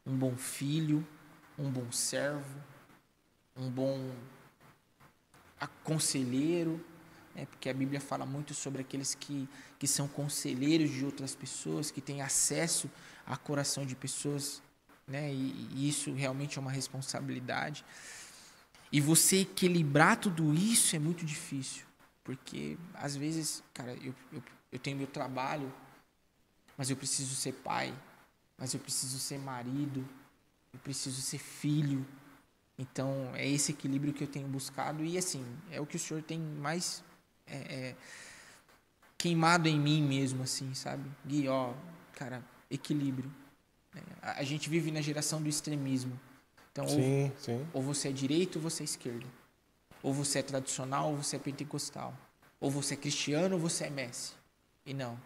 um bom filho, um bom servo, um bom conselheiro, né? Porque a Bíblia fala muito sobre aqueles que são conselheiros de outras pessoas, que têm acesso ao coração de pessoas, né? E isso realmente é uma responsabilidade. E você equilibrar tudo isso é muito difícil, porque às vezes, cara, eu tenho meu trabalho, mas eu preciso ser pai, mas eu preciso ser marido, eu preciso ser filho. Então, é esse equilíbrio que eu tenho buscado e, assim, é o que o Senhor tem mais queimado em mim mesmo, assim, sabe? Gui, cara, equilíbrio. A gente vive na geração do extremismo. Então, Sim. Ou você é direito ou você é esquerdo. Ou você é tradicional ou você é pentecostal. Ou você é cristiano ou você é Messi. E não.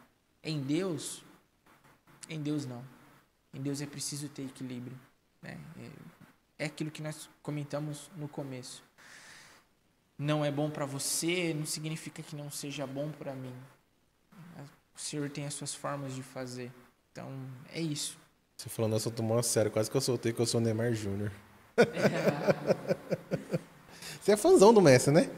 Em Deus não. Em Deus é preciso ter equilíbrio, né? É aquilo que nós comentamos no começo. Não é bom para você, não significa que não seja bom para mim. O Senhor tem as suas formas de fazer. Então, é isso. Você falando assim, eu tomou a sério, quase que eu soltei que eu sou o Neymar Júnior. Você é fãzão do Messi, né?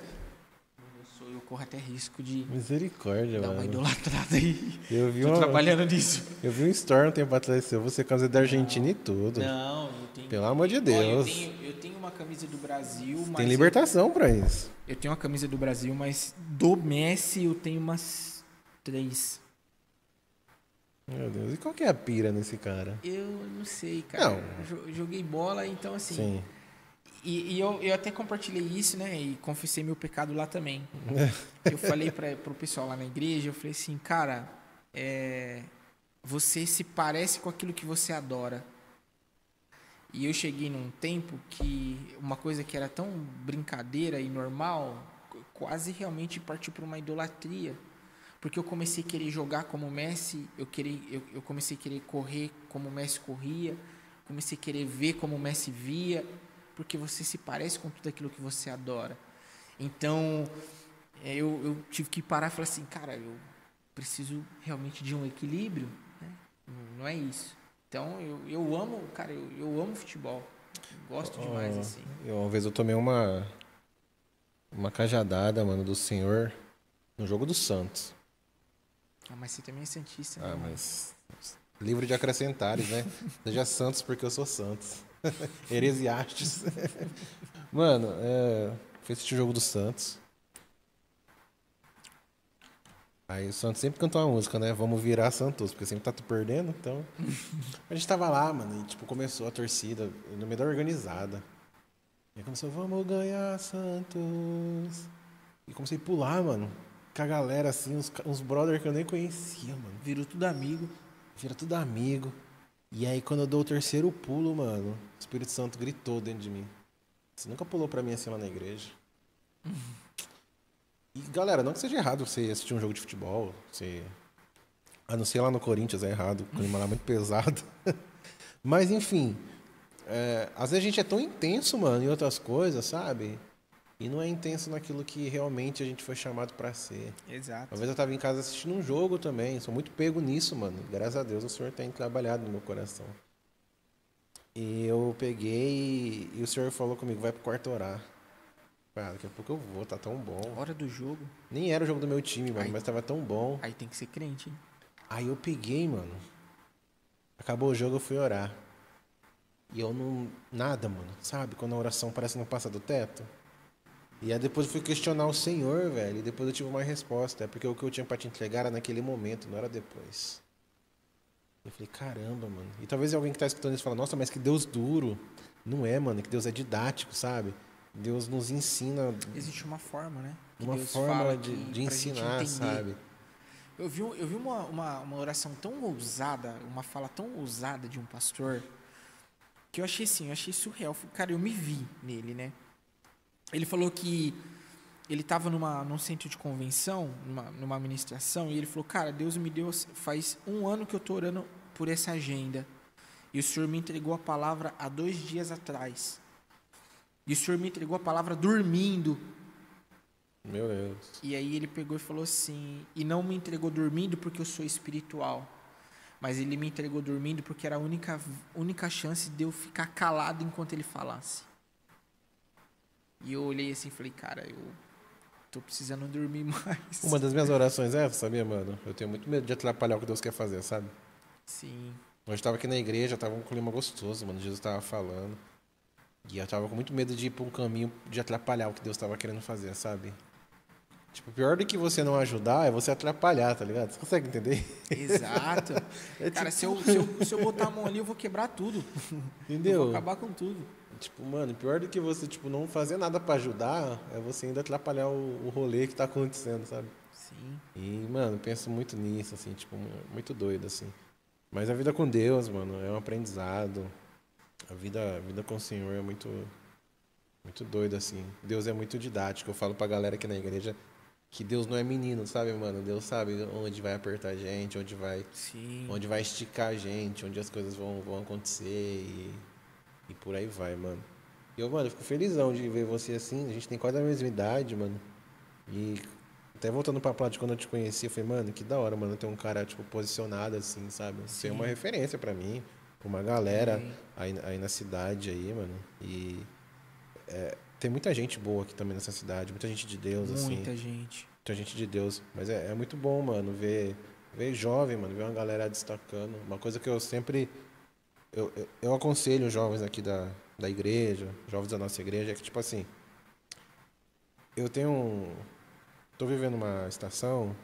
Eu corro até risco de Misericórdia, dar mano. uma idolatrada aí. Tô trabalhando nisso. Eu vi um story um tempo atrás seu, você camisa da Argentina e tudo. Não, eu tenho. Pelo amor de Deus. Eu tenho uma camisa do Brasil, mas. Tem libertação pra isso. Eu tenho uma camisa do Brasil, mas do Messi eu tenho umas 3. Meu Deus, e qual que é a pira nesse cara? Eu não sei, cara. Não. Eu joguei bola, então assim. Sim. E eu até compartilhei isso, né? E confessei meu pecado lá também. Eu falei pro pessoal lá na igreja, eu falei assim, cara, você se parece com aquilo que você adora. E eu cheguei num tempo que uma coisa que era tão brincadeira e normal, quase realmente partiu para uma idolatria. Porque eu comecei a querer jogar como o Messi, eu comecei a querer correr como o Messi corria, comecei a querer ver como o Messi via, porque você se parece com tudo aquilo que você adora. Então, eu tive que parar e falar assim, cara, eu preciso realmente de um equilíbrio, né? Não é isso. Então, eu amo, cara, eu amo futebol. Gosto demais, assim. Uma vez eu tomei uma cajadada, mano, do senhor no jogo do Santos. Mas você também é santista, né? Mas livro de acrescentares, né? Seja Santos porque eu sou Santos. Heresiastes. Mano, fui assistir o jogo do Santos. Aí o Santos sempre cantou uma música, né? Vamos virar Santos, porque sempre tá perdendo, então... A gente tava lá, mano, e tipo, começou a torcida, no meio da organizada. E começou, vamos ganhar Santos. E comecei a pular, mano. com a galera, assim, uns brother que eu nem conhecia, mano. Virou tudo amigo. Vira tudo amigo. E aí, quando eu dou o terceiro pulo, mano, o Espírito Santo gritou dentro de mim. Você nunca pulou pra mim assim lá na igreja. E, galera, não que seja errado você assistir um jogo de futebol, você... A não ser lá no Corinthians, é errado, o clima lá é muito pesado. Mas, enfim, às vezes a gente é tão intenso, mano, em outras coisas, sabe? E não é intenso naquilo que realmente a gente foi chamado pra ser. Exato. Uma vez eu tava em casa assistindo um jogo também, sou muito pego nisso, mano. Graças a Deus o Senhor tem trabalhado no meu coração. E eu peguei e o Senhor falou comigo, vai pro quarto orar. Cara, daqui a pouco eu vou, tá tão bom. Hora do jogo. Nem era o jogo do meu time, mano, Aí- mas tava tão bom. Aí tem que ser crente, hein? Aí eu peguei, mano. Acabou o jogo, eu fui orar. E eu não... Nada, mano. Sabe? Quando a oração parece não passa do teto. E aí depois eu fui questionar o Senhor, velho. E depois eu tive uma resposta. É porque o que eu tinha pra te entregar era naquele momento, não era depois. Eu falei, caramba, mano. E talvez alguém que tá escutando isso fala, nossa, mas que Deus duro. Não é, mano. É que Deus é didático, sabe? Deus nos ensina Existe uma forma, né? Que uma Deus forma fala de pra gente ensinar, entender. sabe? Eu vi uma oração tão ousada, uma fala tão ousada de um pastor, que eu achei assim, eu achei surreal. Cara, eu me vi nele, né? Ele falou que ele estava num centro de convenção, numa ministração, e ele falou, cara, Deus me deu, faz 1 ano que eu tô orando por essa agenda. E o Senhor me entregou a palavra há 2 dias atrás. E o Senhor me entregou a palavra dormindo. Meu Deus. E aí ele pegou e falou assim, e não me entregou dormindo porque eu sou espiritual, mas ele me entregou dormindo porque era a única chance de eu ficar calado enquanto ele falasse. E eu olhei assim e falei, cara, eu tô precisando dormir mais. Uma das minhas orações é essa, sabia, mano? Eu tenho muito medo de atrapalhar o que Deus quer fazer, sabe? Sim. Hoje eu tava aqui na igreja, tava um clima gostoso, mano. Jesus tava falando. E eu tava com muito medo de ir pra um caminho de atrapalhar o que Deus tava querendo fazer, sabe? Tipo, pior do que você não ajudar é você atrapalhar, tá ligado? Você consegue entender? Exato. É Cara, tipo- se eu botar a mão ali, eu vou quebrar tudo. Eu Entendeu? vou acabar com tudo. Tipo, mano, pior do que você, tipo, não fazer nada pra ajudar é você ainda atrapalhar o rolê que tá acontecendo, sabe? Sim. E, mano, eu penso muito nisso, assim, tipo, muito doido, assim. Mas a vida com Deus, mano, é um aprendizado. A vida com o Senhor é muito, muito doido, assim. Deus é muito didático. Eu falo pra galera aqui na igreja que Deus não é menino, sabe, mano? Deus sabe onde vai apertar a gente, Sim. onde vai esticar a gente, onde as coisas vão acontecer e por aí vai, mano. E eu, mano, eu fico felizão de ver você assim. A gente tem quase a mesma idade, mano. E até voltando pra plata de quando eu te conheci, eu falei, mano, que da hora, mano, ter um cara, tipo, posicionado assim, sabe? Você é uma Sim. referência pra mim, pra uma galera Sim. aí na cidade aí, mano. E tem muita gente boa aqui também nessa cidade, muita gente de Deus, assim. Muita gente. Muita gente de Deus. Mas é muito bom, mano, ver jovem, mano, ver uma galera destacando. Uma coisa que eu sempre. Eu aconselho os jovens aqui da igreja, jovens da nossa igreja, é que, tipo assim. Eu tenho um. Tô vivendo uma estação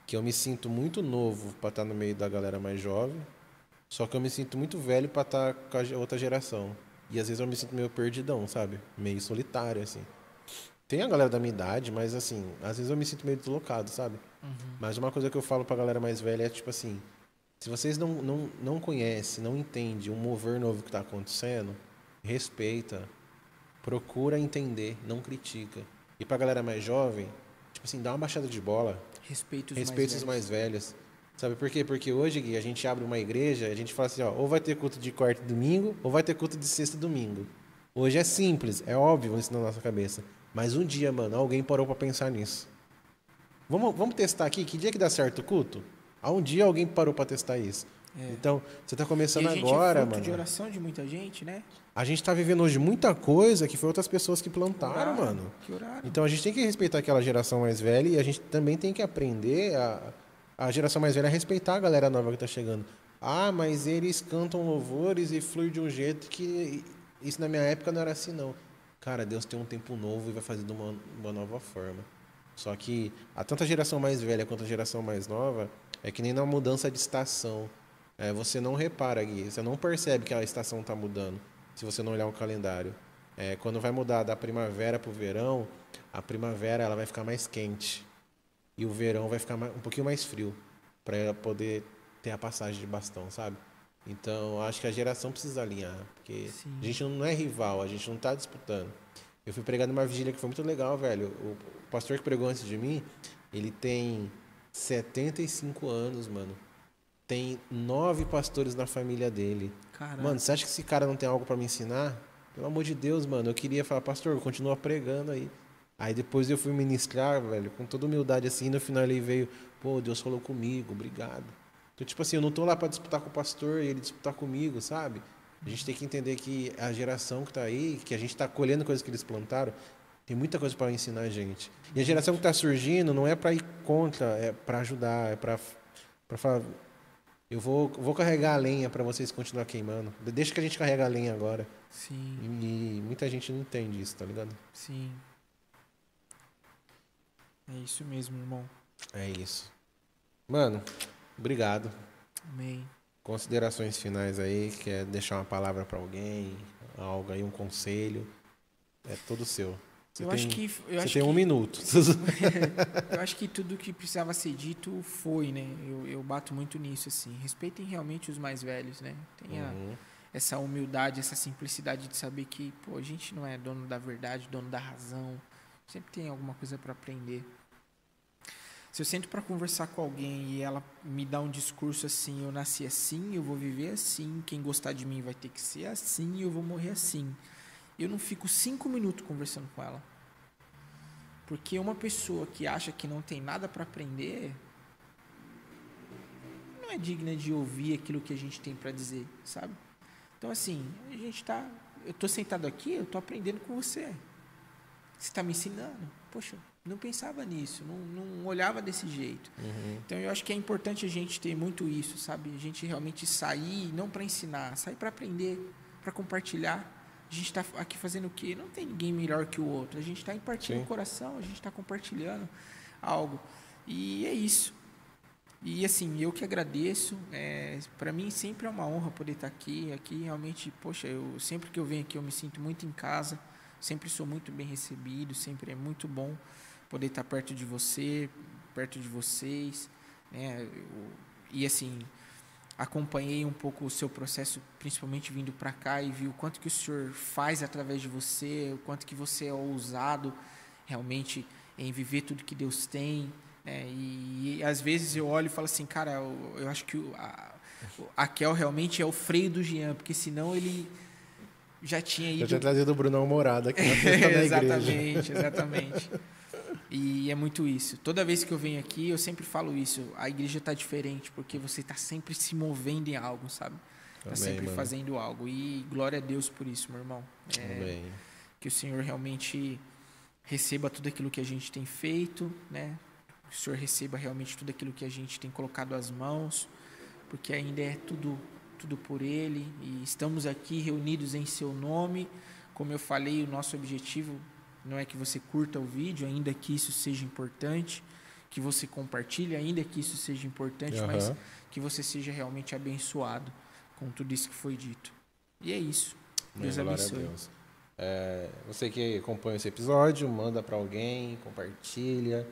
que eu me sinto muito novo pra estar no meio da galera mais jovem, só que eu me sinto muito velho pra estar com a outra geração. E às vezes eu me sinto meio perdidão, sabe? Meio solitário, assim. Tem a galera da minha idade, mas assim, às vezes eu me sinto meio deslocado, sabe? Mas uma coisa que eu falo pra galera mais velha é tipo assim, se vocês não conhecem, não entendem o mover novo que tá acontecendo, respeita, procura entender, não critica. E pra galera mais jovem, tipo assim, dá uma baixada de bola, Respeito os respeita os mais velhos. Sabe por quê? Porque hoje, Gui, a gente abre uma igreja, a gente fala assim, ó, ou vai ter culto de quarta e domingo, ou vai ter culto de sexta e domingo. Hoje é simples, é óbvio isso na nossa cabeça. Mas um dia, mano, alguém parou pra pensar nisso. Vamos testar aqui, que dia que dá certo o culto? Um dia alguém parou pra testar isso. Então, você tá E começando a gente agora, é fruto mano. de oração de muita gente, né? A gente tá vivendo hoje muita coisa que foi outras pessoas que plantaram, mano. Que oraram. Então a gente tem que respeitar aquela geração mais velha e a gente também tem que aprender a geração mais velha a respeitar a galera nova que tá chegando. Ah, mas eles cantam louvores e flui de um jeito que isso na minha época não era assim, não. Cara, Deus tem um tempo novo e vai fazer de uma nova forma. Só que a tanto a geração mais velha quanto a geração mais nova é que nem na mudança de estação. Você não repara, Gui, você não percebe que a estação está mudando se você não olhar o calendário. Quando vai mudar da primavera para o verão, a primavera ela vai ficar mais quente. e o verão vai ficar um pouquinho mais frio para poder ter a passagem de bastão, sabe? Então, eu acho que a geração precisa alinhar, porque Sim. a gente não é rival, a gente não tá disputando. Eu fui pregar numa vigília que foi muito legal, velho. O pastor que pregou antes de mim, ele tem 75 anos, mano. Tem 9 pastores na família dele. Caraca. Mano, você acha que esse cara não tem algo pra me ensinar? Pelo amor de Deus, mano. Eu queria falar, pastor, continua pregando aí. Aí depois eu fui ministrar, velho, com toda humildade assim. E no final ele veio, pô, Deus falou comigo, obrigado. Então, tipo assim, eu não tô lá pra disputar com o pastor e ele disputar comigo, sabe? A gente tem que entender que a geração que tá aí, que a gente tá colhendo coisas que eles plantaram, tem muita coisa para ensinar a gente. E a geração que está surgindo não é para ir contra, é para ajudar, é para falar, eu vou carregar a lenha para vocês continuar queimando. Deixa que a gente carrega a lenha agora. Sim. E muita gente não entende isso, tá ligado? Sim. É isso mesmo, irmão. É isso. Mano, obrigado. Amém. Considerações finais aí, quer deixar uma palavra para alguém, algo aí, um conselho, é todo seu. Você tem um minuto. Eu acho que tudo que precisava ser dito foi, né? Eu bato muito nisso, assim. Respeitem realmente os mais velhos, né? Tenha essa humildade, essa simplicidade de saber que, pô, a gente não é dono da verdade, dono da razão. Sempre tem alguma coisa para aprender. Se eu sento para conversar com alguém e ela me dá um discurso assim, eu nasci assim, eu vou viver assim, quem gostar de mim vai ter que ser assim, eu vou morrer assim. Eu não fico 5 minutos conversando com ela. Porque uma pessoa que acha que não tem nada para aprender não é digna de ouvir aquilo que a gente tem para dizer, sabe? Então, assim, eu tô sentado aqui, eu tô aprendendo com você. Você está me ensinando. Poxa, não pensava nisso, não olhava desse jeito. Então, eu acho que é importante a gente ter muito isso, sabe? A gente realmente sair, não para ensinar, sair para aprender, para compartilhar. A gente está aqui fazendo o quê? Não tem ninguém melhor que o outro. A gente está impartindo o coração, a gente está compartilhando algo. E é isso. E assim, eu que agradeço. Para mim sempre é uma honra poder estar aqui. Aqui realmente, poxa, sempre que eu venho aqui eu me sinto muito em casa. Sempre sou muito bem recebido. Sempre é muito bom poder estar perto de você, perto de vocês, né? E assim, acompanhei um pouco o seu processo, principalmente vindo para cá, e vi o quanto que o senhor faz através de você, o quanto que você é ousado realmente em viver tudo que Deus tem, né? E às vezes eu olho e falo assim, cara, eu acho que a Kel realmente é o freio do Jean, porque senão ele já tinha ido... Eu tinha trazido o Brunão Morado aqui na festa da igreja. Exatamente. E é muito isso. Toda vez que eu venho aqui, eu sempre falo isso. A igreja está diferente, porque você está sempre se movendo em algo, sabe? Está sempre fazendo algo. E glória a Deus por isso, meu irmão. Amém. Que o Senhor realmente receba tudo aquilo que a gente tem feito, né? Que o Senhor receba realmente tudo aquilo que a gente tem colocado às mãos, porque ainda é tudo por Ele. E estamos aqui reunidos em Seu nome. Como eu falei, o nosso objetivo não é que você curta o vídeo, ainda que isso seja importante, que você compartilhe, ainda que isso seja importante, mas que você seja realmente abençoado com tudo isso que foi dito. E é isso. Deus abençoe. A Deus. Você que acompanha esse episódio, manda para alguém, compartilha.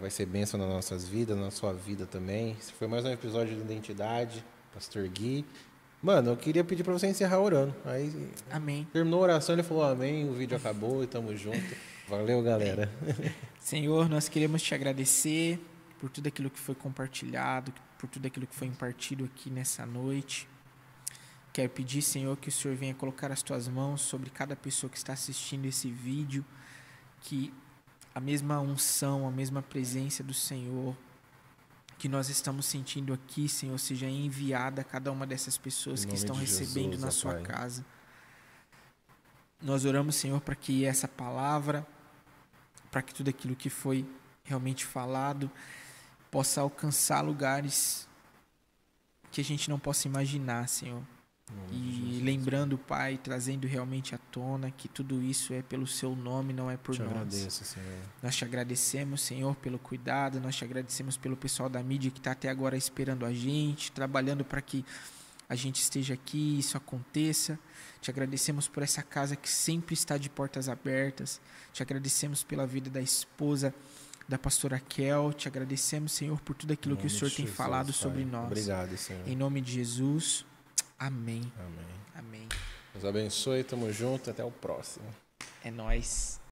Vai ser bênção nas nossas vidas, na sua vida também. Esse foi mais um episódio de Identidade, Pastor Gui. Mano, eu queria pedir pra você encerrar orando. Aí, amém. Terminou a oração, ele falou amém, o vídeo acabou e tamo junto. Valeu, galera. Senhor, nós queremos te agradecer por tudo aquilo que foi compartilhado, por tudo aquilo que foi impartido aqui nessa noite. Quero pedir, Senhor, que o Senhor venha colocar as tuas mãos sobre cada pessoa que está assistindo esse vídeo, que a mesma unção, a mesma presença do Senhor que nós estamos sentindo aqui, Senhor, seja enviada a cada uma dessas pessoas que estão recebendo na sua casa. Nós oramos, Senhor, para que essa palavra, para que tudo aquilo que foi realmente falado possa alcançar lugares que a gente não possa imaginar, Senhor. E lembrando, Pai, trazendo realmente à tona que tudo isso é pelo Seu nome, não é por nós. Agradeço, Senhor. Nós te agradecemos, Senhor, pelo cuidado, nós te agradecemos pelo pessoal da mídia que está até agora esperando a gente, trabalhando para que a gente esteja aqui, isso aconteça. Te agradecemos por essa casa que sempre está de portas abertas. Te agradecemos pela vida da esposa da pastora Kel. Te agradecemos, Senhor, por tudo aquilo que o Senhor tem falado sobre nós. Obrigado, Senhor. Em nome de Jesus. Amém. Amém. Amém. Deus abençoe, tamo junto, até o próximo. É nóis.